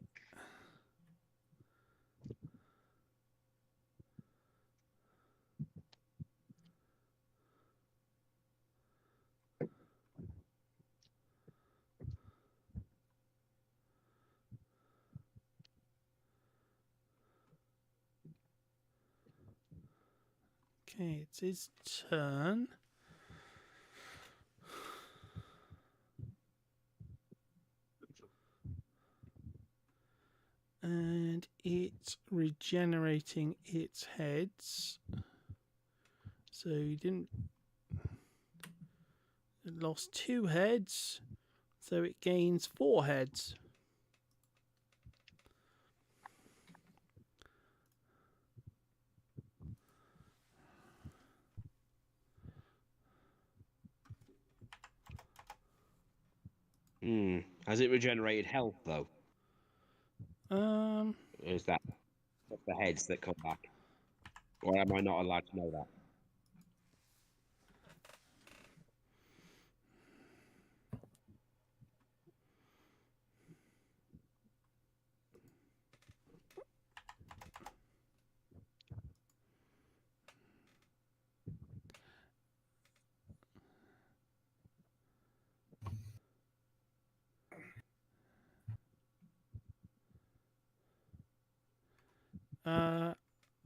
Okay, it's his turn. And it's regenerating its heads. So you didn't... It lost 2 heads. So it gains 4 heads. Has it regenerated health, though? Is that the heads that come back? Or am I not allowed to know that?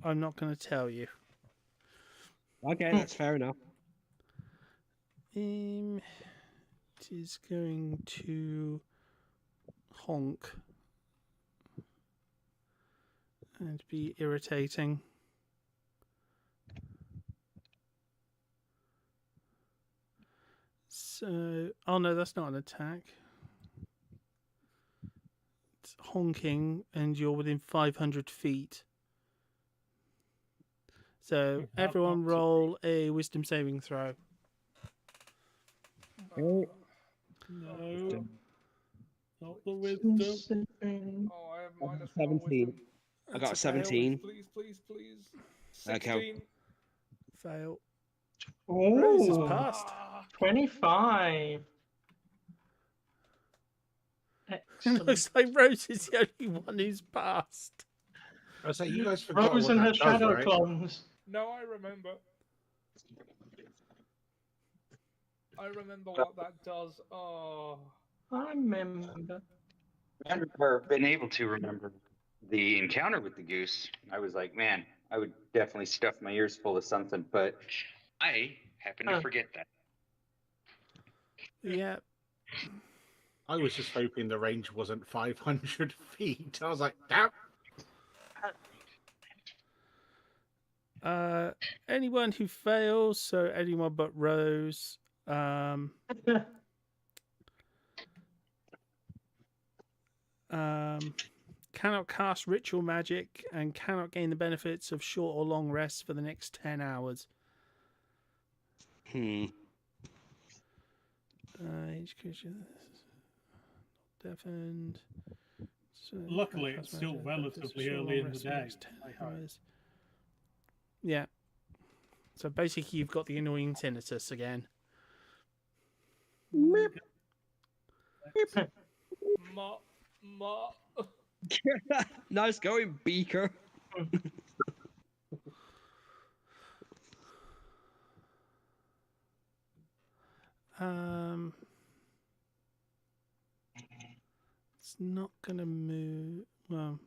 I'm not going to tell you. Okay, that's fair enough. It is going to honk and be irritating. So, oh no, that's not an attack. It's honking, and you're within 500 feet. So, everyone roll a wisdom saving throw. No. Not the wisdom. Oh, I have minus 17. I got a 17. Please, please, please. Okay. 16. Fail. Rose has passed. 25. It Excellent. looks like Rose is the only one who's passed. I say you guys forgot Rose what and that her does, shadow right? clones. No, I remember. I remember what that does. Oh. I remember. Or been able to remember the encounter with the goose. I was like, man, I would definitely stuff my ears full of something, but I happen to forget that. Yeah. I was just hoping the range wasn't 500 feet. I was like, damn. Anyone who fails, so anyone but Rose, cannot cast ritual magic and cannot gain the benefits of short or long rests for the next 10 hours. Each creature deafened. So Luckily, it's still relatively early in the day. I hope. Yeah. So basically, you've got the annoying tinnitus again. Nice going, Beaker. It's not gonna move. Well.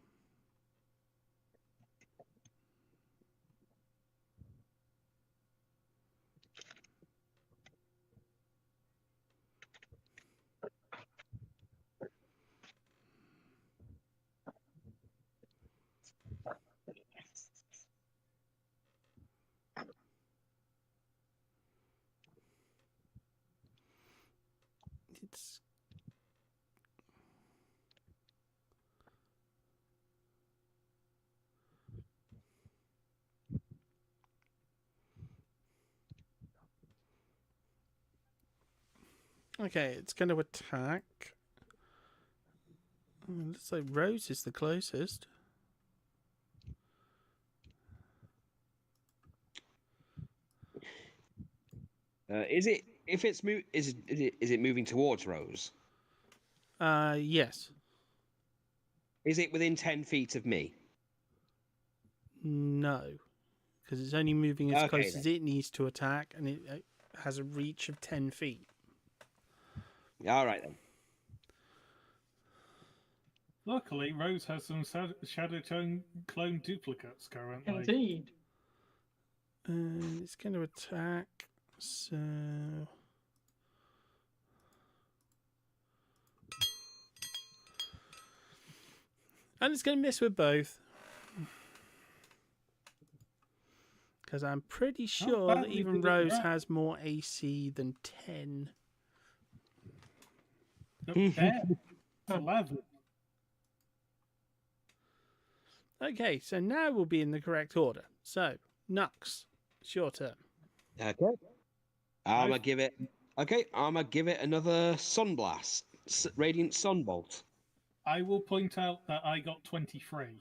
it's... Okay, it's going to attack. Looks like Rose is the closest. Is it? If it's is it moving towards Rose? Yes. Is it within 10 feet of me? No, because it's only moving as Okay, close then. as it needs to attack, and it has a reach of 10 feet. All right then. Luckily, Rose has some Shadow clone duplicates currently. Indeed. And it's going to attack, so... And it's going to miss with both. Because I'm pretty sure that even Rose has more AC than 10. There. 11. Okay, so now we'll be in the correct order. So, Nux, it's your turn. Okay. I'm gonna give it. Okay, I'm gonna give it another sunblast, radiant sunbolt. I will point out that I got 23.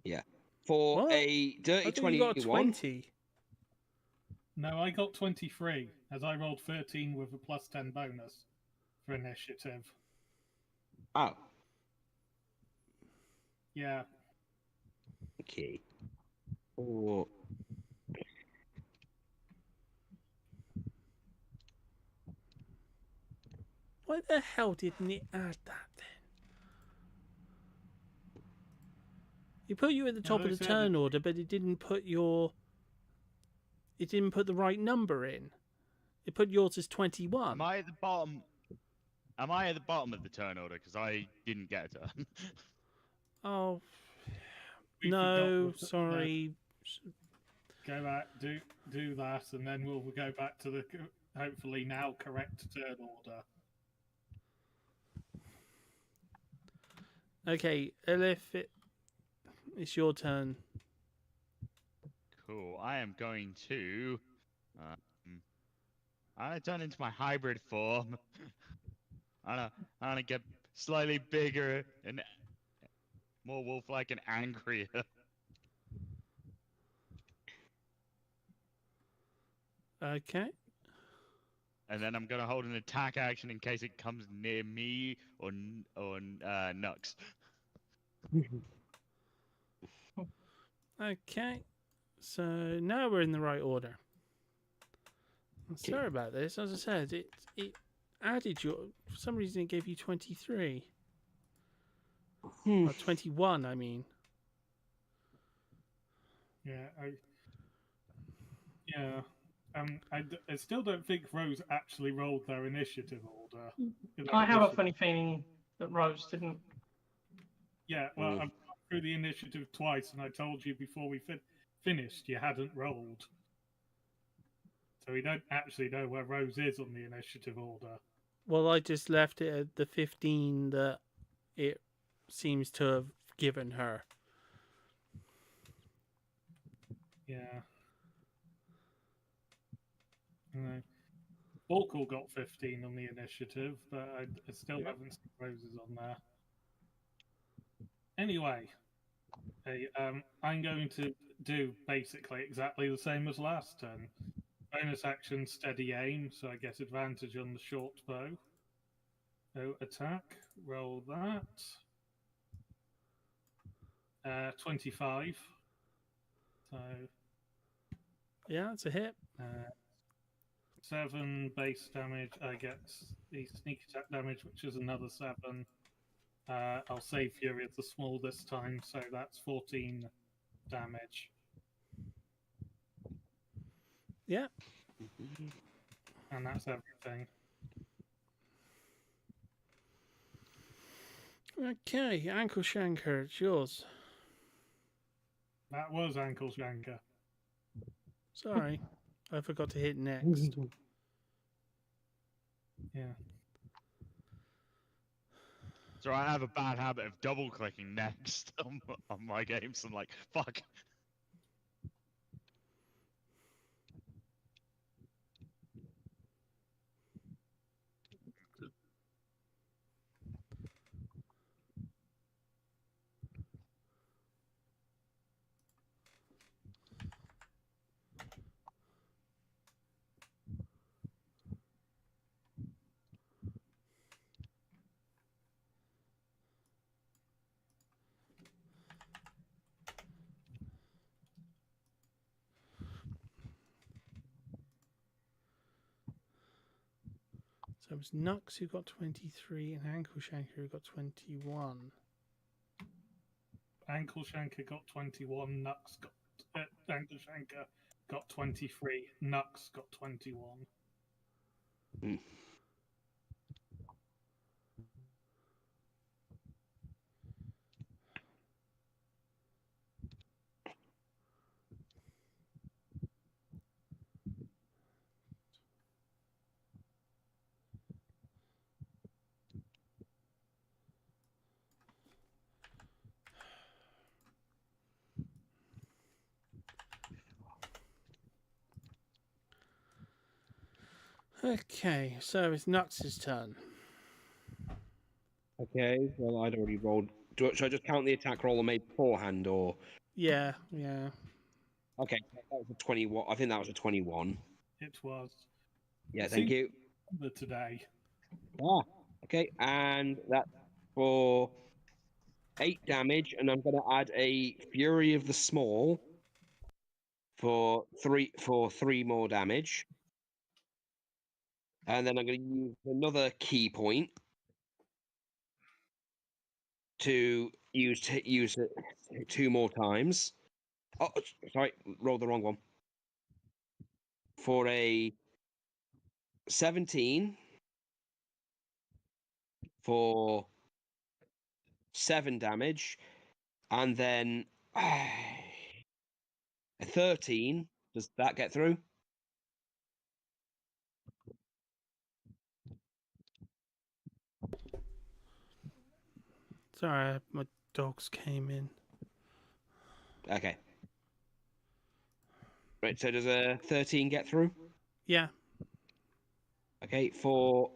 Yeah, for What? a dirty I thought 21. you got 20. No, I got 23, as I rolled 13 with a plus 10 bonus for initiative. Oh. Yeah. Okay. Oh. Why the hell didn't it add that then? It put you at the top of the turn order, but it didn't put your... It didn't put the right number in. It put yours as 21. Am I at the bottom? Am I at the bottom of the turn order? Because I didn't get a turn. Oh, We no, forgot sorry. Go back, do that, and then we'll go back to the hopefully now correct turn order. Okay, Elif, it's your turn. Cool. I am going to. I turn into my hybrid form. I wanna get slightly bigger and more wolf-like and angrier. Okay. And then I'm gonna hold an attack action in case it comes near me or Nux. Okay. So now we're in the right order. Sorry about this. As I said, it added your... For some reason, it gave you 23. Or 21, I mean. Yeah, I still don't think Rose actually rolled their initiative order. I have a funny feeling that Rose didn't. Yeah, well, I've gone through the initiative twice, and I told you before we finished you hadn't rolled. So we don't actually know where Rose is on the initiative order. Well, I just left it at the 15 that it seems to have given her. Yeah. Orkle got 15 on the initiative, but I still haven't seen Rose's on there. Anyway, I'm going to do basically exactly the same as last turn. Bonus action, steady aim, so I get advantage on the short bow. So attack, roll that. 25. So yeah, it's a hit. 7 base damage. I get the sneak attack damage, which is another 7. I'll save Fury of the Small this time, so that's 14 damage. Yeah. And that's everything. Okay, Ankle Shanker, it's yours. That was Ankle Shanker. Sorry, I forgot to hit next. Yeah. So I have a bad habit of double clicking next on my games. I'm like, fuck. So it was Nux who got 23 and Ankle Shanker who got 21. Ankle Shanker got 21. Nux got Ankle Shanker got 23. Nux got 21. Mm. Okay, so it's Nux's turn. Okay, well, I'd already rolled. Should I just count the attack roll I made beforehand, or? Yeah, yeah. Okay, that was a 21. I think that was a 21. It was. Yeah, thank you. Today. Ah, okay, and that's for 8 damage, and I'm going to add a Fury of the Small for three more damage, and then I'm going to use another key point to use it 2 more times. Oh, sorry, rolled the wrong one. For a 17 for 7 damage, and then a 13. Does that get through? Sorry, my dogs came in. Okay. Right, so does a 13 get through? Yeah. Okay, for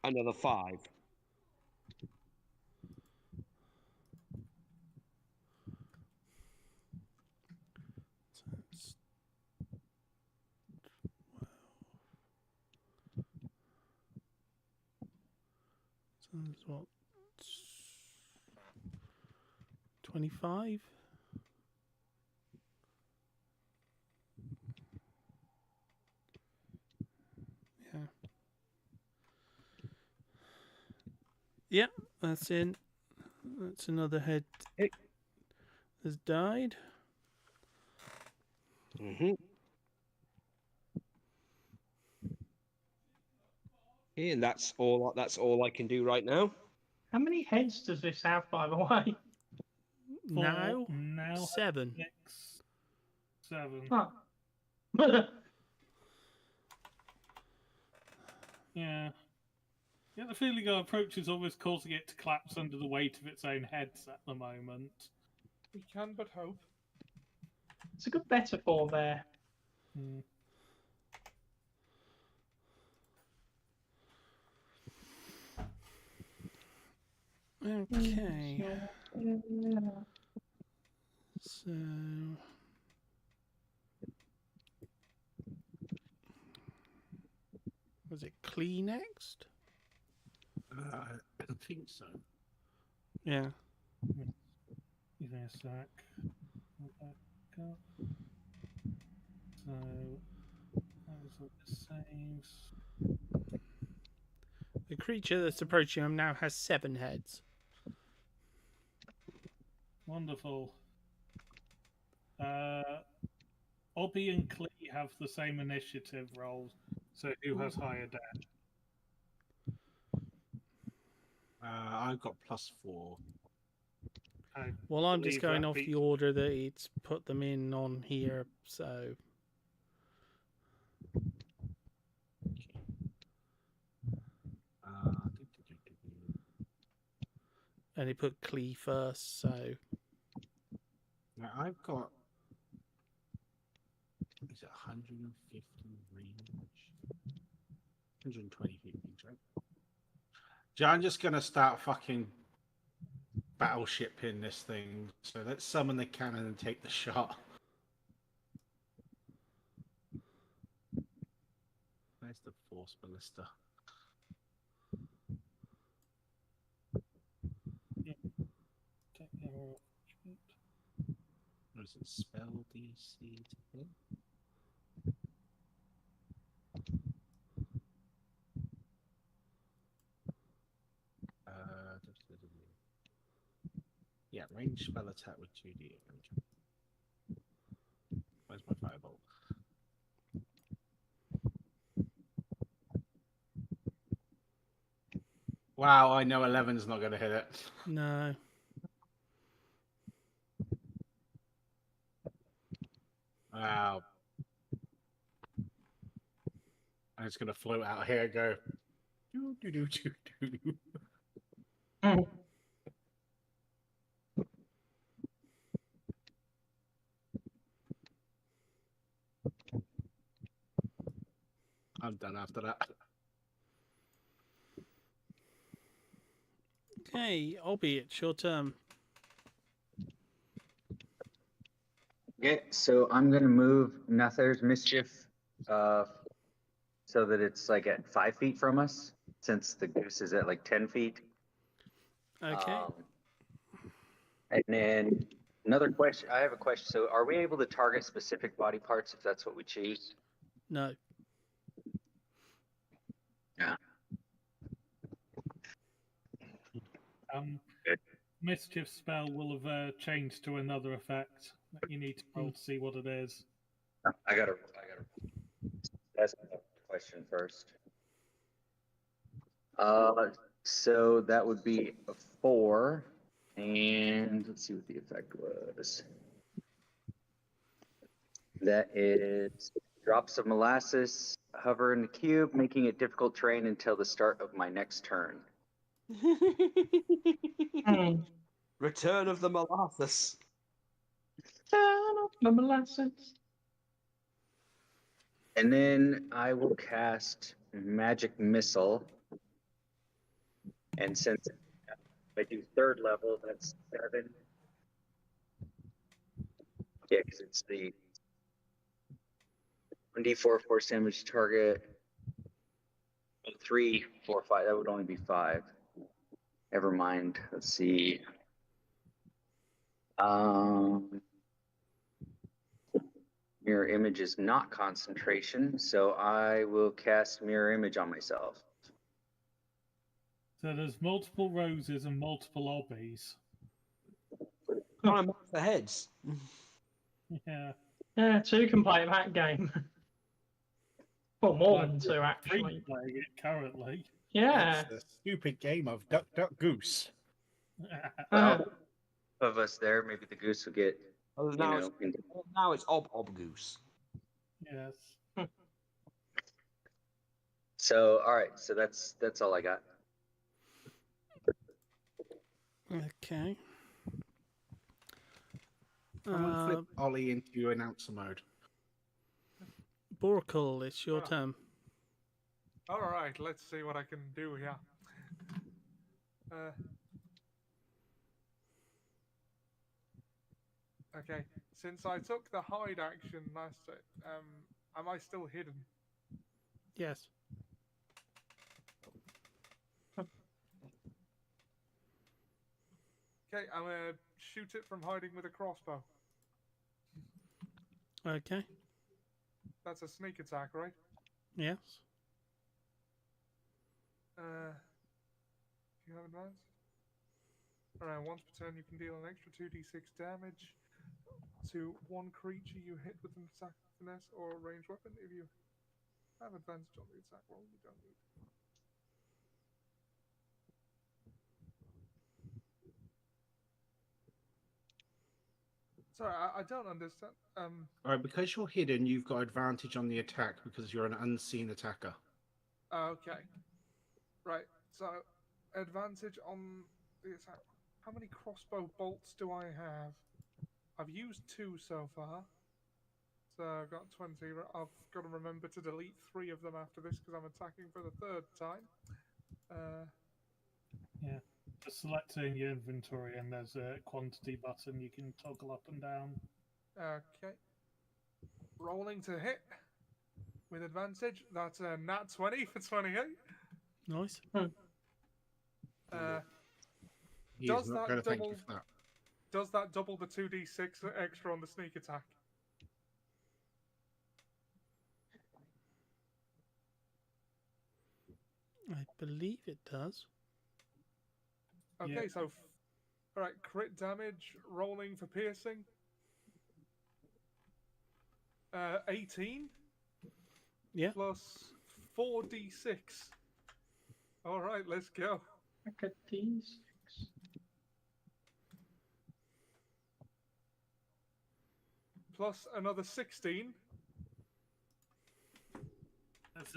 another 5. So that's what? 25? Yeah. Yeah, that's in. That's another head has died. Mm-hmm. Okay, and that's all I can do right now. How many heads does this have, by the way? Now 7. 6, 7. Oh. Yeah. Yeah, the feeling our approach is always causing it to collapse under the weight of its own heads at the moment. We can but hope. It's a good metaphor there. Hmm. Okay. So was it Clee next? I think so. Yeah. Give me a sec. Back up. So those are the saves. The creature that's approaching him now has 7 heads. Wonderful. Obby and Clee have the same initiative rolls, so who has higher dash? I've got +4. Well, I'm just believe going that off beat- the order that it's put them in on here, so. And he put Clee first, so... Now I've got... Is it 150 range? 120 feet range, right? So I'm just going to start fucking battleshipping this thing. So let's summon the cannon and take the shot. Where's the force ballista? What is it? Spell DC to hit? Yeah, range spell attack with 2d. Where's my fireball? Wow, I know 11's not going to hit it. No. Wow. I'm just going to float out here and go. Doo, doo, doo, doo, doo. I'm done after that. Okay, Obby, it's your turn. Okay, so I'm gonna move Nother's Mischief so that it's like at 5 feet from us, since the goose is at like 10 feet. Okay. And then another question. I have a question. So, are we able to target specific body parts if that's what we choose? No. Yeah. Mischief spell will have changed to another effect that you need to roll to see what it is. I gotta ask the question first. So that would be a 4, and let's see what the effect was. That is drops of molasses hover in the cube, making it difficult terrain until the start of my next turn. Return of the molasses. Turn off the molasses. And then I will cast Magic Missile. And since I do 3rd level, that's 7. Yeah, because it's the 1d4 force damage target. 3, 4, 5. That would only be 5. Never mind. Let's see. Mirror image is not concentration, so I will cast mirror image on myself. So there's multiple roses and multiple obbies. Trying to match the heads. Yeah. Yeah, 2 can play that game. Well, more than 2, actually. Playing it currently. Yeah. It's a stupid game of duck, duck, goose. Well, of us there, maybe the goose will get. Oh, now it's ob goose. Yes. So all right, so that's all I got. Okay. Someone flip Ollie into announcer mode. Boracle, it's your turn. All right, let's see what I can do here. Okay, since I took the hide action last time, am I still hidden? Yes. Okay, I'm gonna shoot it from hiding with a crossbow. Okay. That's a sneak attack, right? Yes. Do you have advance? Alright, once per turn you can deal an extra 2d6 damage to one creature you hit with an attack, finesse, or a ranged weapon. If you have advantage on the attack roll, you don't need. Sorry, I don't understand. All right, because you're hidden, you've got advantage on the attack because you're an unseen attacker. Okay. Right, so advantage on the attack. How many crossbow bolts do I have? I've used 2 so far. So I've got 20. I've got to remember to delete 3 of them after this because I'm attacking for the 3rd time. Yeah. Just selecting your inventory and there's a quantity button you can toggle up and down. Okay. Rolling to hit with advantage. That's a nat 20 for 28. Nice. He's Does not that going to thank double? you for that. Does that double the 2d6 extra on the sneak attack? I believe it does. Okay, Yeah. so all right, crit damage rolling for piercing. 18. Yeah. Plus 4d6. All right, let's go. Okay, D6. Plus another 16 That's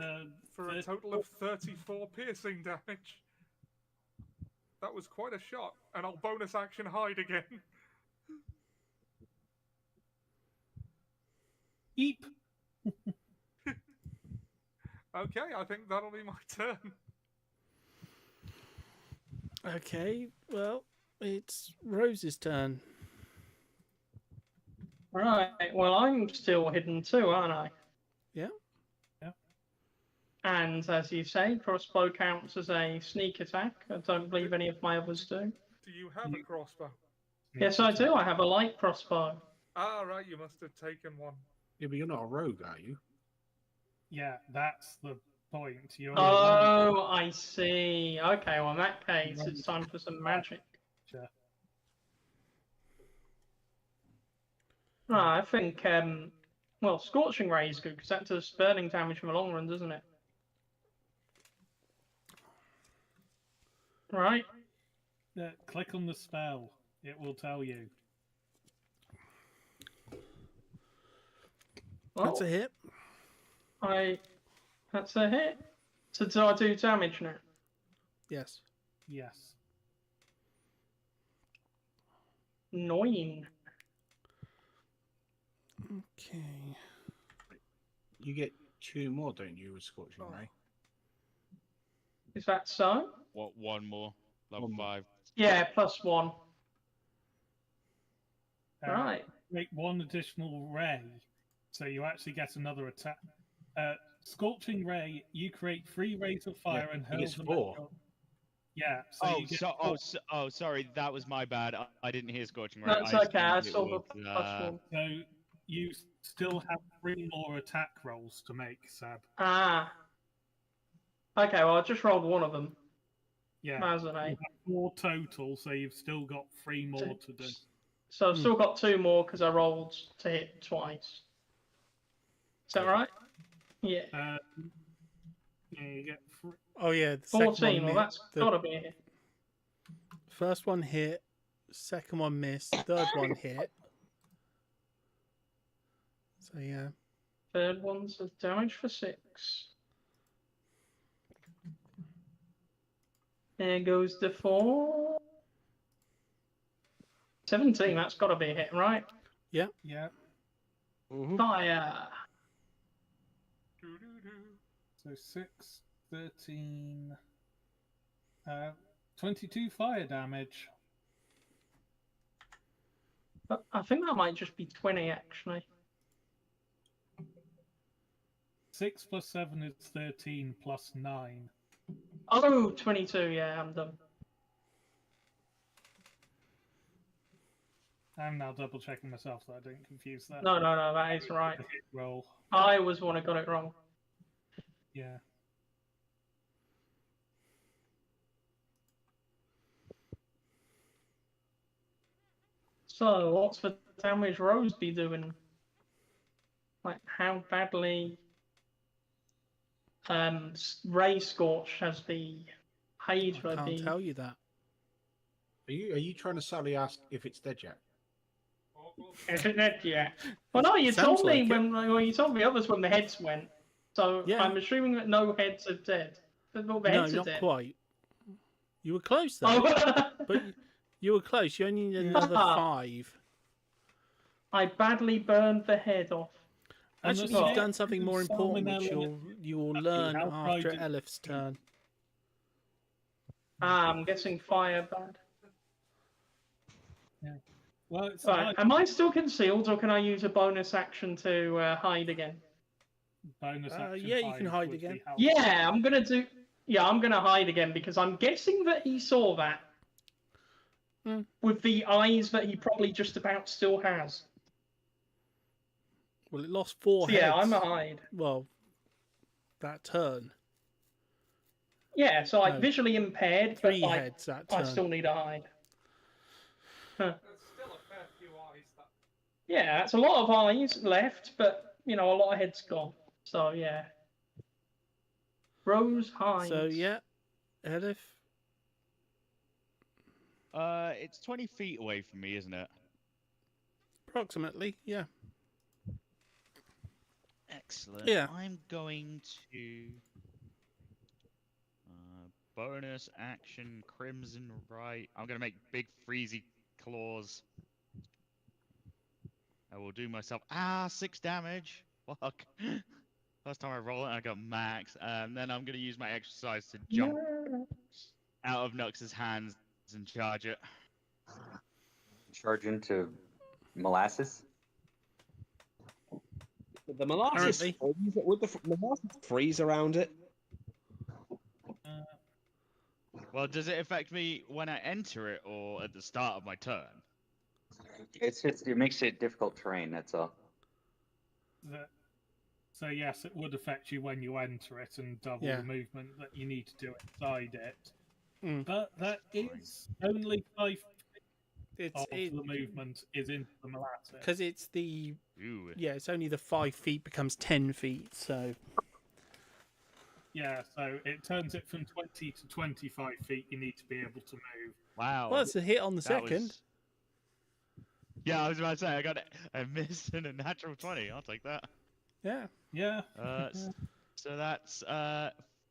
for a total of 34 piercing damage. That was quite a shot, and I'll bonus action hide again. Eep. Okay, I think that'll be my turn. Okay, well, it's Rose's turn. Right, well, I'm still hidden too, aren't I? Yeah. Yeah. And as you say, crossbow counts as a sneak attack. I don't believe any of my others do. Do you have a crossbow? Yes, I do. I have a light crossbow. Ah, right, you must have taken one. Yeah, but you're not a rogue, are you? Yeah, that's the point. You're Oh, I see. Okay, well, in that case, it's time for some magic. Sure. I think, well, Scorching Ray is good because that does burning damage from a long run, doesn't it? Right. Click on the spell. It will tell you. That's a hit. That's a hit. So do I do damage now? Yes. Yes. 9. Okay. You get 2 more, don't you, with Scorching Ray? Is that so? What? One more. Level 5. Yeah, plus 1. Right. Make 1 additional ray, so you actually get another attack. Scorching Ray, you create 3 rays of fire and hurl them. 4. Yeah. So you get Sorry, that was my bad. I didn't hear Scorching Ray. That's okay. I saw the plus 1. So you still have 3 more attack rolls to make, Sab. Ah. Okay, well, I just rolled one of them. Yeah. As an You 8. have 4 total, so you've still got 3 more to do. So I've still got 2 more because I rolled to hit twice. Is that right? Yeah. Yeah, you get 3. Oh, yeah. The 14, second one well, that's got to be a hit. First one hit, second one missed, third one hit. So, yeah. Third one's a damage for 6. There goes the 4. 17, that's got to be a hit, right? Yeah. Yeah. Fire. So 6, 13, 22 fire damage. But I think that might just be 20, actually. 6 plus 7 is 13 plus 9. Oh, 22, yeah, I'm done. I'm now double checking myself so I didn't confuse that. No, that is right. The hit roll. I was the one who got it wrong. Yeah. So, what's the damage Rose be doing? Like, how badly Ray Scorch has the Hydra I can't be? tell you that. Are you trying to subtly ask if it's dead yet? Is it dead yet? Well, no, you Sounds told me like it. when you told me others when the heads went. So Yeah. I'm assuming that no heads are dead. But the No, heads are not dead. quite. You were close, though. Oh. But You were close. You only need another 5. I badly burned the head off. Actually, you've done something more important, which you will learn after Elif's turn. I'm guessing fire bad. Yeah. Well, it's right. Am I still concealed, or can I use a bonus action to hide again? Bonus action. Yeah, you can hide again. Yeah, I'm gonna do. Yeah, I'm gonna hide again because I'm guessing that he saw that with the eyes that he probably just about still has. Well, it lost 4 heads. Yeah, I'm a hide. Well, that turn. Yeah, so I'm visually impaired, 3 but heads that turn. I still need a hide. Huh. There's still a fair few eyes. Yeah, it's a lot of eyes left, but a lot of heads gone. So yeah. Rose hides. So yeah, Elif. It's 20 feet away from me, isn't it? Approximately, yeah. Excellent. Yeah. I'm going to bonus action Crimson Right. I'm going to make big freezy claws. I will do myself 6 damage. Fuck. First time I roll it, I got max. Then I'm going to use my exercise to jump out of Nux's hands and charge it. Charge into molasses? The molasses freeze, would the molasses freeze around it? Well, does it affect me when I enter it or at the start of my turn? It makes it difficult terrain, that's all. So yes, it would affect you when you enter it and double the movement that you need to do inside it. But that is only 5 feet of the movement is into the molasses. Because it's the... Yeah, it's only the 5 feet becomes 10 feet, so... Yeah, so it turns it from 20 to 25 feet. You need to be able to move. Wow. Well, it's a hit on the second. Yeah, I was about to say, I got a miss and a natural 20. I'll take that. Yeah. Yeah. So that's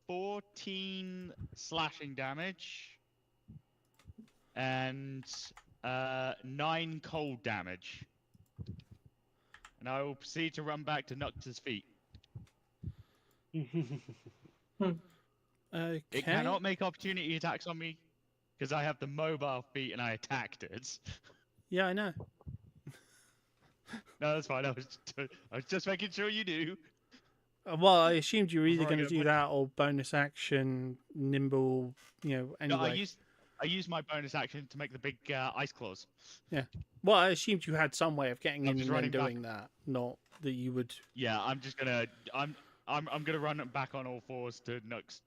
14 slashing damage and 9 cold damage. And I will proceed to run back to Nux's feet. Okay. It cannot make opportunity attacks on me because I have the mobile feat and I attacked it. Yeah, I know. No, that's fine. I was just making sure you do. Well, I assumed you were either going to do that or bonus action, nimble, anyway. No, I used my bonus action to make the big ice claws. Yeah. Well, I assumed you had some way of getting in and then running doing that, not that you would... Yeah, I'm just going to... I'm gonna run back on all fours to Nux.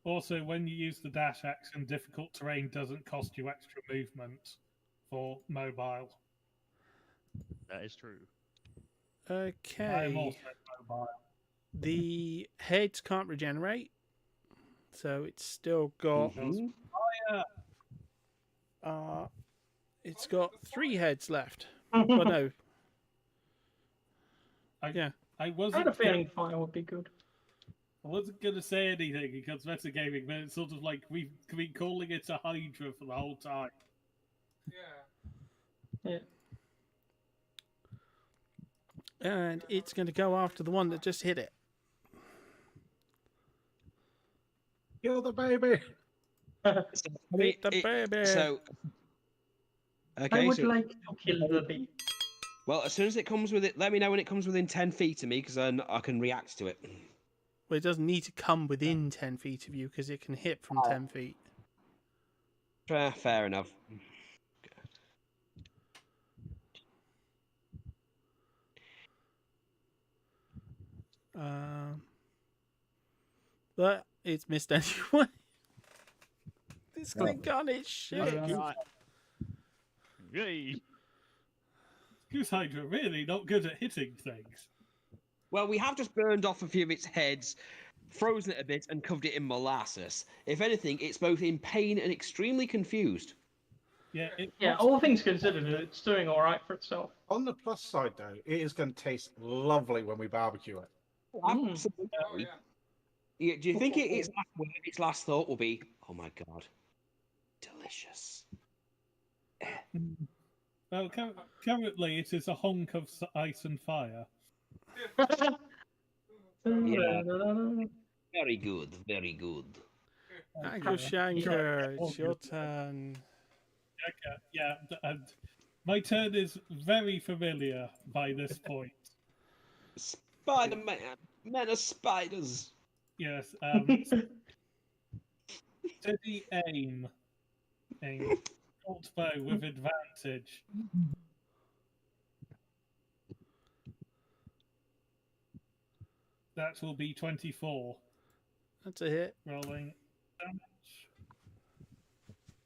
Also, when you use the dash action, difficult terrain doesn't cost you extra movement for mobile. That is true. Okay. I am also mobile. The heads can't regenerate, so it's still got. It's got 3 heads left. Well, no. I I had a feeling fire would be good. I wasn't going to say anything because metagaming, but it's sort of like we've been calling it a Hydra for the whole time. Yeah. And it's going to go after the one that just hit it. Kill the baby! Hit the baby! So, okay, I would like to kill the baby. Well, as soon as it comes with it, let me know when it comes within 10 feet of me, because then I can react to it. Well, it doesn't need to come within 10 feet of you, because it can hit from 10 feet. Fair enough. But it's missed anyway. This thing gun is shit. Yay! Goose Hydra really not good at hitting things. Well, we have just burned off a few of its heads, frozen it a bit, and covered it in molasses. If anything, it's both in pain and extremely confused. Yeah, all things considered, it's doing all right for itself. On the plus side, though, it is going to taste lovely when we barbecue it. Absolutely. Oh, yeah. Do you think its last thought will be, "Oh my god, delicious. Well, currently it is a honk of ice and fire. Yeah. Very good, very good. Agoshanker, it's your turn. Okay, yeah, and my turn is very familiar by this point. Spider-Man, men are spiders. Yes, steady aim. Short bow with advantage. That will be 24. That's a hit. Rolling damage.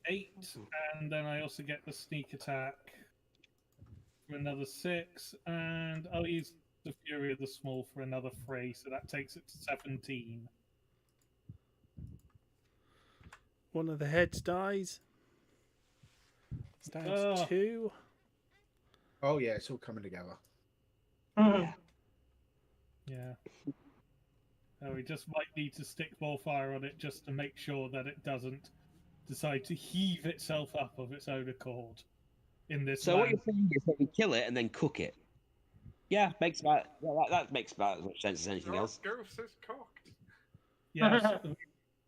8, and then I also get the sneak attack for another 6, and I'll use the Fury of the Small for another 3, so that takes it to 17. One of the heads dies. It's down to 2. Oh yeah, it's all coming together. Yeah. We just might need to stick more fire on it just to make sure that it doesn't decide to heave itself up of its own accord in this. So what you're saying is that we kill it and then cook it. Yeah, makes about that makes about as much sense as anything else. Goose is cooked. Yes,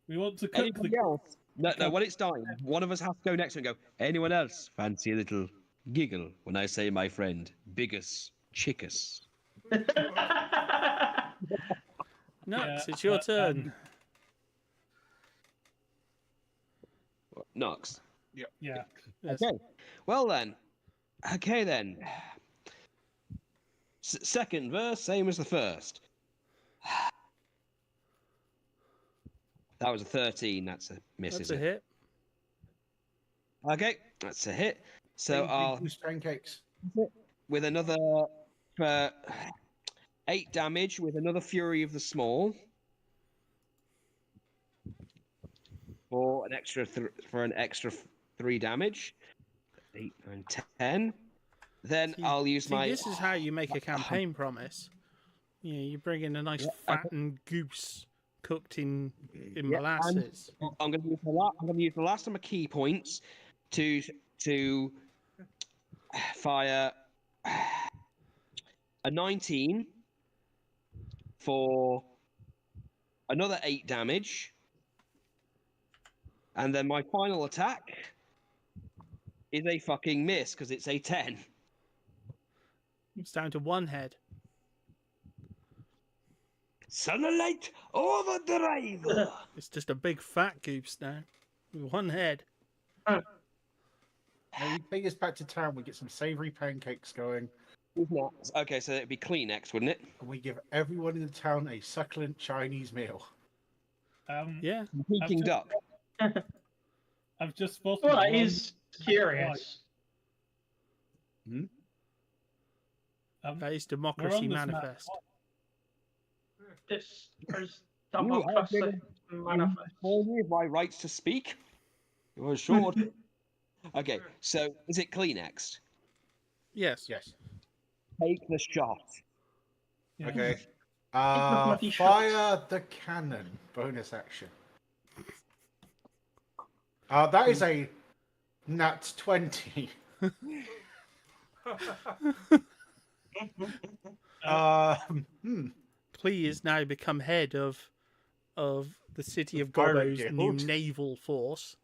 we want to cook Anybody else? No, when it's dying, one of us has to go next to it and go, anyone else fancy a little giggle when I say my friend, Bigus Chickus? Nux, it's your turn. Nux? Yeah. Yeah. Okay. Well then. Okay then. Second verse, same as the first. That was a 13. That's a miss. That's a hit. Okay, that's a hit. So I'll use pancakes with another 8 damage with another Fury of the Small for an extra 3 damage. 8, 9, 10. Then I'll use my. This is how you make a campaign promise. Yeah, you bring in a nice fattened goose cooked in molasses. I'm going to use the last of my key points to fire a 19 for another 8 damage, and then my final attack is a fucking miss because it's a 10. It's down to 1 head. Sunlight overdrive. It's just a big fat goose now, with 1 head. Now we take us back to town. We get some savoury pancakes going. Okay, so it'd be Kleenex, wouldn't it? And we give everyone in the town a succulent Chinese meal. Yeah. Peking duck. I've just spotted. Well, that is curious. That is Democracy Manifest. This is Democracy Manifest. My rights to speak? You're sure. Okay, so is it Kleenex? Yes. Yes. Take the shot. Yeah. Okay. Fire the cannon. Bonus action. That is a nat 20. Clee has now become head of the city of Gobbo's new naval force.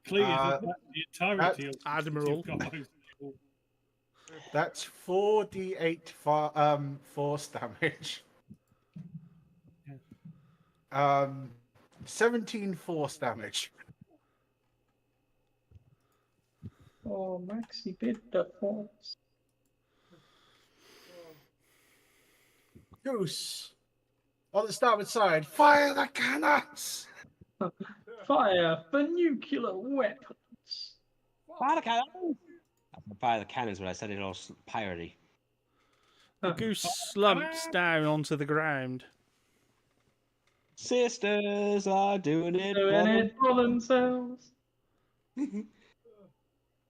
Clee is the entirety of Admiral. That's 4d8 force damage. 17 force damage. Oh, Maxi bit the force. Goose. On the starboard side, fire the cannons! Fire for nuclear weapons. Fire the cannons! Fire the cannons when I said it all piratey. The goose slumps down onto the ground. Sisters are doing it for themselves.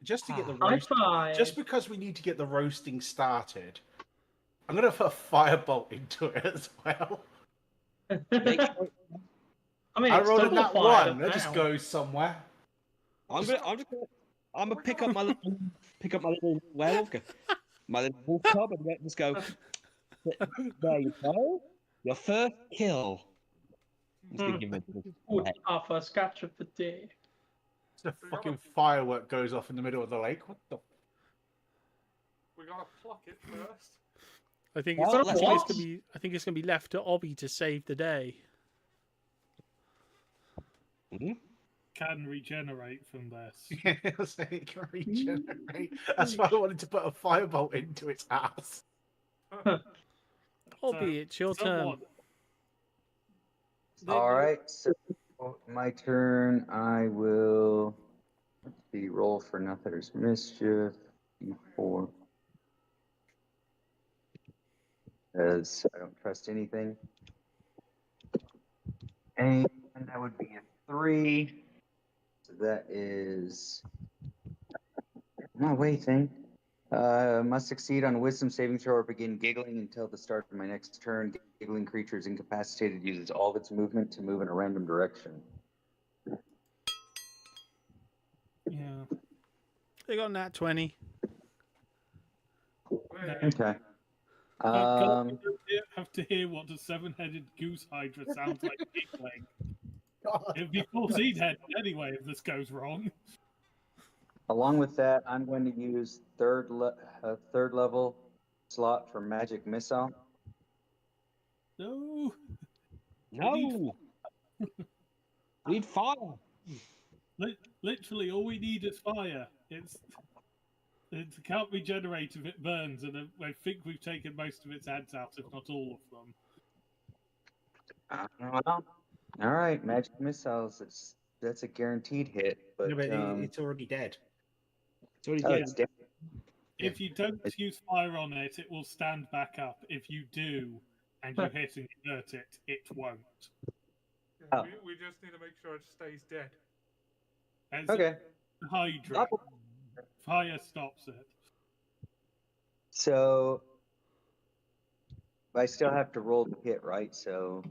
Just to get the roasting, just because we need to get the roasting started, I'm gonna put a firebolt into it as well. I mean, I it's rolled a double nat fire one. That just now. goes somewhere. I'm gonna pick up my little werewolf, my little wolf cub, and just go. There you go. Your first kill. I'm just gonna give it. Our first capture for day. The fucking firework goes off in the middle of the lake. What the? We gotta pluck it first. I think Well, it's let's gonna go. be. I think it's gonna be left to Obby to save the day. Can regenerate from this. Yeah, it can regenerate. That's why I wanted to put a firebolt into its ass. Obby, it's your turn. All right, so my turn. I will. Let's see. Roll for Nothing's Mischief. D4. Because I don't trust anything. And that would be a 3. So that is. No, wait, thing. Must succeed on a wisdom saving throw or begin giggling until the start of my next turn. Giggling creature is incapacitated, uses all of its movement to move in a random direction. Yeah. They got nat 20. Okay. You have to hear what the 7-headed goose hydra sounds like giggling. It'd be 14-headed anyway if this goes wrong. Along with that, I'm going to use third level slot for magic missile. No. No. We need fire. Literally, all we need is fire. It can't regenerate if it burns, and I think we've taken most of its heads out, if not all of them. Well, all right, magic missiles. That's a guaranteed hit, but, No, but it's already dead. It's already oh, dead. it's dead. If you don't use fire on it, it will stand back up. If you do, and you hit and hurt it, it won't. Oh. We just need to make sure it stays dead. As Okay. a Hydra. Fire stops it. So I still have to roll the hit, right? So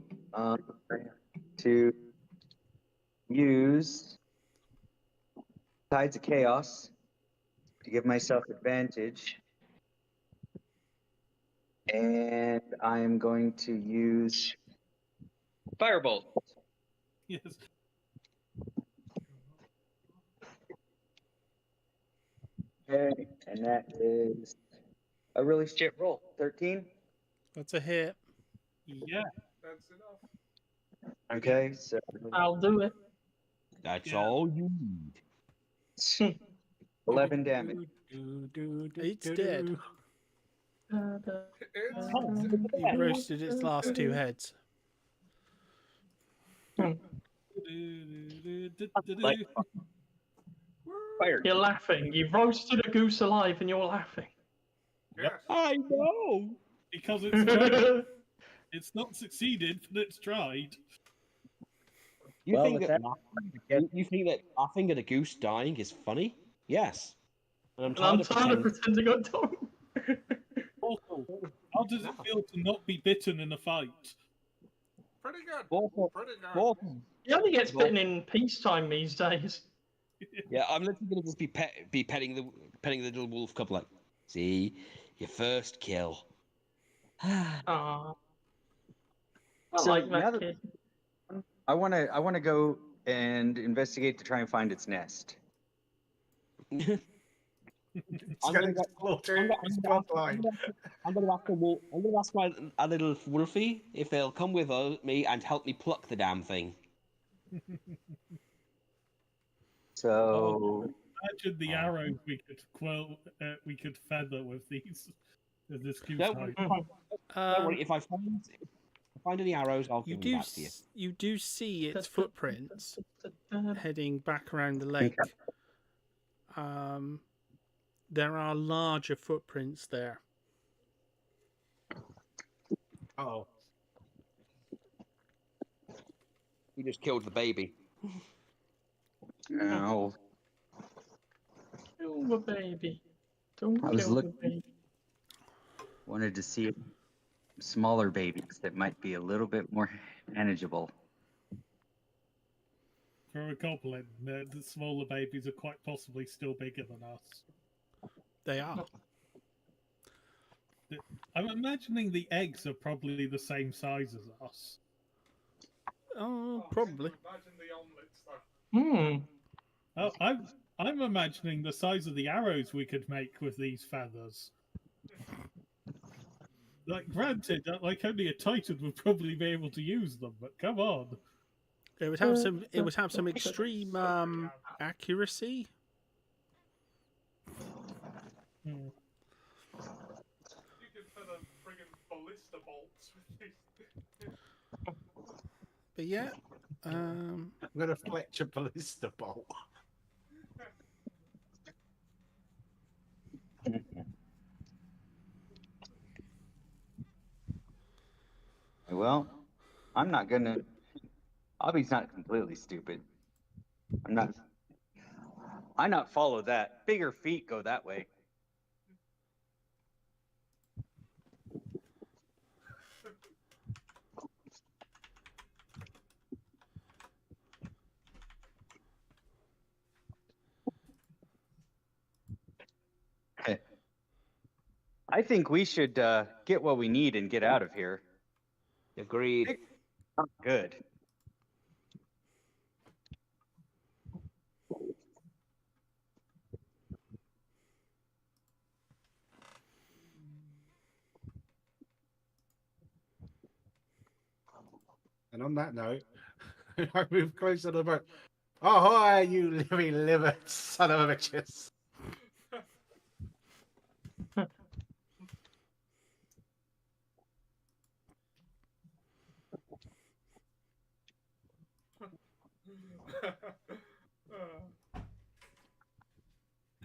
to use Tides of Chaos to give myself advantage. And I'm going to use Firebolt. Yes. Okay, and that is a really shit roll. 13. That's a hit. Yeah. That's enough. Okay, so I'll do it. That's all you need. 11 damage. It's dead. It's You roasted its last 2 heads. You're laughing. You've roasted a goose alive and you're laughing. Yes. I know. Because it's tried. It's not succeeded, but it's tried. You Well, think with that that- you think that laughing at a goose dying is funny? Yes. And And I'm tired of pretending I don't. Also, how does it feel to not be bitten in a fight? Pretty good. Pretty good. He only gets bitten in peacetime these days. Yeah, I'm literally gonna just be petting the little wolf cub like, see, your first kill. Aww. I So like now that that- kid. I want to go and investigate to try and find its nest. It's got its closer, its bloodline. I'm gonna ask a little wolfie if they'll come with me and help me pluck the damn thing. So Imagine the arrows we could feather with these. With this goose Don't hide. worry, if I find any arrows, I'll give them back to you. You do see its footprints heading back around the lake. There are larger footprints there. Oh. You just killed the baby. no, Kill the baby. Don't I was kill the looking- baby. wanted to see smaller babies that might be a little bit more manageable. for a goblin, the smaller babies are quite possibly still bigger than us. They are. I'm imagining the eggs are probably the same size as us. Oh, probably. Imagine the omelets, though. Oh, I'm imagining the size of the arrows we could make with these feathers. Like, granted, like only a Titan would probably be able to use them, but come on. It would have some. It would have some extreme accuracy. Hmm. You could put a friggin' ballista bolts with these. But yeah, I'm gonna fletch a ballista bolt. Well, I'm not gonna. Obby's not completely stupid. I not follow that. Bigger feet go that way. I think we should get what we need and get out of here. Agreed. Not good. And on that note, I move closer to the boat. Ahoy, you liver son of a bitches!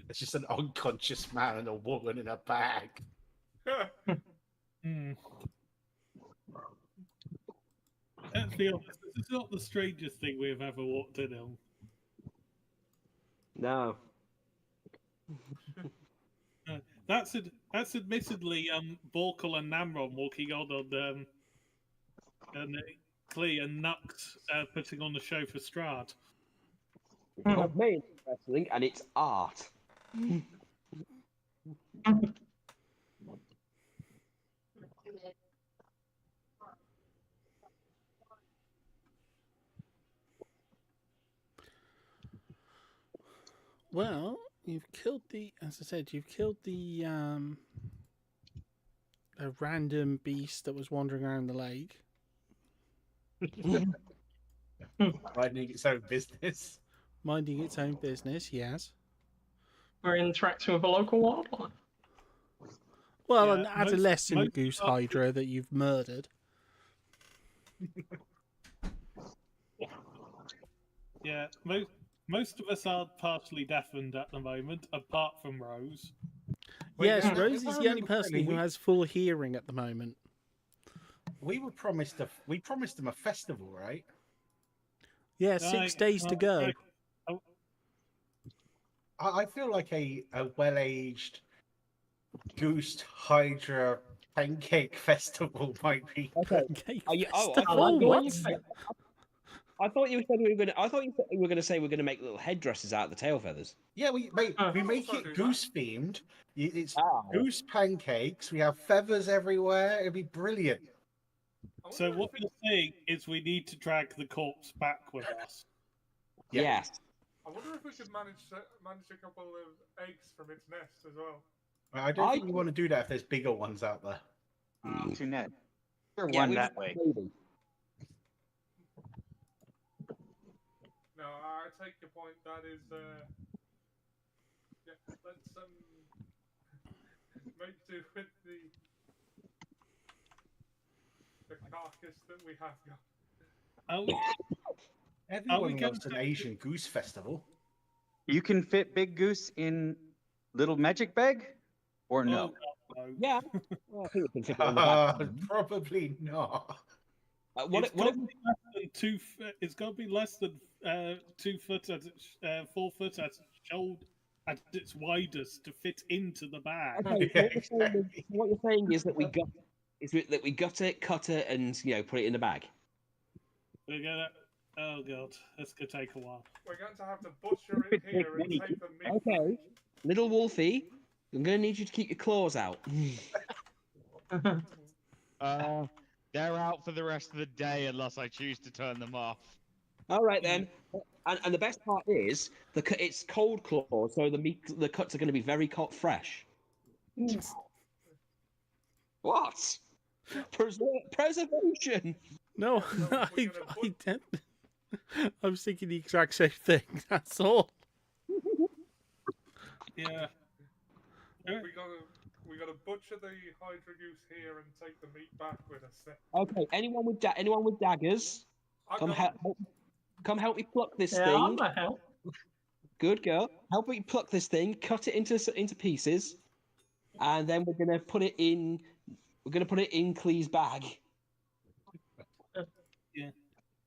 It's just an unconscious man and a woman in a bag. Let's be honest, this is not the strangest thing we've ever walked in on. No. That's admittedly Borkle and Namron walking on and Clee and Nux putting on the show for Strahd. I've made wrestling and it's art. Well, you've killed the. As I said, you've killed the a random beast that was wandering around the lake. Minding its own business. Minding its own business, yes. We're interacting with a local wildlife. Well, Yeah, an adolescent goose hydra that you've murdered. Yeah, most of us are partially deafened at the moment, apart from Rose. Yes, now, Rose if I is the only remember person correctly, who has full hearing at the moment. We promised them a festival, right? Yeah, 6 days to go. I feel like a well-aged goose hydra pancake festival might be. Pancake I thought you said we were going to. I thought you said we were going to say we're going to make little headdresses out of the tail feathers. Yeah, we make it goose themed. It's goose pancakes. We have feathers everywhere. It'd be brilliant. So what you're saying is we need to drag the corpse back with us. Yes. I wonder if we could manage a couple of eggs from its nest as well. I don't think you want to do that if there's bigger ones out there. Too net. Sure, Yeah, one that way. No, I take your point. That is, yeah, let's make do with the carcass that we have got. Everyone loves an Asian goose festival. You can fit Big Goose in little magic bag, or no? Yeah. Well, I think we can fit it in the back. Probably not. It's got to be less than 2 foot. It's got to be less than 2 foot at 4 foot at its widest to fit into the bag. Okay, what you're saying is that we gut it, cut it, and put it in the bag. We're gonna Oh god, this could take a while. We're going to have to butcher it here and take the meat. Okay, little Wolfie, I'm going to need you to keep your claws out. They're out for the rest of the day unless I choose to turn them off. All right then. And the best part is it's cold claws, so the cuts are going to be very fresh. What? Preservation. No, I was thinking the exact same thing. That's all. Yeah. We gotta butcher the Hydra goose here and take the meat back with us. Okay. Anyone with daggers? Come help me pluck this thing. I'm gonna help. Good girl. Help me pluck this thing. Cut it into pieces, and then we're gonna put it in. We're gonna put it in Clee's bag. Yeah.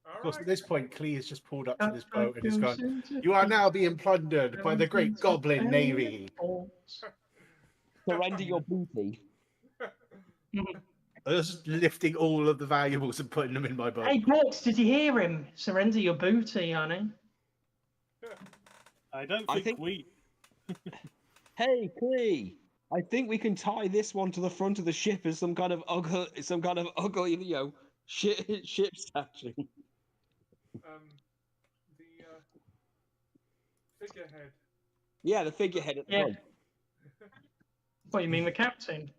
Of course, at this point, Clee has just pulled up to this boat and has gone, "You are now being plundered by the great Goblin Navy. Surrender your booty." Just lifting all of the valuables and putting them in my boat. Hey, Brooks, did you hear him? Surrender your booty, honey. I don't think we. Hey, Clee. I think we can tie this one to the front of the ship as some kind of ugly, ship statue. The figurehead. Yeah, the figurehead at the front. What, you mean the captain?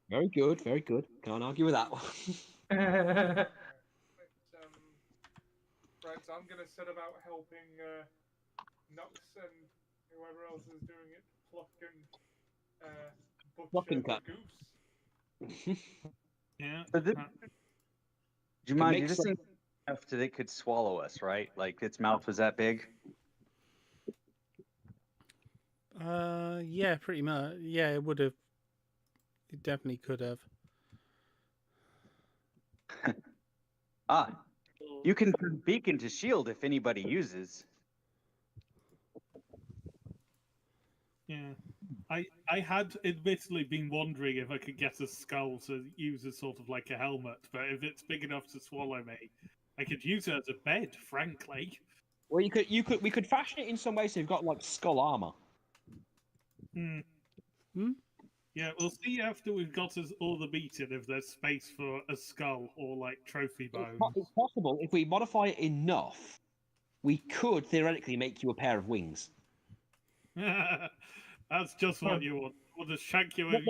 Very good, very good. Can't argue with that one. Friends, I'm gonna set about helping Nux and whoever else is doing it pluck and butcher the goose. Yeah. So Jumanji, you just think enough that it could swallow us, right? Like its mouth was that big. Yeah, pretty much. Yeah, it would have. It definitely could have. You can put beacon to shield if anybody uses. Yeah. I had admittedly been wondering if I could get a skull to use as sort of like a helmet, but if it's big enough to swallow me, I could use it as a bed, frankly. Well, we could fashion it in some way so you've got like skull armor. Yeah, we'll see after we've got us all the meat in if there's space for a skull or like trophy bones. It's possible if we modify it enough, we could theoretically make you a pair of wings. That's just what you want. We'll just shank you with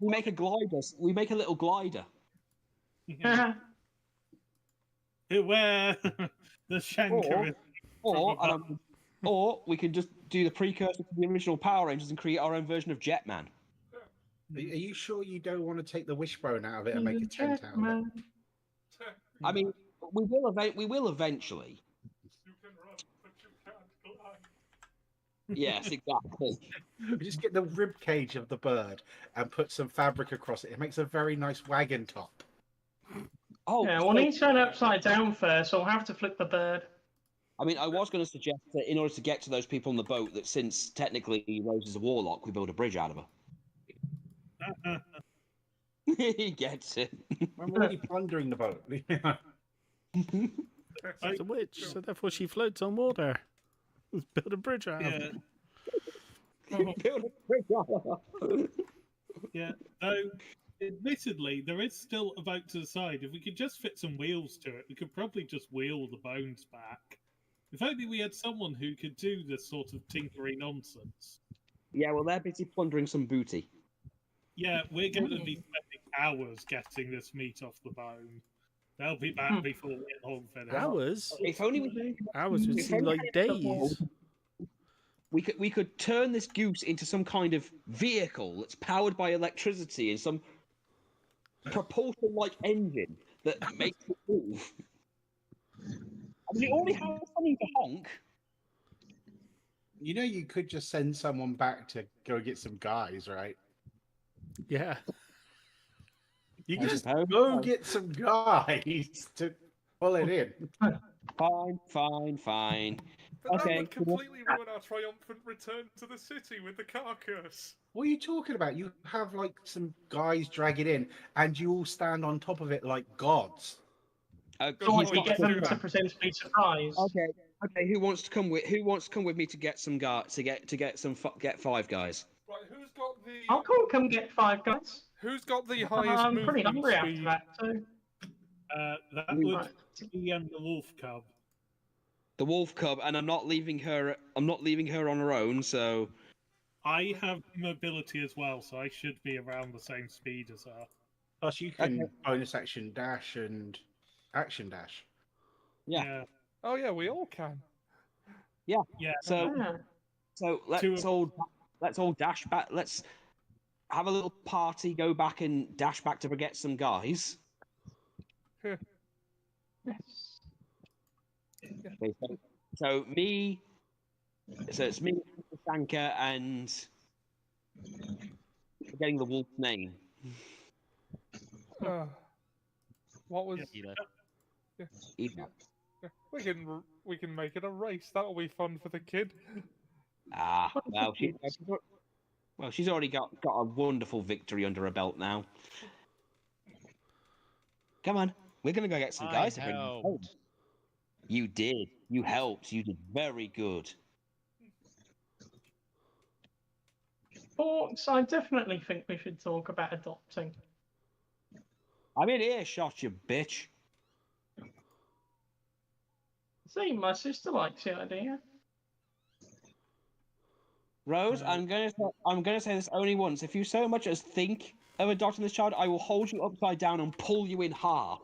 We make a glider. We make a little glider. Beware the shanker. Or we can just do the precursor to the original Power Rangers and create our own version of Jetman. Are you sure you don't want to take the wishbone out of it and make a tent out of it? I mean, we will eventually. You can run, but you can't climb. Yes, exactly. We just get the rib cage of the bird and put some fabric across it. It makes a very nice wagon top. Oh, yeah, we'll need to turn it upside down first, so we'll have to flip the bird. I mean, I was going to suggest that in order to get to those people on the boat, that since technically Rose is a warlock, we build a bridge out of her. He gets it. I'm already plundering the boat. She's a witch, so therefore she floats on water. Let's build a bridge out of it. Build a bridge out of her. Yeah, though, admittedly, there is still a boat to the side. If we could just fit some wheels to it, we could probably just wheel the bones back. If only we had someone who could do this sort of tinkery nonsense. Yeah, well, they're busy plundering some booty. Yeah, we're going to be spending hours getting this meat off the bone. They'll be back before we're long finished. Hours? If only Hours would seem like days. We could turn this goose into some kind of vehicle that's powered by electricity and some propulsion-like engine that makes it move. I mean, it only has something to honk. You know, you could just send someone back to go get some guys, right? Yeah. You can just go get some guys to pull it in. Fine. But Okay. that would completely ruin our triumphant return to the city with the carcass. What are you talking about? You have like some guys drag it in, and you all stand on top of it like gods. So we get them to pretend to be surprised. Okay. Okay. Who wants to come with me to get some get 5 guys? Right, who's got the? I'll come get 5 guys. Who's got the highest I'm pretty movement hungry speed? after that too. That would be the wolf cub. The wolf cub, and I'm not leaving her. I'm not leaving her on her own. So I have mobility as well, so I should be around the same speed as her. Plus, you can bonus action dash and action dash. Yeah. Oh yeah, we all can. Yeah. Yeah. So let's all dash back. Let's have a little party. Go back and dash back to get some guys. Yes. Okay, so it's me, Sanka, and forgetting the wolf's name. What was? Enoch. Yeah. We can make it a race. That'll be fun for the kid. Well, she's already got a wonderful victory under her belt now. Come on, we're gonna go get some guys to bring them home. You did. You helped. You did very good. Forks, I definitely think we should talk about adopting. I'm in earshot, you bitch. See, my sister likes the idea. Rose, I'm gonna say this only once. If you so much as think of adopting this child, I will hold you upside down and pull you in half.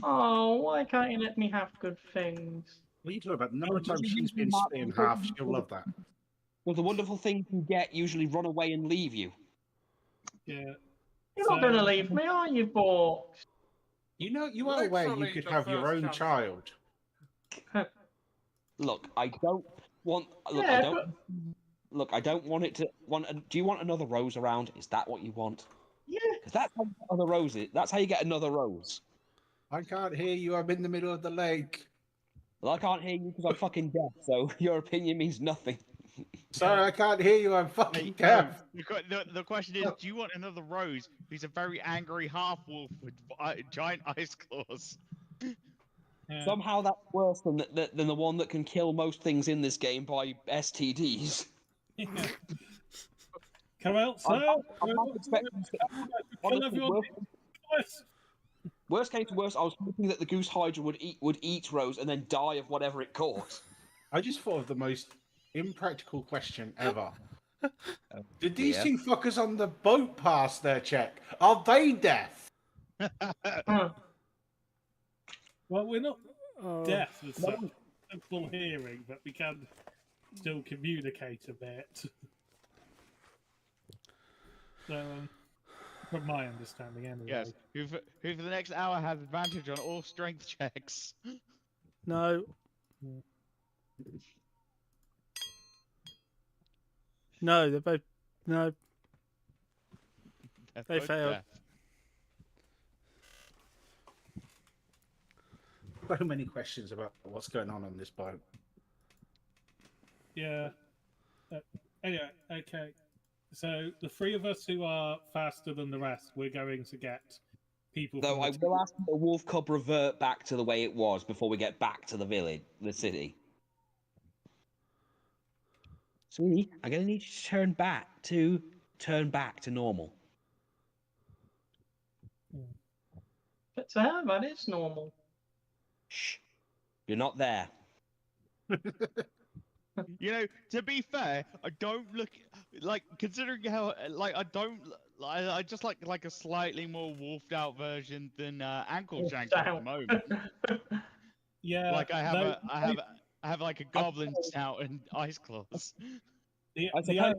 Oh, why can't you let me have good things? What are you talking about? The number of times she's been split in half, she'll love that. Well, the wonderful things you get usually run away and leave you. Yeah. You're not going to leave me, are you, Borks? You know, you are aware you could have your own child. Look, I don't want. Look, Yeah, I don't. Look, I don't want it to. Do you want another rose around? Is that what you want? Yeah. Because that's how you get other roses. That's how you get another rose. I can't hear you. I'm in the middle of the lake. Well, I can't hear you because I'm fucking deaf. So your opinion means nothing. Sorry, I can't hear you. I'm fucking deaf. The question is, do you want another Rose who's a very angry half wolf with giant ice claws? Somehow that's worse than the one that can kill most things in this game by STDs. Come outside. I'm not expecting worst case to worst, I was hoping that the Goose Hydra would eat Rose and then die of whatever it caught. I just thought of the most impractical question ever. Did these two fuckers on the boat pass their check? Are they deaf? Well, we're not deaf as such. Full hearing, but we can still communicate a bit. So, from my understanding, anyway. Yes. Who for the next hour has advantage on all strength checks? No. No, they're both. No. They failed. Deaf. So many questions about what's going on this boat. Yeah. Anyway, okay. So the three of us who are faster than the rest, we're going to get people. Though I will ask the wolf cub revert back to the way it was before we get back to the city. Sweetie, I'm gonna need you to turn back to normal. But to her, that is normal. Shh, you're not there. You know, to be fair, I don't look like, considering how I just like a slightly more wolfed out version than Ankle Shank at the moment. Yeah, like I have like a goblin snout and ice claws. I suppose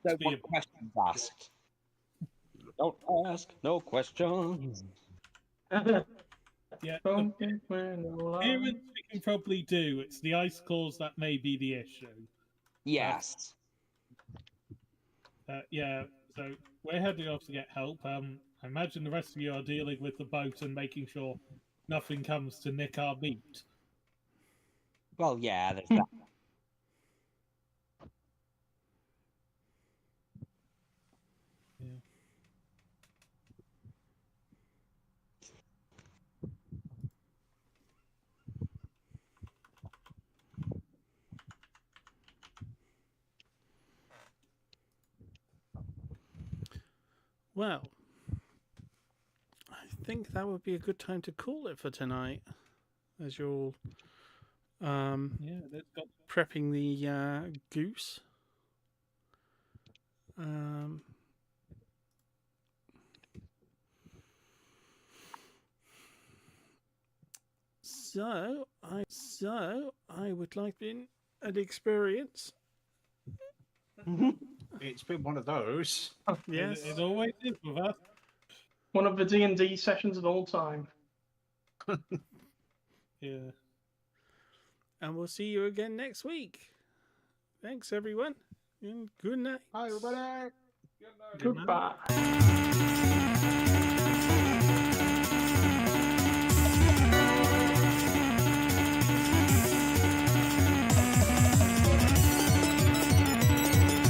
don't want questions asked. Don't ask no questions. Yeah, appearance we can probably do. It's the ice claws that may be the issue. Yes. Yeah, so we're heading off to get help. I imagine the rest of you are dealing with the boat and making sure nothing comes to nick our meat. Well, yeah, there's that. Well, I think that would be a good time to call it for tonight, as you're all prepping the goose. So I would like an experience. It's been one of those. Yes, it always is with us. One of the D&D sessions of all time. Yeah. And we'll see you again next week. Thanks, everyone, and good night. Hi, everybody. Goodbye.